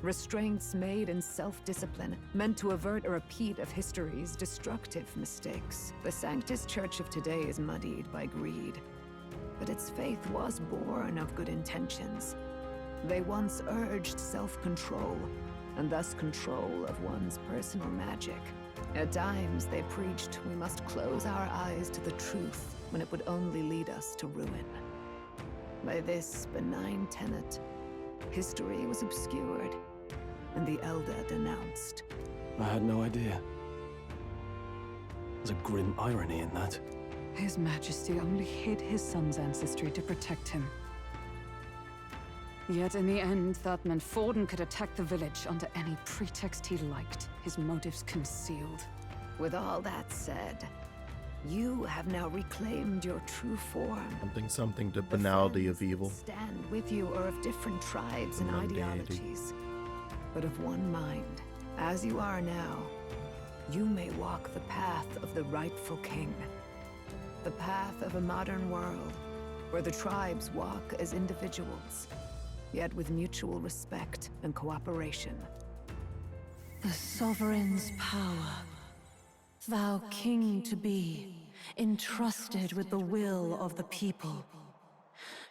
Restraints made in self-discipline, meant to avert a repeat of history's destructive mistakes. The Sanctus Church of today is muddied by greed. But its faith was born of good intentions. They once urged self-control, and thus control of one's personal magic. At times, they preached we must close our eyes to the truth when it would only lead us to ruin. By this benign tenet, history was obscured, and the Elda denounced. I had no idea. There's a grim irony in that. His Majesty only hid his son's ancestry to protect him. Yet in the end, that meant Forden could attack the village under any pretext he liked, his motives concealed. With all that said, you have now reclaimed your true form. Something to banality of evil. Stand with you are of different tribes and Mundanity. ideologies, but of one mind. As you are now, you may walk the path of the rightful king. The path of a modern world, where the tribes walk as individuals, yet with mutual respect and cooperation. The sovereign's power, thou king to be, entrusted with the will of the people.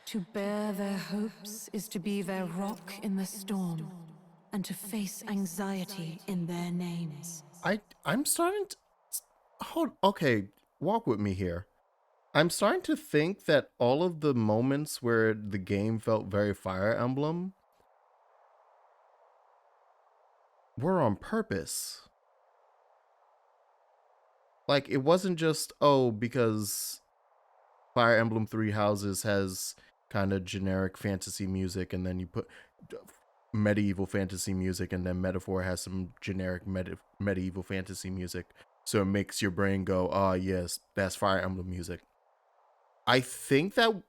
To bear their hopes is to be their rock in the storm, and to face anxiety in their names. I'm starting to... Okay, walk with me here. I'm starting to think that all of the moments where the game felt very Fire Emblem were on purpose. Like, it wasn't just, oh, because Fire Emblem Three Houses has kind of generic fantasy music, and then you put medieval fantasy music, and then Metaphor has some generic medieval fantasy music. So it makes your brain go, ah, yes, that's Fire Emblem music. I think that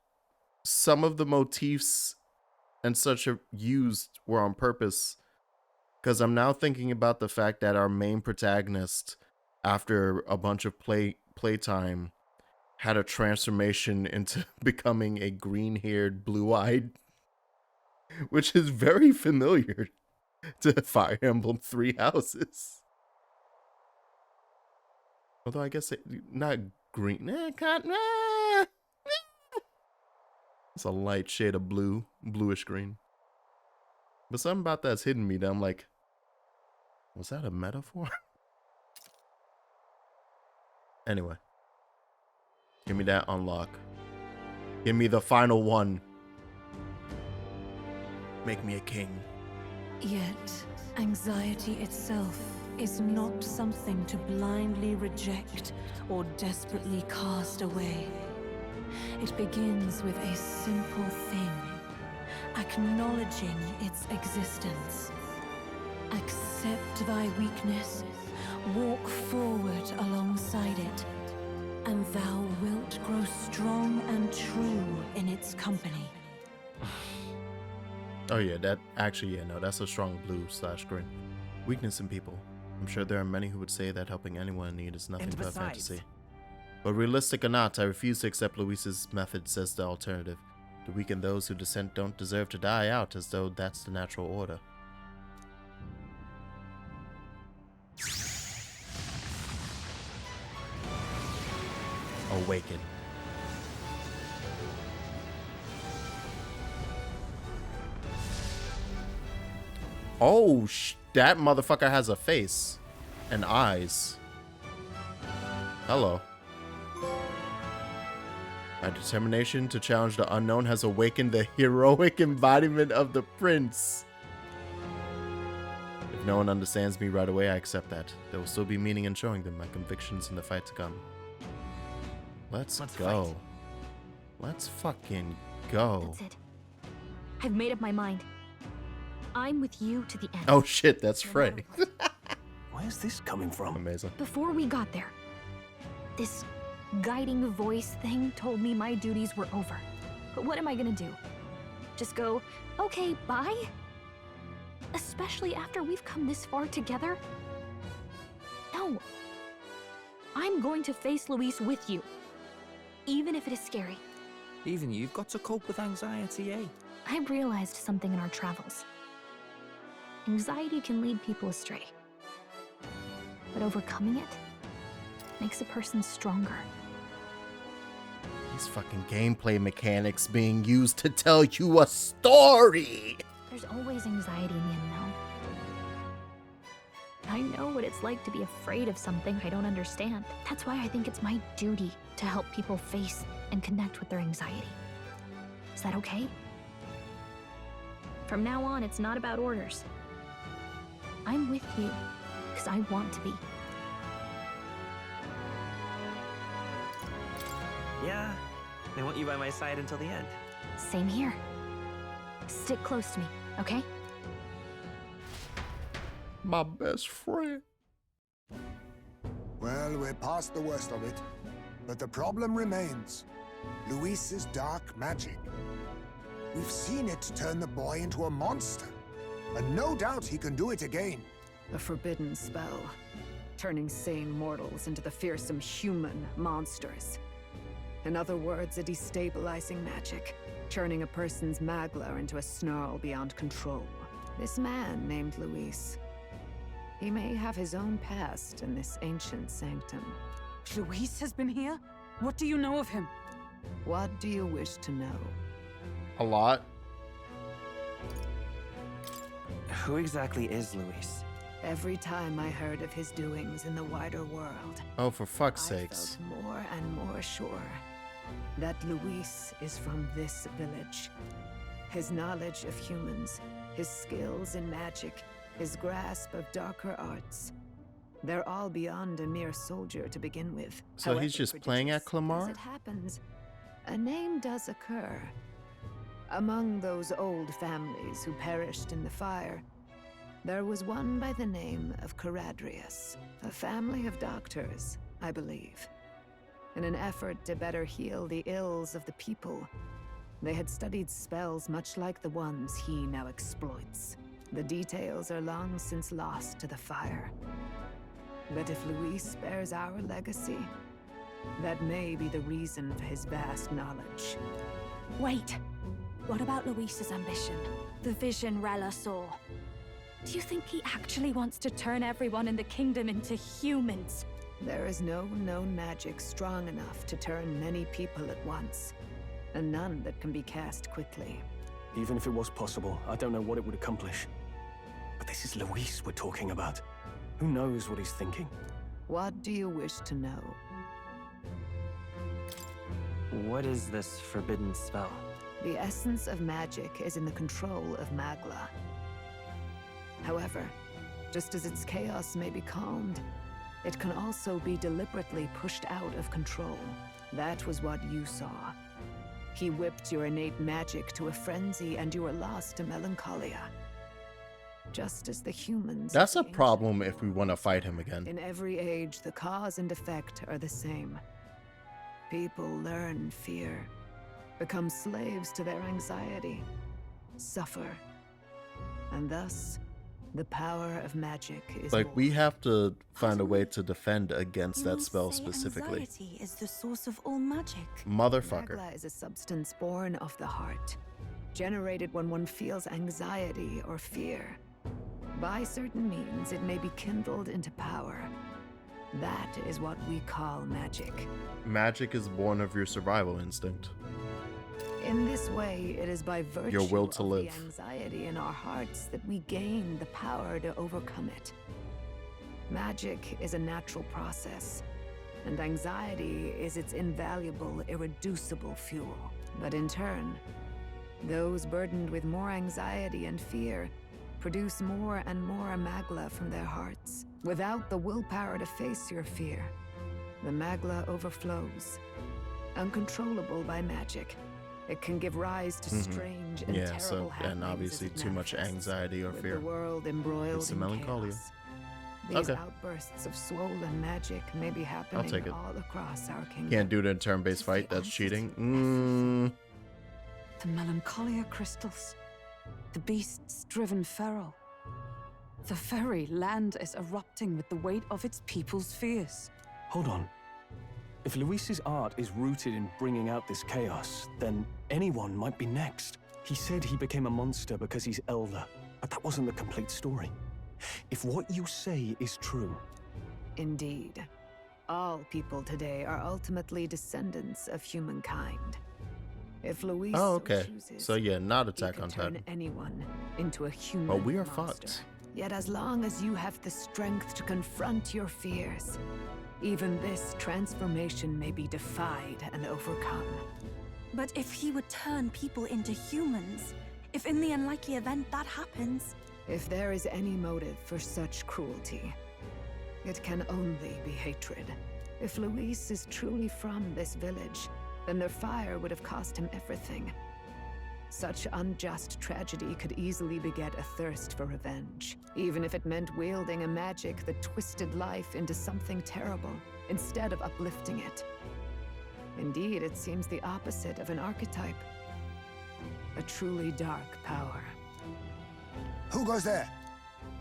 some of the motifs and such used were on purpose, because I'm now thinking about the fact that our main protagonist, after a bunch of playtime, had a transformation into becoming a green-haired, blue-eyed, which is very familiar to Fire Emblem Three Houses. Although I guess not green. It's a light shade of blue, bluish green. But something about that's hidden me that I'm like, was that a metaphor? Anyway. Give me that unlock. Give me the final one. Make me a king. Yet, anxiety itself is not something to blindly reject or desperately cast away. It begins with a simple thing, acknowledging its existence. Accept thy weakness, walk forward alongside it, and thou wilt grow strong and true in its company. Oh yeah, that actually, yeah, no, that's a strong blue/green. Weakness in people. I'm sure there are many who would say that helping anyone in need is nothing but fantasy. But realistic or not, I refuse to accept Luis's method, says the alternative. To weaken those who dissent don't deserve to die out, as though that's the natural order. Awaken. Oh, that motherfucker has a face and eyes. Hello. My determination to challenge the unknown has awakened the heroic embodiment of the prince. If no one understands me right away, I accept that. There will still be meaning in showing them my convictions in the fight to come. Let's go. Fight. Let's fucking go. That's it. I've made up my mind. I'm with you to the end. Oh shit, that's Frey. Where's this coming from? Amazing. Before we got there, this guiding voice thing told me my duties were over. But what am I gonna do? Just go, okay, bye? Especially after we've come this far together? No. I'm going to face Luis with you. Even if it is scary. Even you've got to cope with anxiety, eh? I realized something in our travels. Anxiety can lead people astray. But overcoming it makes a person stronger. These fucking gameplay mechanics being used to tell you a story! There's always anxiety in the unknown. I know what it's like to be afraid of something I don't understand. That's why I think it's my duty to help people face and connect with their anxiety. Is that okay? From now on, it's not about orders. I'm with you, because I want to be. Yeah, I want you by my side until the end. Same here. Stick close to me, okay? My best friend. Well, we're past the worst of it. But the problem remains. Luis's dark magic. We've seen it turn the boy into a monster. And no doubt he can do it again. A forbidden spell, turning sane mortals into the fearsome human monsters. In other words, a destabilizing magic, turning a person's magla into a snarl beyond control. This man named Luis, he may have his own past in this ancient sanctum. Luis has been here? What do you know of him? What do you wish to know? A lot. Who exactly is Luis? Every time I heard of his doings in the wider world, Oh, for fuck's sakes. I felt more and more sure that Luis is from this village. His knowledge of humans, his skills in magic, his grasp of darker arts, they're all beyond a mere soldier to begin with. So he's just playing at As Clamar? it happens, a name does occur. Among those old families who perished in the fire, there was one by the name of Caradrius, a family of doctors, I believe. In an effort to better heal the ills of the people, they had studied spells much like the ones he now exploits. The details are long since lost to the fire. But if Luis bears our legacy, that may be the reason for his vast knowledge. Wait. What about Luis's ambition? The vision Rella saw? Do you think he actually wants to turn everyone in the kingdom into humans? There is no known magic strong enough to turn many people at once, and none that can be cast quickly. Even if it was possible, I don't know what it would accomplish. But this is Luis we're talking about. Who knows what he's thinking? What do you wish to know? What is this forbidden spell? The essence of magic is in the control of magla. However, just as its chaos may be calmed, it can also be deliberately pushed out of control. That was what you saw. He whipped your innate magic to a frenzy and you were lost to melancholia. Just as the humans... That's a problem if we want to fight him again. In every age, the cause and effect are the same. People learn fear, become slaves to their anxiety, suffer, and thus, the power of magic is Like, born. we have to find a way to defend against that spell specifically. Anxiety is the source of all magic. Motherfucker. Magla is a substance born of the heart, generated when one feels anxiety or fear. By certain means, it may be kindled into power. That is what we call magic. Magic is born of your survival instinct. In this way, it is by virtue Your will to of live. the anxiety in our hearts that we gain the power to overcome it. Magic is a natural process, and anxiety is its invaluable, irreducible fuel. But in turn, those burdened with more anxiety and fear produce more and more magla from their hearts. Without the willpower to face your fear, the magla overflows. Uncontrollable by magic, it can give rise to strange and Yeah, terrible so, happenings and as obviously it too much manifests, anxiety or with fear. the world embroiled It's the in melancholia. chaos. These Okay. outbursts of swollen magic may be happening take it. all across our kingdom. Can't do it in a turn-based fight, that's cheating. The melancholia crystals. The beasts driven feral. The very land is erupting with the weight of its people's fears. Hold on. If Luis's art is rooted in bringing out this chaos, then anyone might be next. He said he became a monster because he's Elda, but that wasn't the complete story. If what you say is true... Indeed. All people today are ultimately descendants of humankind. If Luis Oh, okay. chooses, So yeah, not he Attack can on turn Titan. anyone into a human But we are monster. fucked. Yet as long as you have the strength to confront your fears, even this transformation may be defied and overcome. But if he would turn people into humans, if in the unlikely event that happens... If there is any motive for such cruelty, it can only be hatred. If Luis is truly from this village, then their fire would have cost him everything. Such unjust tragedy could easily beget a thirst for revenge, even if it meant wielding a magic that twisted life into something terrible, instead of uplifting it. Indeed, it seems the opposite of an archetype. A truly dark power. Who goes there?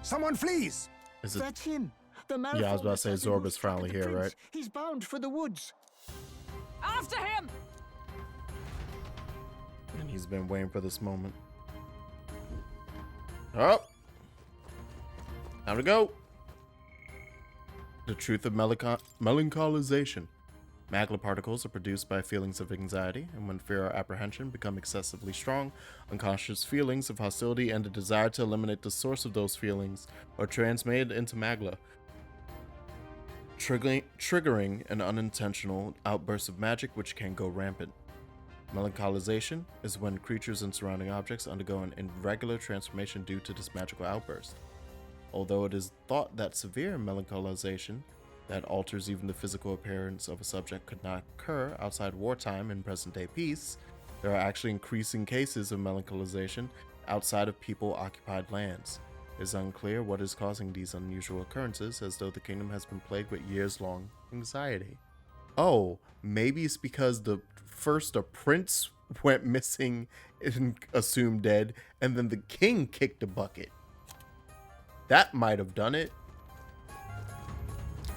Someone flees! Is it? That's him. The Yeah, I was about to say Zorba's finally here, right? He's bound for the woods. After him! And he's been waiting for this moment. Oh! Time to go! The truth of melancholization. Magla particles are produced by feelings of anxiety, and when fear or apprehension become excessively strong, unconscious feelings of hostility and a desire to eliminate the source of those feelings are transmitted into magla, triggering an unintentional outburst of magic which can go rampant. Melancholization is when creatures and surrounding objects undergo an irregular transformation due to this magical outburst. Although it is thought that severe melancholization that alters even the physical appearance of a subject could not occur outside wartime and present-day peace, there are actually increasing cases of melancholization outside of people-occupied lands. It is unclear what is causing these unusual occurrences, as though the kingdom has been plagued with years-long anxiety. Oh, maybe it's because first a prince went missing and assumed dead, and then the king kicked the bucket. That might have done it.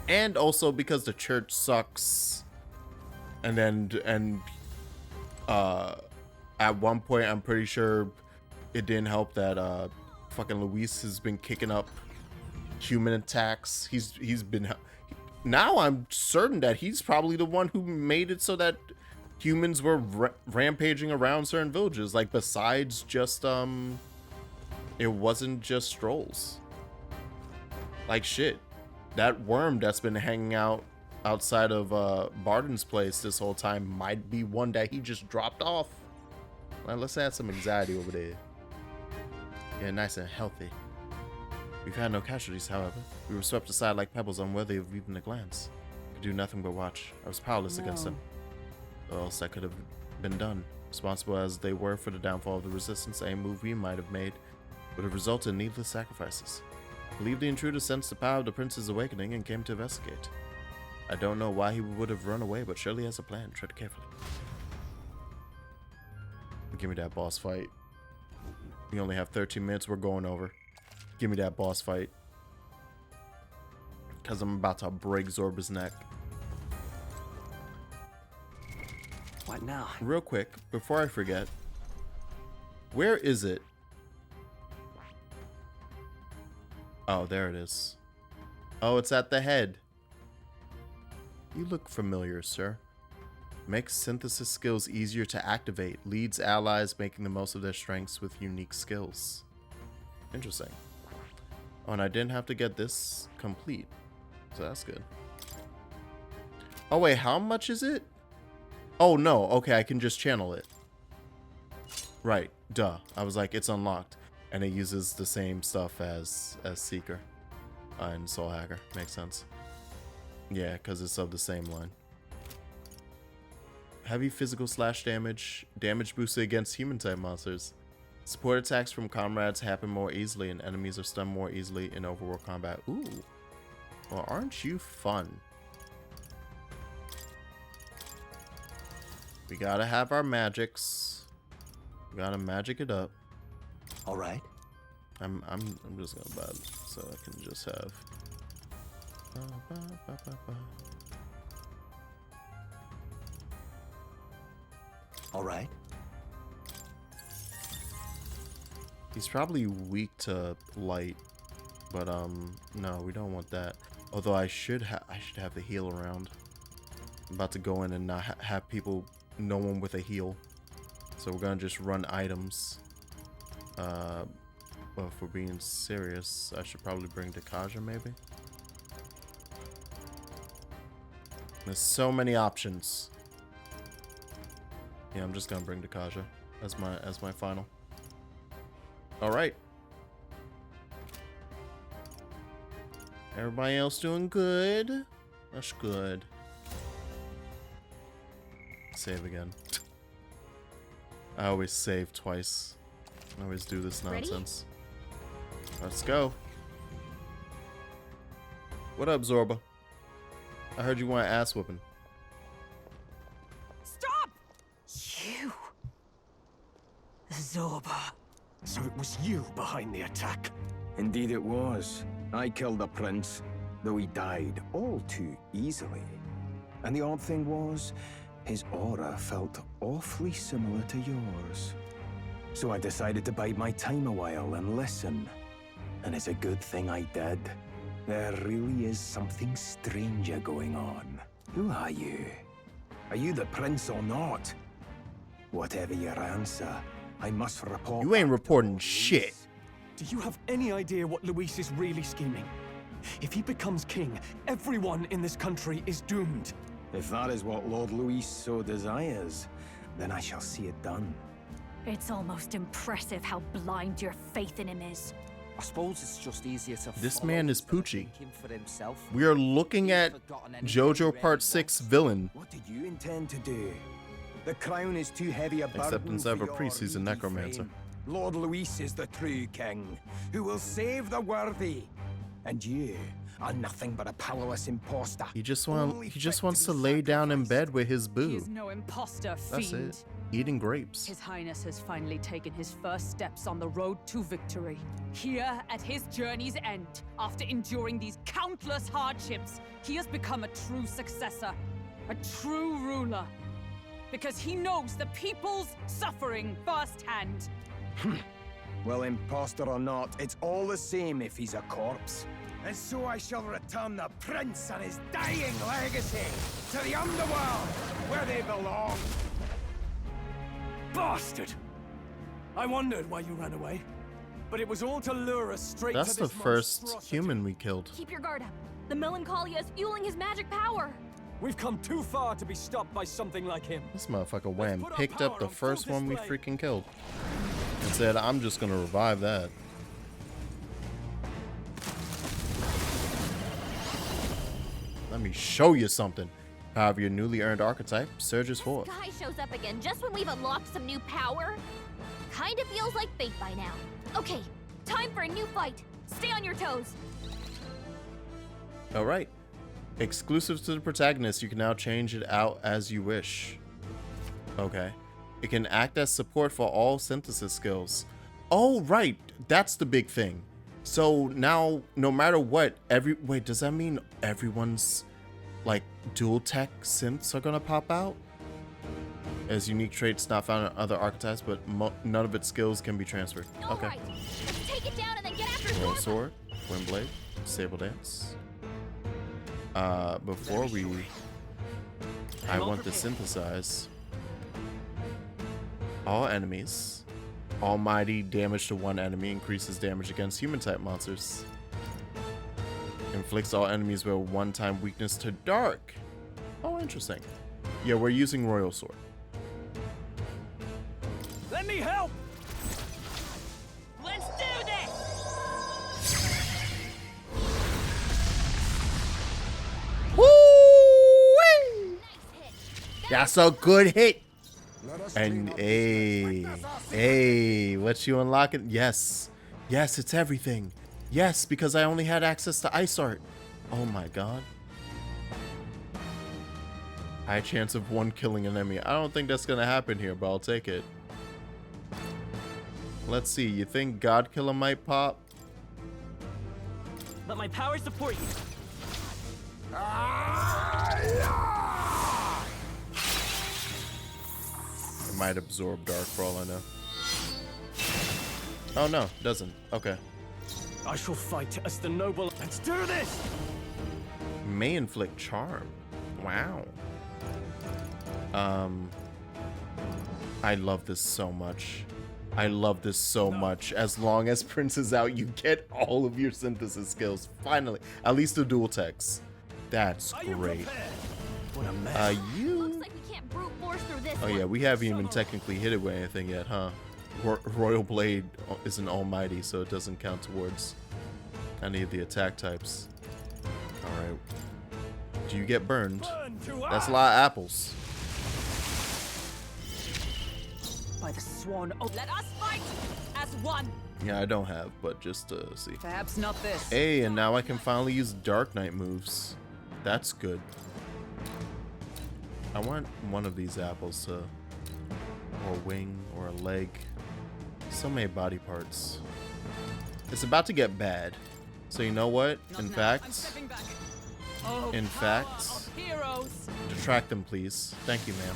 And also because the church sucks. And at one point I'm pretty sure it didn't help that fucking Luis has been kicking up human attacks. He's been now I'm certain that he's probably the one who made it so that humans were rampaging around certain villages, like besides just it wasn't just strolls. Like shit, that worm that's been hanging out outside of Barden's place this whole time might be one that he just dropped off. Well, let's add some anxiety over there. Yeah, nice and healthy. We've had no casualties, however. We were swept aside like pebbles, unworthy of even a glance. Could do nothing but watch. I was powerless against them. Or else that could have been done. Responsible as they were for the downfall of the resistance, any move we might have made would have resulted in needless sacrifices. I believe the intruder sensed the power of the prince's awakening and came to investigate. I don't know why he would have run away, but surely has a plan. Tread carefully. Give me that boss fight. We only have 13 minutes. We're going over. Give me that boss fight. Because I'm about to break Zorba's neck. What now? Real quick, before I forget. Where is it? Oh, there it is. Oh, it's at the head. You look familiar, sir. Makes synthesis skills easier to activate. Leads allies making the most of their strengths with unique skills. Interesting. Oh, and I didn't have to get this complete. So that's good. Oh, wait, how much is it? Oh, no. Okay, I can just channel it. Right. Duh. I was like, it's unlocked. And it uses the same stuff as Seeker and Soul Hacker. Makes sense. Yeah, because it's of the same line. Heavy physical slash damage. Damage boosted against human type monsters. Support attacks from comrades happen more easily and enemies are stunned more easily in overworld combat. Ooh. Well, aren't you fun? We gotta have our magics. We gotta magic it up. All right. I'm just gonna buy it so I can just have. All right. He's probably weak to light, but no, we don't want that. Although I should have the heal around. I'm about to go in and not have people, no one with a heal. So we're gonna just run items. Well, if we're being serious, I should probably bring Dekaja maybe. There's so many options. Yeah, I'm just gonna bring Dekaja as my final. All right. Everybody else doing good? That's good. Save again. I always save twice. I always do this nonsense. Let's go. What up, Zorba? I heard you want ass whooping. Stop! You! Zorba. So it was you behind the attack? Indeed it was. I killed the prince, though he died all too easily. And the odd thing was, his aura felt awfully similar to yours. So I decided to bide my time a while and listen. And it's a good thing I did. There really is something stranger going on. Who are you? Are you the prince or not? Whatever your answer, I must report. You ain't reporting shit. Do you have any idea what Luis is really scheming? If he becomes king, everyone in this country is doomed. If that is what Lord Luis so desires, then I shall see it done. It's almost impressive how blind your faith in him is. I suppose it's just easier to This man is Poochie. for himself. We are looking at JoJo Part 6 villain. What did you intend to do? The crown is too heavy a burden. Except instead of a priest, he's a necromancer. Lord Luis is the true king, who will save the worthy. And you are nothing but a powerless imposter. He just wants to lay down in bed with his boo. He's no imposter, That's fiend. it. Eating grapes. His Highness has finally taken his first steps on the road to victory. Here, at his journey's end, after enduring these countless hardships, he has become a true successor, a true ruler. Because he knows the people's suffering firsthand. Well, imposter or not, it's all the same if he's a corpse. And so I shall return the prince and his dying legacy to the underworld, where they belong. Bastard! I wondered why you ran away, but it was all to lure us straight That's to the this first monstrosity. human we killed. Keep your guard up. The Melancholia is fueling his magic power. We've come too far to be stopped by something like him. This motherfucker went and picked up the first one we freaking killed and said, I'm just gonna revive that. Let me show you something. However, your newly earned archetype surges forth. Guy shows up again just when we've unlocked some new power. Kinda feels like fate by now. Okay, time for a new fight. Stay on your toes. Alright. Exclusive to the protagonist, you can now change it out as you wish. Okay. It can act as support for all synthesis skills. Oh, right. That's the big thing. So now, no matter what, wait, does that mean everyone's, like, dual tech synths are gonna pop out? As unique traits not found in other archetypes, but none of its skills can be transferred. Okay. Alright, let's take it down and then get after Royal Zorba. Sword, Windblade, Sable Dance. Before I want to synthesize all enemies. Almighty damage to one enemy increases damage against human type monsters. Inflicts all enemies with a one-time weakness to dark. Oh, interesting. Yeah, we're using Royal Sword. Let me help! Let's do this! Woo! That's a good hit. And hey, what you unlocking? Yes, it's everything. Yes, because I only had access to ice art. Oh my god. High chance of one killing an enemy. I don't think that's gonna happen here, but I'll take it. Let's see. You think God Killer might pop? Let my power support you. It might absorb dark for all I know. Oh no, doesn't. Okay. I shall fight as the noble. Let's do this! May inflict charm. Wow. I love this so much. I love this so much. As long as Prince is out, you get all of your synthesis skills. Finally. At least the dual techs. That's great. What a mess. Looks like we can't brute force through this Oh yeah, we haven't even technically hit it with anything yet, huh? Royal Blade isn't almighty, so it doesn't count towards any of the attack types. Alright. Do you get burned? That's a lot of apples. By the swan. Oh, let us fight as one. Yeah, I don't have, but just to see. Perhaps not this. Hey, and now I can finally use Dark Knight moves. That's good. I want one of these apples to, or a wing, or a leg. So many body parts. It's about to get bad. So you know what? In fact, detract them, please. Thank you, ma'am.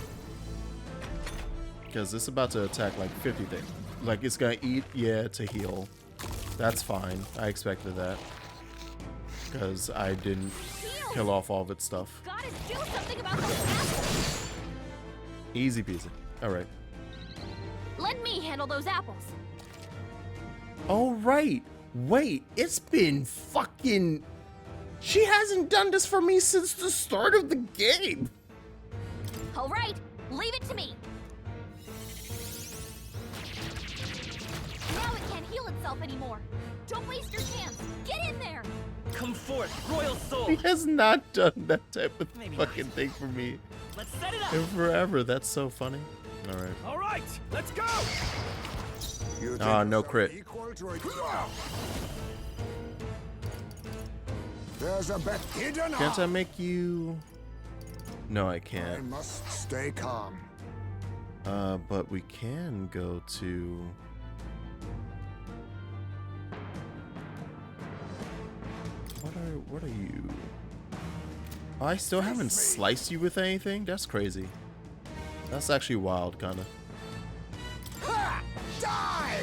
Because it's about to attack like 50 things. Like it's gonna eat, yeah, to heal. That's fine. I expected that. Because I didn't kill off all of its stuff. Gotta do something about those apples. Easy peasy. Alright. Let me handle those apples. Alright. Wait, it's been fucking... She hasn't done this for me since the start of the game. Alright, leave it to me. Now it can't heal itself anymore. Don't waste your chance. Get in there. Come forth, royal soul. He has not done that type of fucking thing for me. Let's set it up. In forever. That's so funny. Alright. Alright, let's go. Ah, no crit. There's a bet hidden. Can't I make you... No, I I can't. must stay calm. But we can go to... What are you? Oh, I still haven't sliced you with anything? That's crazy. That's actually wild, kinda. Die!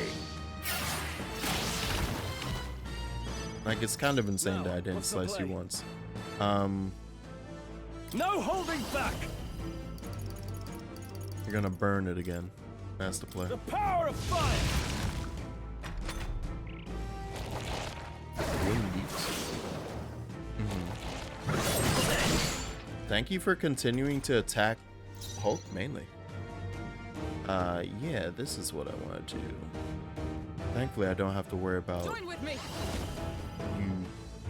Like, it's kind of insane that I didn't slice you once. No holding back. You're gonna burn it again. That's the play. The power of fire. Thank you for continuing to attack Hulk mainly. Yeah, this is what I want to do. Thankfully, I don't have to worry about you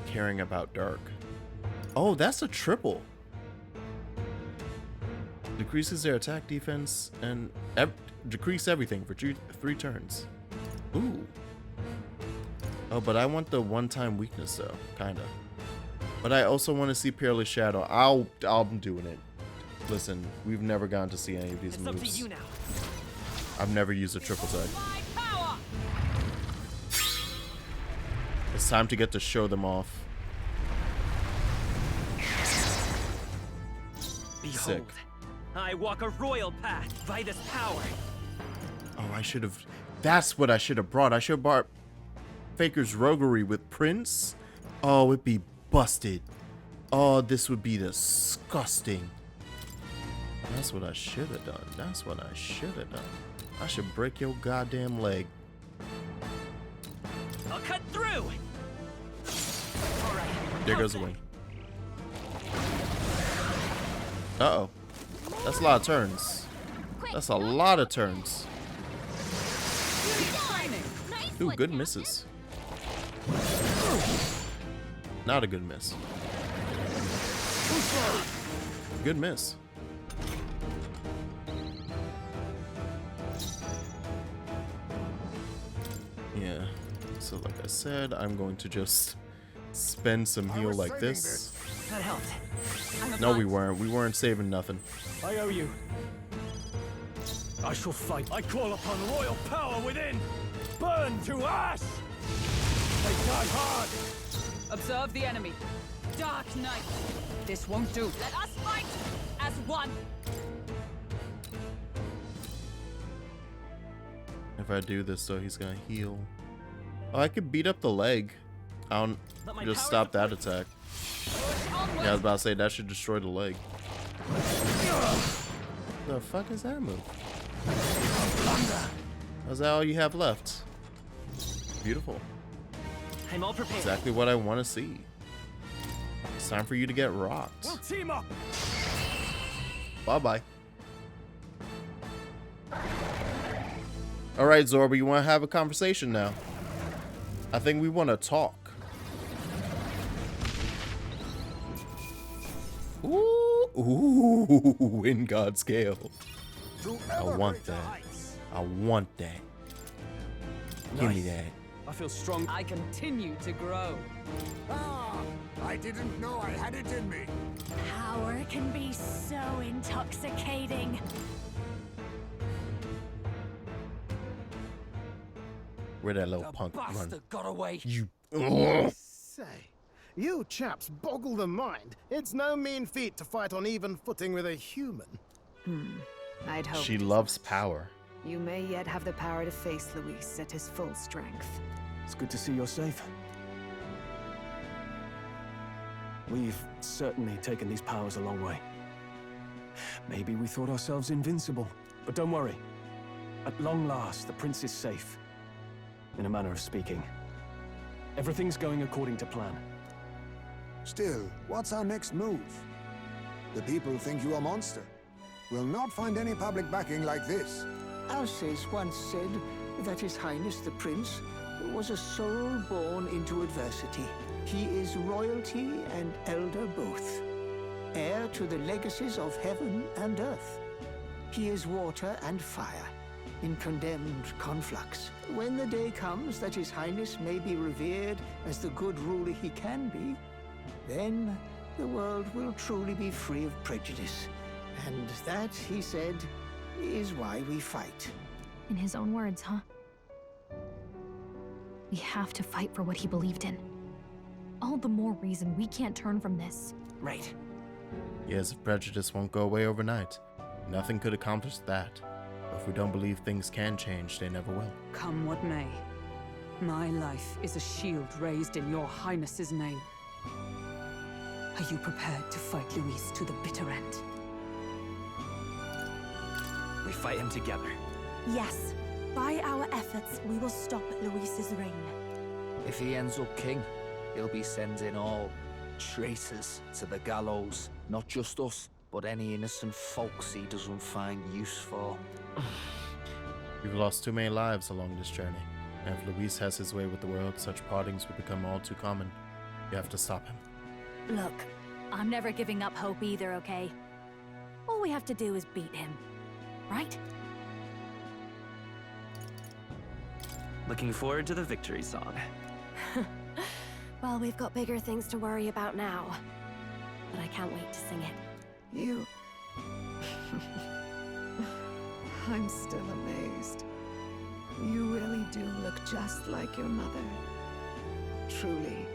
caring about Dark. Oh, that's a triple. Decreases their attack, defense, and decrease everything for 3 turns. Ooh. Oh, but I want the one-time weakness though, kinda. But I also want to see Peerless Shadow. I'm doing it. Listen, we've never gotten to see any of these moves. Up to you now. I've never used a triple tag. It's time to get to show them off. Behold, Sick. I walk a royal path by this power. Oh, I should have. That's what I should have brought. I should have brought Faker's Roguery with Prince. Oh, it'd be busted. Oh, this would be disgusting. That's what I should have done. That's what I should have done. I should break your goddamn leg. I'll cut through. There goes the wing. Uh-oh. That's a lot of turns. That's a lot of turns. Ooh, good misses. Not a good miss. Good miss. Yeah. So like I said, I'm going to just spend some heal like this. That helped. No, we weren't. We weren't saving nothing. I owe you. I shall fight. I call upon royal power within. Burn to ash. They die hard. Observe the enemy. Dark Knight. This won't do. Let us fight as one. If I do this, though, he's gonna heal. Oh, I could beat up the leg. I don't just stop that attack. Yeah, I was about to say that should destroy the leg. The fuck is that move? Is that all you have left? Beautiful. I'm all prepared. Exactly what I want to see. It's time for you to get rocked. We'll team up. Bye-bye. All right, Zorba, you want to have a conversation now? I think we want to talk. Ooh, in God's scale. I want that. I want that. Give me that. I feel strong. I continue to grow. Ah! I didn't know I had it in me. Power can be so intoxicating. Where that little punk run? Got away. You. Say, you chaps boggle the mind. It's no mean feat to fight on even footing with a human. I'd hope. She loves power. You may yet have the power to face Luis at his full strength. It's good to see you're safe. We've certainly taken these powers a long way. Maybe we thought ourselves invincible, but don't worry. At long last, the prince is safe. In a manner of speaking. Everything's going according to plan. Still, what's our next move? The people think you a monster. We'll not find any public backing like this. Alces once said that His Highness the Prince was a soul born into adversity. He is royalty and elder both, heir to the legacies of heaven and earth. He is water and fire, in condemned conflux. When the day comes that His Highness may be revered as the good ruler he can be, then the world will truly be free of prejudice. And that, he said, is why we fight. In his own words, huh? We have to fight for what he believed in. All the more reason we can't turn from this. Right. Yes, prejudice won't go away overnight. Nothing could accomplish that. But if we don't believe things can change, they never will. Come what may. My life is a shield raised in your highness's name. Are you prepared to fight Luis to the bitter end? We fight him together. Yes. By our efforts, we will stop Luis's reign. If he ends up king, he'll be sending all traitors to the gallows. Not just us, but any innocent folks he doesn't find use for. We've lost too many lives along this journey. And if Luis has his way with the world, such partings will become all too common. You have to stop him. Look, I'm never giving up hope either, okay? All we have to do is beat him, right? Looking forward to the victory song. Well, we've got bigger things to worry about now. But I can't wait to sing it. You... I'm still amazed. You really do look just like your mother. Truly,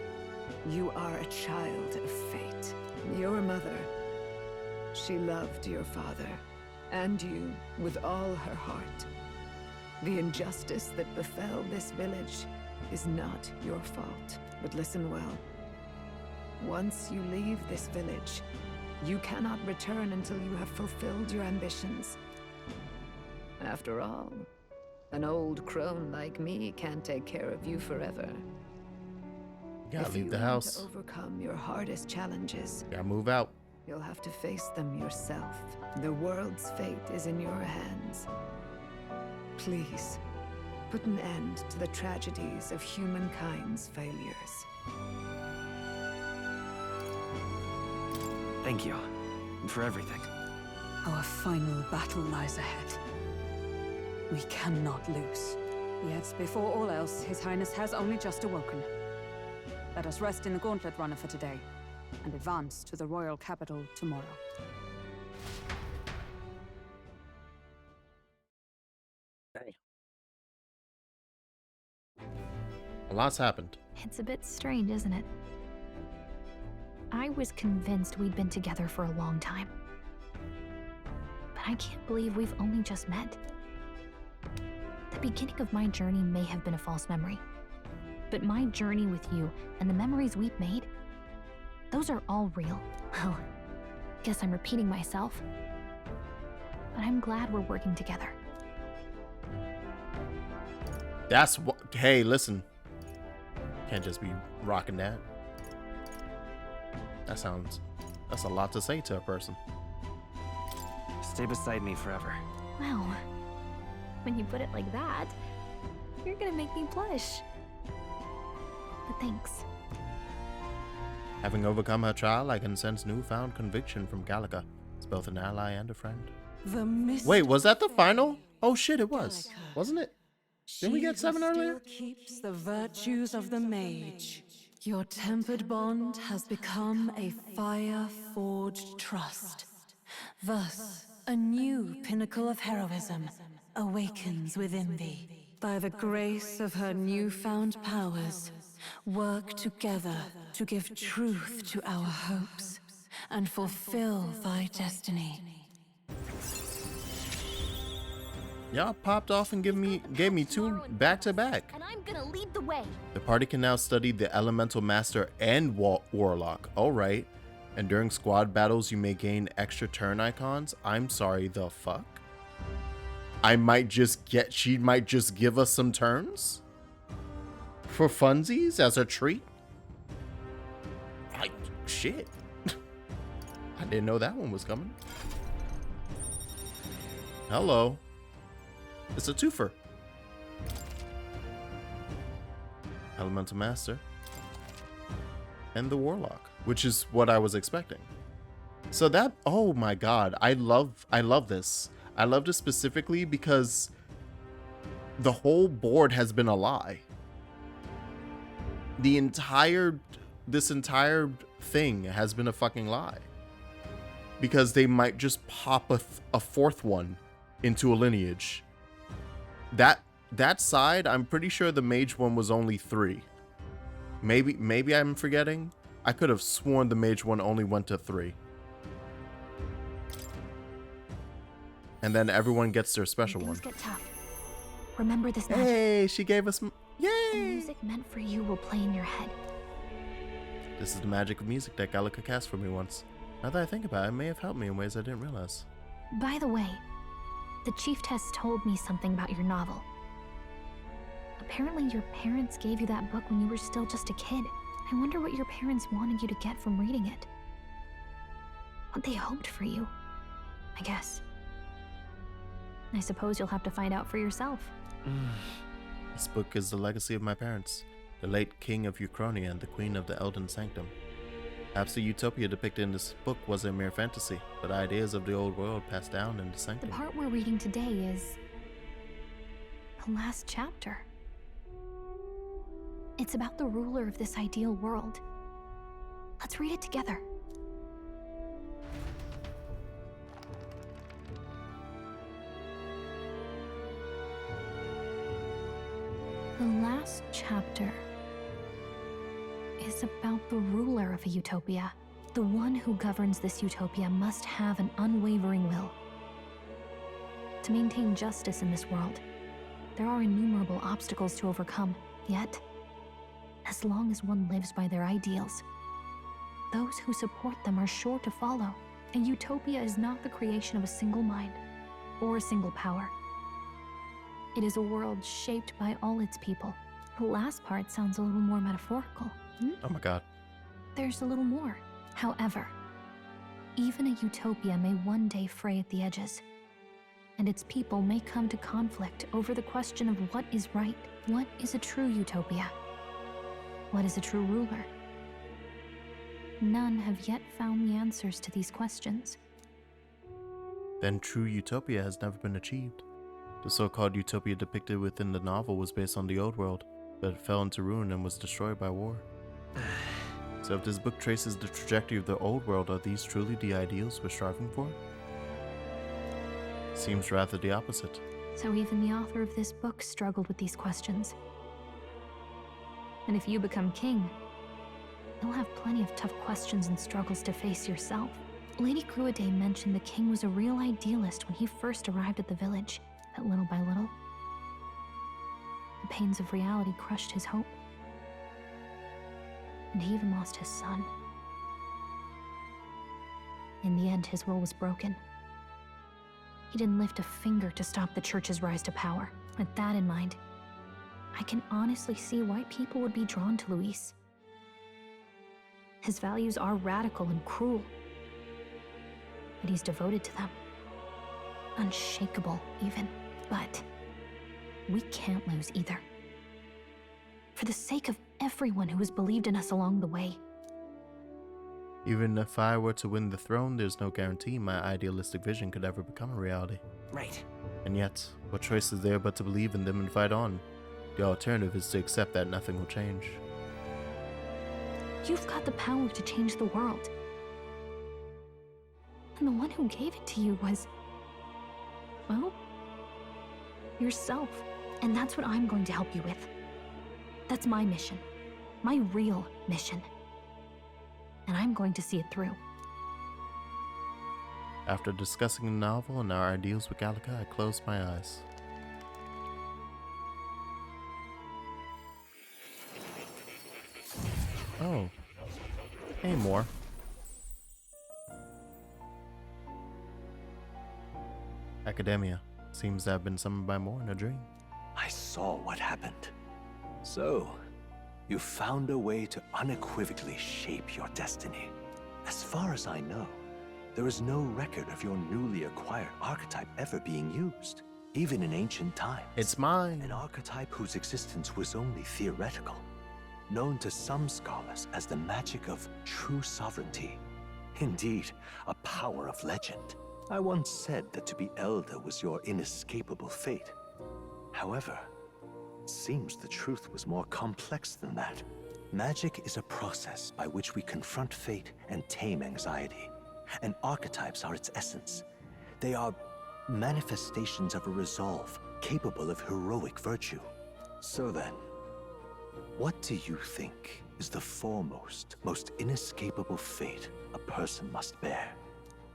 you are a child of fate. Your mother, she loved your father, and you with all her heart. The injustice that befell this village is not your fault. But listen well. Once you leave this village, you cannot return until you have fulfilled your ambitions. After all, an old crone like me can't take care of you forever. Gotta leave the house. To overcome your hardest challenges, Gotta move out. You'll have to face them yourself. The world's fate is in your hands. Please, put an end to the tragedies of humankind's failures. Thank you for everything. Our final battle lies ahead. We cannot lose. Yet, before all else, His Highness has only just awoken. Let us rest in the Gauntlet Runner for today, and advance to the royal capital tomorrow. A lot's happened. It's a bit strange, isn't it? I was convinced we'd been together for a long time. But I can't believe we've only just met. The beginning of my journey may have been a false memory. But my journey with you and the memories we've made, those are all real. Well, guess I'm repeating myself. But I'm glad we're working together. That's what. Hey, listen. Can't just be rocking that. That's a lot to say to a person. Stay beside me forever. Well, when you put it like that, you're gonna make me blush. But thanks. Having overcome her trial, I can sense newfound conviction from Gallica. It's both an ally and a friend. Wait, was that the final? Oh shit, it was. Wasn't it? Didn't we get 7 earlier? Still keeps the virtues of the mage. Your tempered bond has become a fire-forged trust. Thus, a new pinnacle of heroism awakens within thee. By the grace of her newfound powers, work together to give truth to our hopes and fulfill thy destiny. Y'all popped off and gave me 2 back to back. And I'm gonna lead the way. The party can now study the Elemental Master and Warlock. Alright. And during squad battles, you may gain extra turn icons. I'm sorry, the fuck? She might just give us some turns? For funsies as a treat? Shit. I didn't know that one was coming. Hello. It's a twofer. Elemental Master. And the Warlock, which is what I was expecting. So that, oh my god, I love this. I love this specifically because the whole board has been a lie. This entire thing has been a fucking lie. Because they might just pop a 4th one into a lineage. That side, I'm pretty sure the mage one was only 3. Maybe I'm forgetting. I could have sworn the mage one only went to 3. And then everyone gets their special one. Get tough. Remember this magic. Hey, she gave us... The Yay! music meant for you will play in your head. This is the magic of music that Gallica cast for me once. Now that I think about it, it may have helped me in ways I didn't realize. By the way, the Chieftess told me something about your novel. Apparently your parents gave you that book when you were still just a kid. I wonder what your parents wanted you to get from reading it. What they hoped for you, I guess. I suppose you'll have to find out for yourself. This book is the legacy of my parents, the late King of Euchronia and the Queen of the Elden Sanctum. Perhaps the utopia depicted in this book was a mere fantasy, but ideas of the old world passed down in the Sanctum. The part we're reading today is the last chapter. It's about the ruler of this ideal world. Let's read it together. The last chapter is about the ruler of a utopia. The one who governs this utopia must have an unwavering will. To maintain justice in this world, there are innumerable obstacles to overcome. Yet, as long as one lives by their ideals, those who support them are sure to follow. A utopia is not the creation of a single mind or a single power. It is a world shaped by all its people. The last part sounds a little more metaphorical. Oh my god. There's a little more. However, even a utopia may one day fray at the edges, and its people may come to conflict over the question of what is right. What is a true utopia? What is a true ruler? None have yet found the answers to these questions. Then true utopia has never been achieved. The so-called utopia depicted within the novel was based on the old world, but it fell into ruin and was destroyed by war. So if this book traces the trajectory of the old world, are these truly the ideals we're striving for? Seems rather the opposite. So even the author of this book struggled with these questions. And if you become king, you'll have plenty of tough questions and struggles to face yourself. Lady Gruidae mentioned the king was a real idealist when he first arrived at the village, but little by little, the pains of reality crushed his hope. And he even lost his son. In the end, his will was broken. He didn't lift a finger to stop the church's rise to power. With that in mind, I can honestly see why people would be drawn to Luis. His values are radical and cruel, but he's devoted to them. Unshakable, even. But we can't lose either. For the sake of everyone who has believed in us along the way. Even if I were to win the throne, there's no guarantee my idealistic vision could ever become a reality. Right. And yet, what choice is there but to believe in them and fight on? The alternative is to accept that nothing will change. You've got the power to change the world. And the one who gave it to you was, well, yourself. And that's what I'm going to help you with. That's my mission. My real mission. And I'm going to see it through. After discussing the novel and our ideals with Gallica, I closed my eyes. Oh. Hey, more. Academia. Seems to have been summoned by more in a dream. I saw what happened. So, you found a way to unequivocally shape your destiny. As far as I know, there is no record of your newly acquired archetype ever being used, even in ancient times. It's mine. An archetype whose existence was only theoretical, known to some scholars as the magic of true sovereignty. Indeed, a power of legend. I once said that to be Elda was your inescapable fate. However, it seems the truth was more complex than that. Magic is a process by which we confront fate and tame anxiety. And archetypes are its essence. They are manifestations of a resolve capable of heroic virtue. So then, what do you think is the foremost, most inescapable fate a person must bear?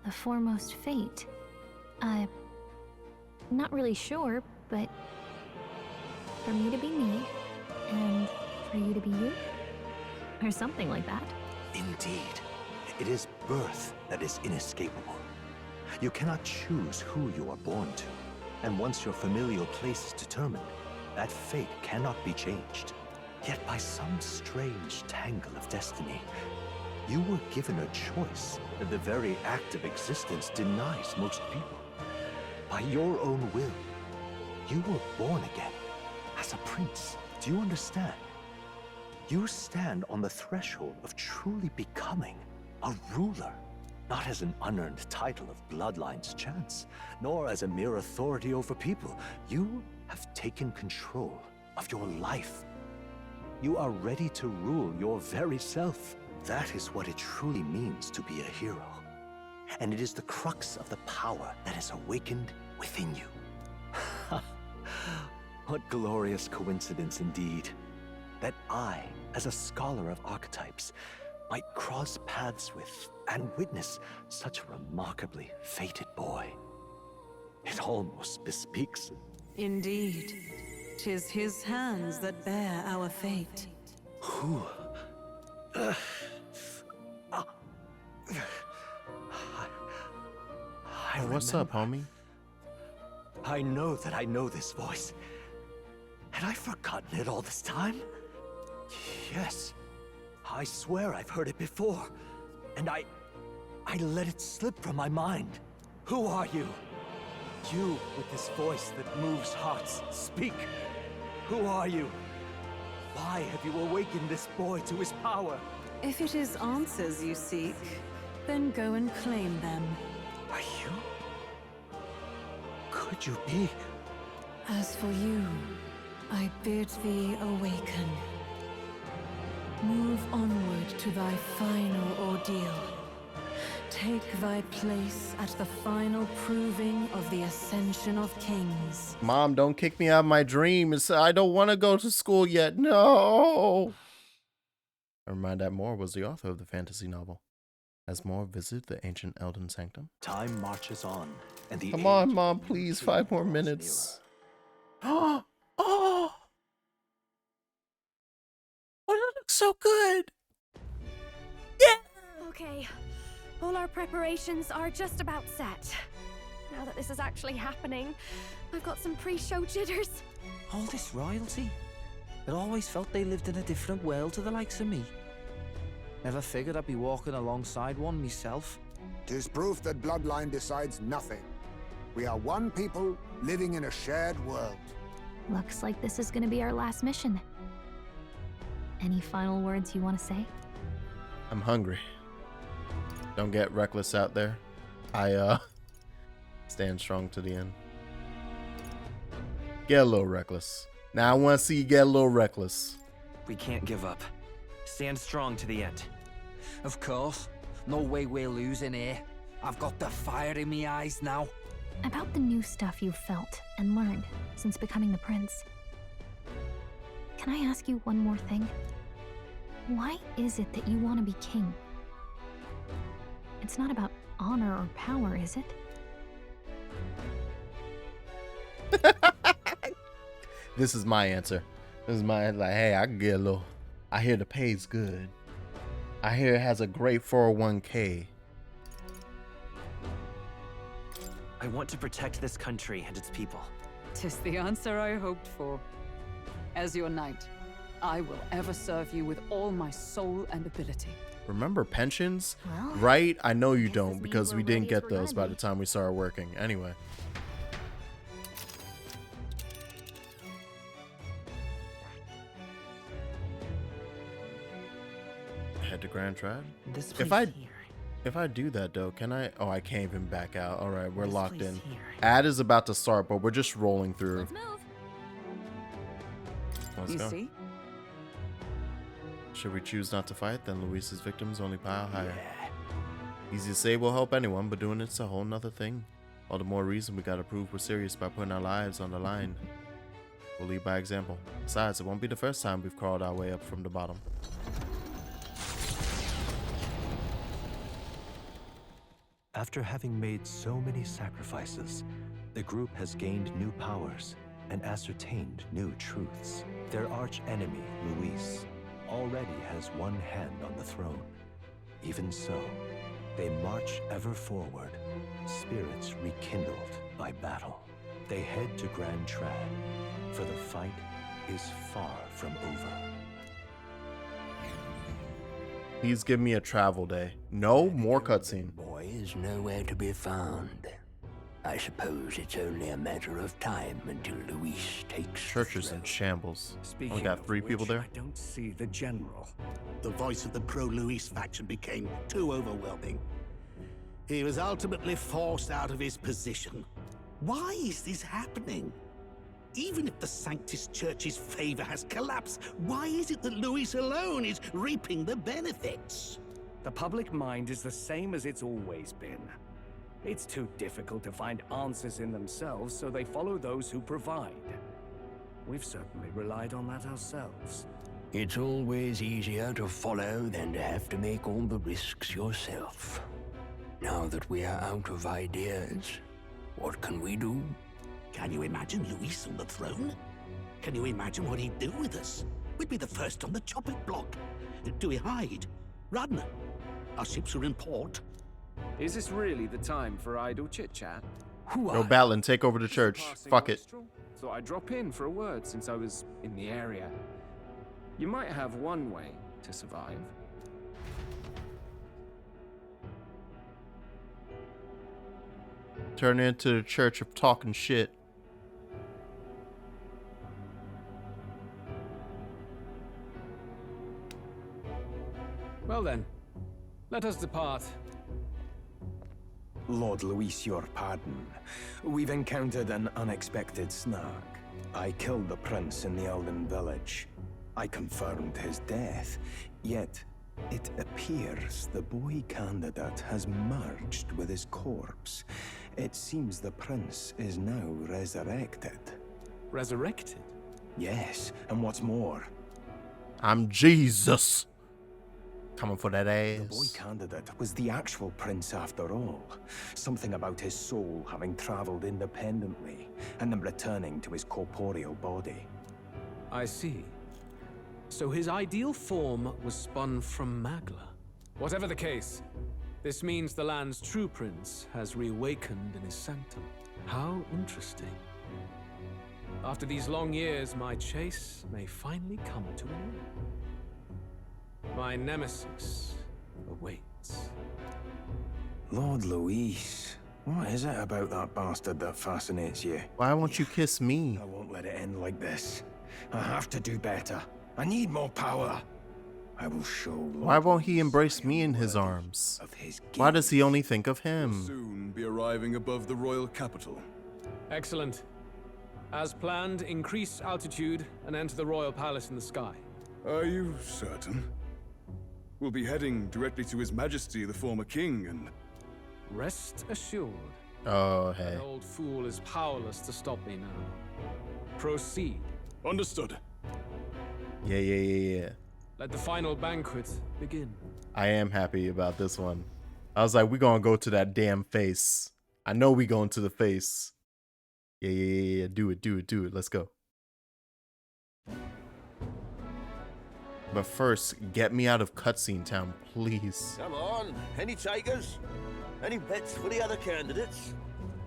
The foremost fate? Not really sure, but for me to be me, and for you to be you? Or something like that. Indeed. It is birth that is inescapable. You cannot choose who you are born to. And once your familial place is determined, that fate cannot be changed. Yet by some strange tangle of destiny, you were given a choice that the very act of existence denies most people. By your own will, you were born again as a prince. Do you understand? You stand on the threshold of truly becoming a ruler, not as an unearned title of bloodline's chance, nor as a mere authority over people. You have taken control of your life. You are ready to rule your very self. That is what it truly means to be a hero. And it is the crux of the power that is awakened within you. What glorious coincidence indeed, that I, as a scholar of archetypes, might cross paths with and witness such a remarkably fated boy. It almost bespeaks. Indeed, 'tis his hands that bear our fate. Who? What's up, homie? I know that I know this voice. Had I forgotten it all this time? Yes. I swear I've heard it before. And I let it slip from my mind. Who are you? You with this voice that moves hearts. Speak. Who are you? Why have you awakened this boy to his power? If it is answers you seek, then go and claim them. Are you? Could you be? As for you, I bid thee awaken. Move onward to thy final ordeal. Take thy place at the final proving of the ascension of kings. Mom, don't kick me out of my dream. I don't want to go to school yet. No. Never mind that Moore was the author of the fantasy novel. Has Moore visited the ancient Elden Sanctum? Time marches on, and the Come on, Mom, please. 5 more minutes. Oh! Oh! Oh, that looks so good. Yeah! Okay. All our preparations are just about set. Now that this is actually happening, I've got some pre-show jitters. All this royalty? I always felt they lived in a different world to the likes of me. Never figured I'd be walking alongside one myself. 'Tis proof that bloodline decides nothing. We are one people living in a shared world. Looks like this is gonna be our last mission. Any final words you want to say? I'm hungry. Don't get reckless out there. I stand strong to the end. Get a little reckless. Now I want to see you get a little reckless. We can't give up. Stand strong to the end. Of course. No way we're losing here. I've got the fire in my eyes now. About the new stuff you've felt and learned since becoming the prince. Can I ask you one more thing? Why is it that you want to be king? It's not about honor or power, is it? This is my answer. This is my, like, hey, I can get a little. I hear the pay's good. I hear it has a great 401k. I want to protect this country and its people. 'Tis the answer I hoped for. As your knight, I will ever serve you with all my soul and ability. Remember pensions? Well, right? I know you don't, because we didn't get those by the time we started working. Anyway. Head to Grand Trad? This If I do that though, can I? Oh, I can't even back out. All right, we're locked in. Ad is about to start, but we're just rolling through. Let's go. See? Should we choose not to fight, then Luis's victims only pile higher. Easy to say will help anyone, but doing it's a whole nother thing. All the more reason we gotta prove we're serious by putting our lives on the line. We'll lead by example. Besides, it won't be the first time we've crawled our way up from the bottom. After having made so many sacrifices, the group has gained new powers and ascertained new truths. Their arch-enemy, Luis, already has one hand on the throne. Even so, they march ever forward, spirits rekindled by battle. They head to Grand Trad, for the fight is far from over. Please give me a travel day. No more cutscene. Boy is nowhere to be found. I suppose it's only a matter of time until Luis takes Church is in shambles. Only got 3 people there. I don't see the general. The voice of the pro-Luis faction became too overwhelming. He was ultimately forced out of his position. Why is this happening? Even if the Sanctus Church's favor has collapsed, why is it that Luis alone is reaping the benefits? The public mind is the same as it's always been. It's too difficult to find answers in themselves, so they follow those who provide. We've certainly relied on that ourselves. It's always easier to follow than to have to make all the risks yourself. Now that we are out of ideas, what can we do? Can you imagine Luis on the throne? Can you imagine what he'd do with us? We'd be the first on the chopping block. Do we hide? Run? Our ships are in port. Is this really the time for idle chit-chat? Yo, Batlin, take over the church. Fuck it. Thought I'd drop in for a word since I was in the area. You might have one way to survive. Turn into the church of talking shit. Well then, let us depart. Lord Luis, your pardon. We've encountered an unexpected snag. I killed the prince in the Elden village. I confirmed his death, yet it appears the boy candidate has merged with his corpse. It seems the prince is now resurrected. Resurrected? Yes, and what's more, I'm Jesus. Coming for that ass. the boy candidate was the actual prince after all. Something about his soul having traveled independently and then returning to his corporeal body. I see. So his ideal form was spun from Magla. Whatever the case, this means the land's true prince has reawakened in his sanctum. How interesting. After these long years, my chase may finally come to an end. My nemesis awaits. Lord Luis, what is it about that bastard that fascinates you? Why won't you kiss me? I won't let it end like this. I have to do better. I need more power. I will show Lord Why won't he embrace me in his arms? of his his gift. Why does he only think of We'll him? soon be arriving above the royal capital. Excellent. As planned, increase altitude and enter the royal palace in the sky. Are you certain? We'll be heading directly to His Majesty, the former king, and... Rest assured. Oh, hey. That old fool is powerless to stop me now. Proceed. Understood. Yeah. Let the final banquet begin. I am happy about this one. I was like, we gonna go to that damn face. I know we going to the face. Yeah. Do it. Let's go. But first, get me out of cutscene town, please. Come on, any takers? Any bets for the other candidates?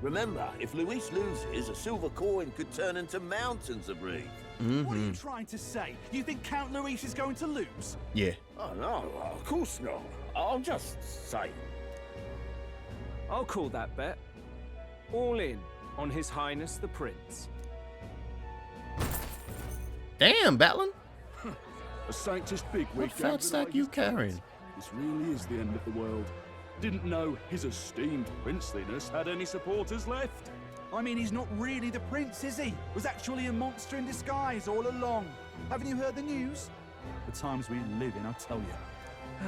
Remember, if Luis loses, a silver coin could turn into mountains of wreath. What are you trying to say? You think Count Luis is going to lose? Yeah. Oh, no, of course not. I'm just saying. I'll call that bet. All in on His Highness the Prince. Damn, Batlin. A sanctus big What fat stack you carrying? This really is the end of the world. Didn't know his esteemed princeliness had any supporters left. I mean, he's not really the prince, is he? Was actually a monster in disguise all along. Haven't you heard the news? The times we live in, I tell you.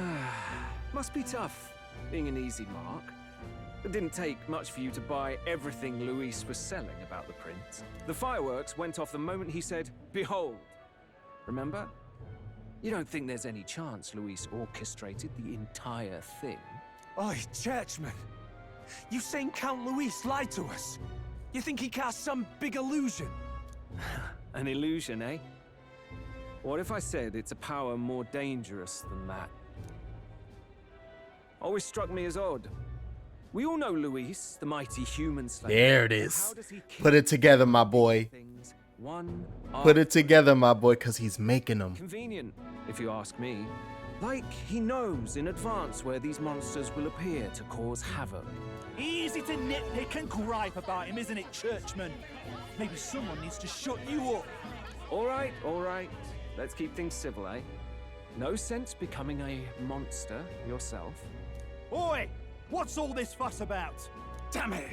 Must be tough, being an easy mark. It didn't take much for you to buy everything Luis was selling about the prince. The fireworks went off the moment he said, "Behold." Remember? You don't think there's any chance Luis orchestrated the entire thing? Oi, churchman. You saying Count Luis lied to us? You think he cast some big illusion? An illusion, eh? What if I said it's a power more dangerous than that? Always struck me as odd. We all know Luis, the mighty human slayer. There it is. Put it together, my boy. One Put it together, my boy, because he's making them. Convenient, if you ask me. Like he knows in advance where these monsters will appear to cause havoc. Easy to nitpick and gripe about him, isn't it, churchman? Maybe someone needs to shut you up. All right. Let's keep things civil, eh? No sense becoming a monster yourself. Oi! What's all this fuss about? Damn it!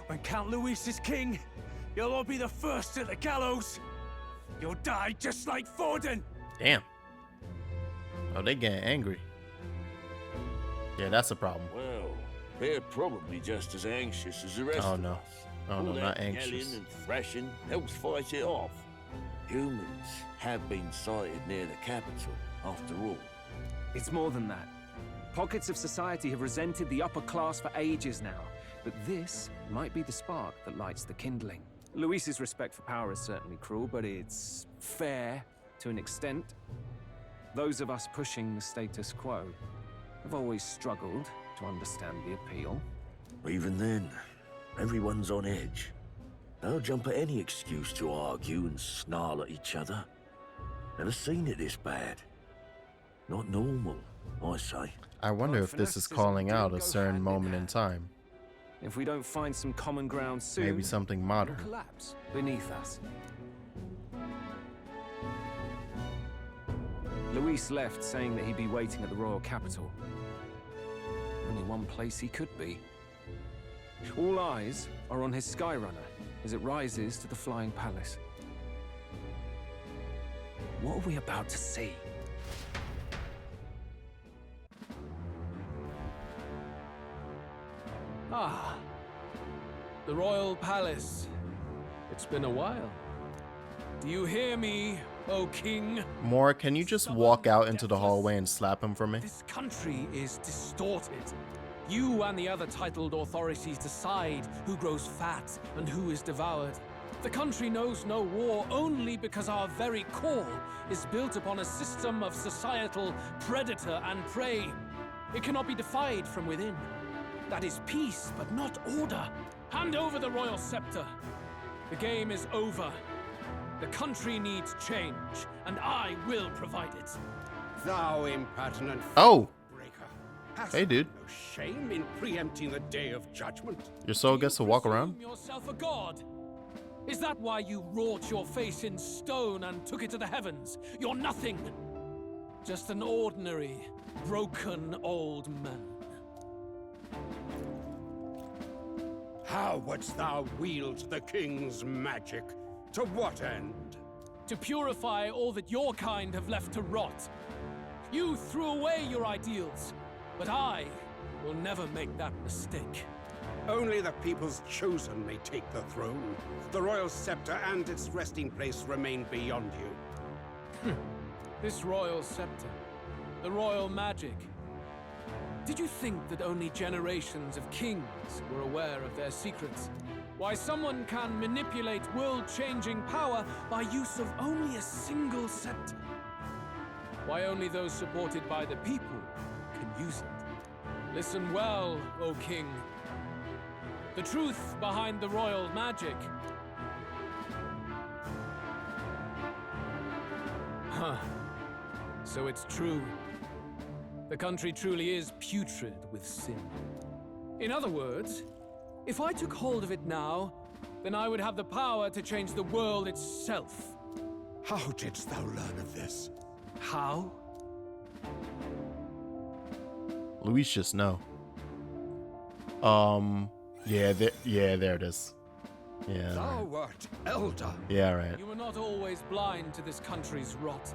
When Count Luis is king, you'll all be the first at the gallows. You'll die just like Forden. Damn. Oh, they getting angry. Yeah, that's a problem. Well, they're probably just as anxious as the rest of us. Oh, no, not anxious. Yelling and thrashing helps fight it off. Humans have been sighted near the capital, after all. It's more than that. Pockets of society have resented the upper class for ages now, but this might be the spark that lights the kindling. Luis's respect for power is certainly cruel, but it's fair to an extent. Those of us pushing the status quo have always struggled to understand the appeal. Even then, everyone's on edge. They'll jump at any excuse to argue and snarl at each other. Never seen it this bad. Not normal, I say. I wonder if this is calling out a certain moment in time. If we don't find some common ground soon, Maybe something modern. it'll collapse beneath us. Luis left saying that he'd be waiting at the royal capital. Only one place he could be. All eyes are on his Skyrunner as it rises to the flying palace. What are we about to see? Ah, the royal palace. It's been a while. Do you hear me, O king? Mora, can you just walk out into the hallway and slap him for me? This country is distorted. You and the other titled authorities decide who grows fat and who is devoured. The country knows no war only because our very core is built upon a system of societal predator and prey. It cannot be defied from within. That is peace, but not order. Hand over the royal scepter. The game is over. The country needs change, and I will provide it. Thou impertinent Oh! breaker. Hey, dude. No shame in preempting the day of judgment. Your soul gets to walk around? Yourself a god. Is that why you wrought your face in stone and took it to the heavens? You're nothing. Just an ordinary, broken old man. How wouldst thou wield the king's magic? To what end? To purify all that your kind have left to rot. You threw away your ideals, but I will never make that mistake. Only the people's chosen may take the throne. The royal scepter and its resting place remain beyond you. This royal scepter, the royal magic. Did you think that only generations of kings were aware of their secrets? Why someone can manipulate world-changing power by use of only a single scepter? Why only those supported by the people can use it? Listen well, O king. The truth behind the royal magic. Huh. So it's true. The country truly is putrid with sin. In other words, if I took hold of it now, then I would have the power to change the world itself. How didst thou learn of this? How? Luis just know. Yeah, there it is. Yeah. Thou art Elda. Yeah, right. You were not always blind to this country's rot.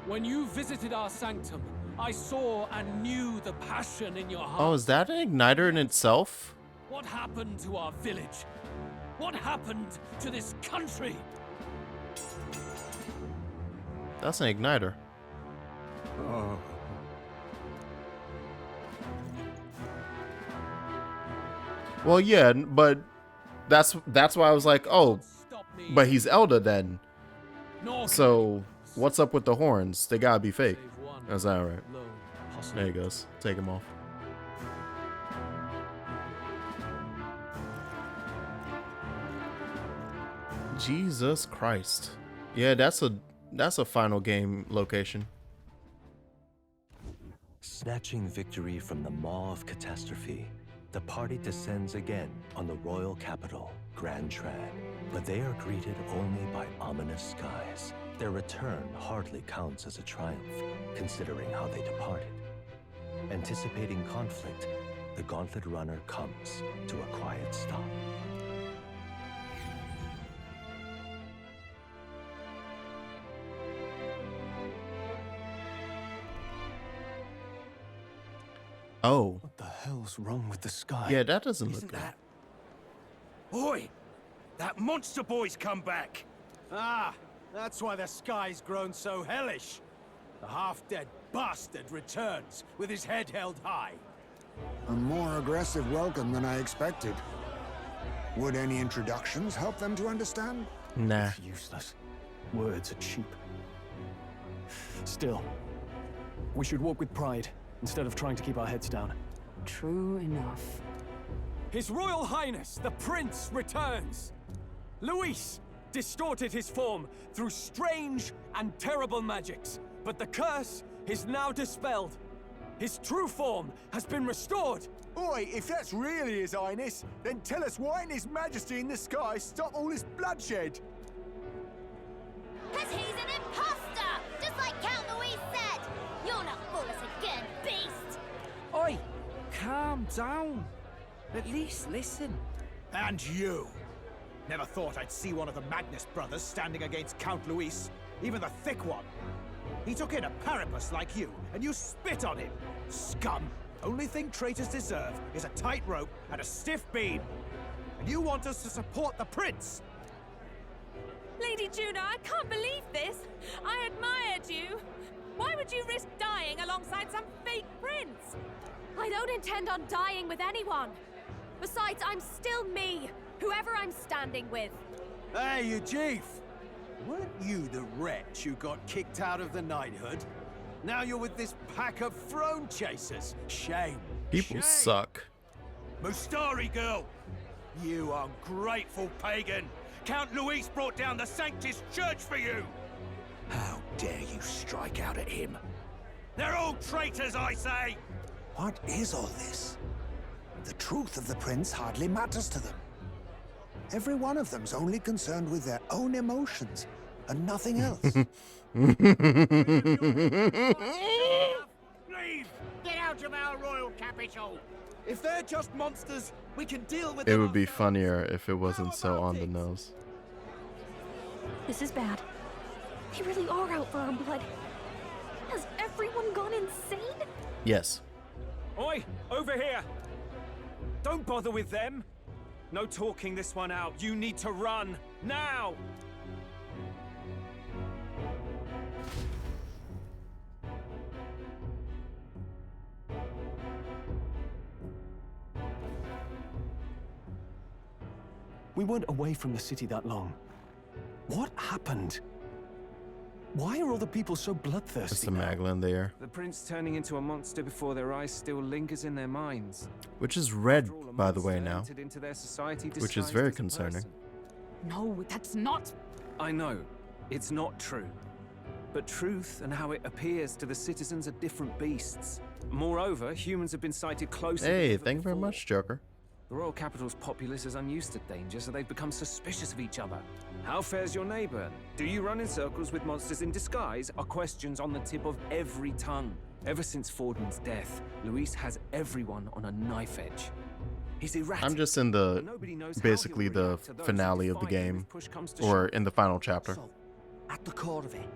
When you visited our sanctum, I saw and knew the passion in your heart. Oh, is that an igniter in itself? What happened to our village? What happened to this country? That's an igniter. Oh. Well, yeah, but that's why I was like, oh, but he's Elda then. So what's up with the horns? They gotta be fake. Is that right? There he goes. Take him off. Jesus Christ. Yeah, that's a final game location. Snatching victory from the maw of catastrophe, the party descends again on the royal capital, Grand Trad. But they are greeted only by ominous skies. Their return hardly counts as a triumph, considering how they departed. Anticipating conflict, the Gauntlet Runner comes to a quiet stop. Oh. What the hell's wrong with the sky? Yeah, that doesn't look good. Oi! That monster boy's come back! Ah, that's why the sky's grown so hellish. The half-dead bastard returns with his head held high. A more aggressive welcome than I expected. Would any introductions help them to understand? Nah. It's useless. Words are cheap. Still, we should walk with pride instead of trying to keep our heads down. True enough. His Royal Highness, the Prince, returns! Luis distorted his form through strange and terrible magics, but the curse is now dispelled. His true form has been restored! Oi, if that's really His Highness, then tell us why didn't His Majesty in the sky stop all this bloodshed? 'Cause he's an imposter! Just like Count Luis said! You'll not fool us again, beast! Oi! Calm down. At least listen. And you! Never thought I'd see one of the Magnus brothers standing against Count Luis, even the thick one. He took in a Paripus like you, and you spit on him! Scum! Only thing traitors deserve is a tight rope and a stiff beam. And you want us to support the prince? Lady Juno, I can't believe this! I admired you! Why would you risk dying alongside some fake prince? I don't intend on dying with anyone. Besides, I'm still me, whoever I'm standing with. Hey, you chief! Weren't you the wretch who got kicked out of the knighthood? Now you're with this pack of throne chasers. Shame. People Shame. suck. Mustari girl! You ungrateful pagan! Count Luis brought down the Sanctus Church for you! How dare you strike out at him? They're all traitors, I say! What is all this? The truth of the prince hardly matters to them. Every one of them's only concerned with their own emotions and nothing else. Please, out of our royal capital. If they're just monsters, we can deal with It them would be funnier if it wasn't so on the nose. This is bad. They really are out for our blood. Has everyone gone insane? Yes. Oi, over here! Don't bother with them. No talking this one out. You need to run now. We weren't away from the city that long. What happened? Why are all the people so bloodthirsty? It's the magla in there. The prince turning into a monster before their eyes still lingers in their minds. Which is red, by the way, now. Entered into their society Which is disguised very as a concerning. person. No, that's not. I know, it's not true. But truth and how it appears to the citizens are different beasts. Moreover, humans have been sighted closer than Hey, ever thank you very before. much, Joker. The royal capital's populace is unused to danger, so they've become suspicious of each other. How fares your neighbor? Do you run in circles with monsters in disguise? Are questions on the tip of every tongue. Ever since Fordman's death, Luis has everyone on a knife edge. He's erratic. I'm just in the, Nobody knows how basically he'll the react to those finale who of the defy him game, if push comes to or shove. in the final chapter. So, at the core of it,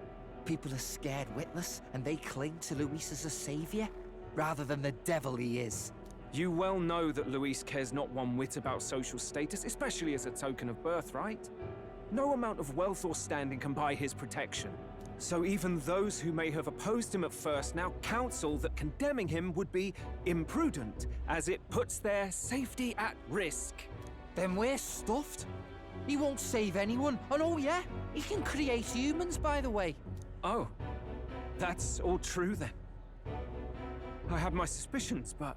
people are scared witless and they cling to Luis as a savior, rather than the devil he is. You well know that Luis cares not one whit about social status, especially as a token of birthright. No amount of wealth or standing can buy his protection. So even those who may have opposed him at first now counsel that condemning him would be imprudent, as it puts their safety at risk. Then we're stuffed. He won't save anyone, and oh yeah, he can create humans, by the way. Oh, that's all true then. I had my suspicions, but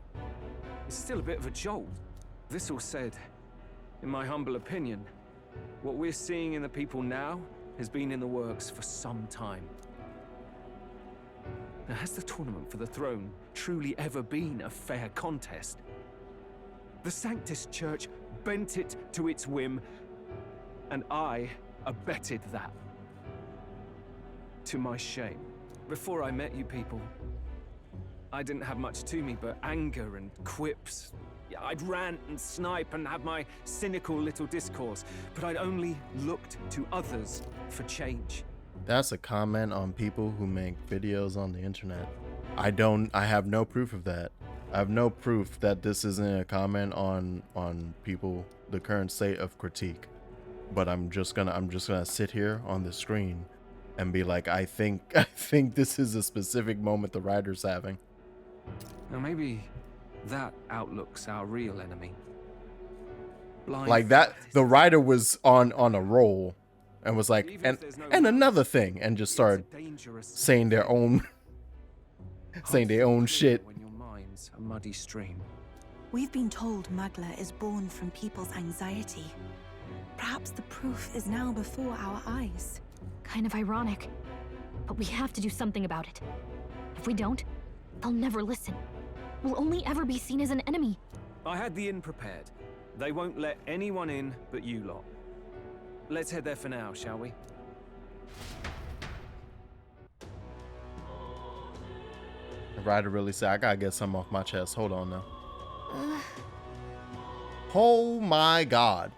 it's still a bit of a jolt. This all said, in my humble opinion, what we're seeing in the people now has been in the works for some time. Now, has the tournament for the throne truly ever been a fair contest? The Sanctus Church bent it to its whim, and I abetted that. To my shame. Before I met you people, I didn't have much to me but anger and quips. Yeah, I'd rant and snipe and have my cynical little discourse, but I'd only looked to others for change. That's a comment on people who make videos on the internet. I have no proof of that. I have no proof that this isn't a comment on people, the current state of critique. But I'm just gonna sit here on the screen and be like, I think this is a specific moment the writer's having. Now maybe that outlook's our real enemy. Blind Like that, the writer was on a roll and was like, and another thing, and just started saying their own shit. When your mind's a muddy stream. We've been told Magla is born from people's anxiety. Perhaps the proof is now before our eyes. Kind of ironic. But we have to do something about it. If we don't, they'll never listen. We'll only ever be seen as an enemy. I had the inn prepared. They won't let anyone in but you lot. Let's head there for now, shall we? The writer really said, I gotta get something off my chest. Hold on now. Oh my god.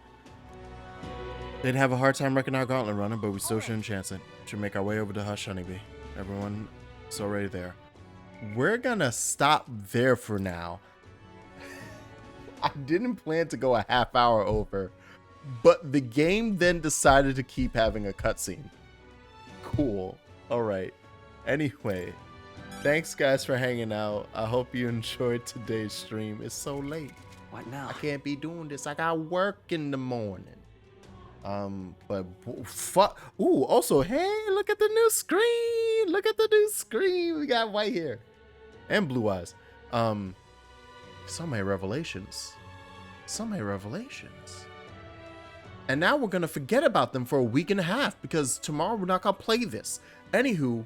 They'd have a hard time wrecking our gauntlet runner, but we still shouldn't chance it. Should make our way over to Hush Honeybee. Everyone is already there. We're gonna stop there for now. I didn't plan to go a half hour over, but the game then decided to keep having a cutscene. Cool. All right. Anyway, thanks guys for hanging out. I hope you enjoyed today's stream. It's so late. What now? I can't be doing this. I got work in the morning. But fuck. Ooh, also, hey, look at the new screen. Look at the new screen. We got white hair and blue eyes. So many revelations. So many revelations. And now we're gonna forget about them for a week and a half because tomorrow we're not gonna play this. Anywho,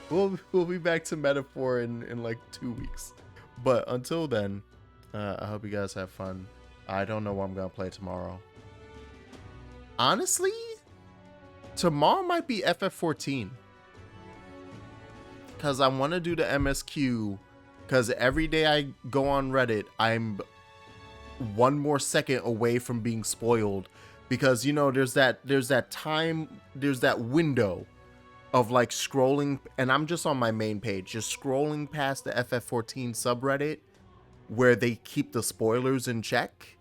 we'll be back to Metaphor in like 2 weeks. But until then, I hope you guys have fun. I don't know what I'm gonna play tomorrow. Honestly, tomorrow might be FF14. because I want to do the MSQ, because every day I go on Reddit, I'm one more second away from being spoiled, because, you know, there's that window of like scrolling, and I'm just on my main page, just scrolling past the FF14 subreddit where they keep the spoilers in check.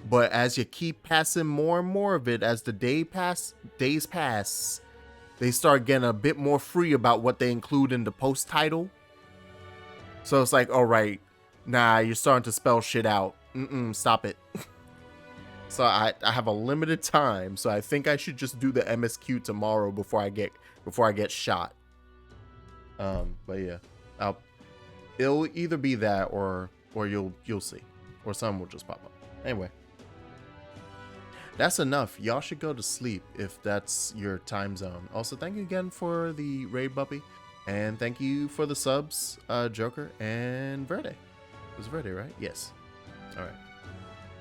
But as you keep passing more and more of it, as the days pass, they start getting a bit more free about what they include in the post title. So it's like, all right, nah, you're starting to spell shit out. Stop it. So I have a limited time, so I think I should just do the MSQ tomorrow before I get shot. But yeah, it'll either be that or you'll see, or some will just pop up. Anyway, that's enough. Y'all should go to sleep if that's your time zone. Also, thank you again for the raid, Buppy, and thank you for the subs, Joker and Verde. It was Verde, right? Yes. All right.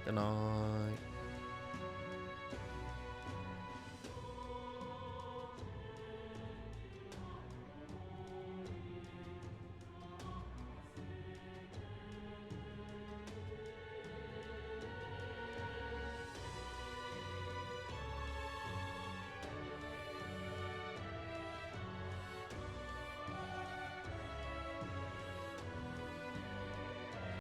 Good night.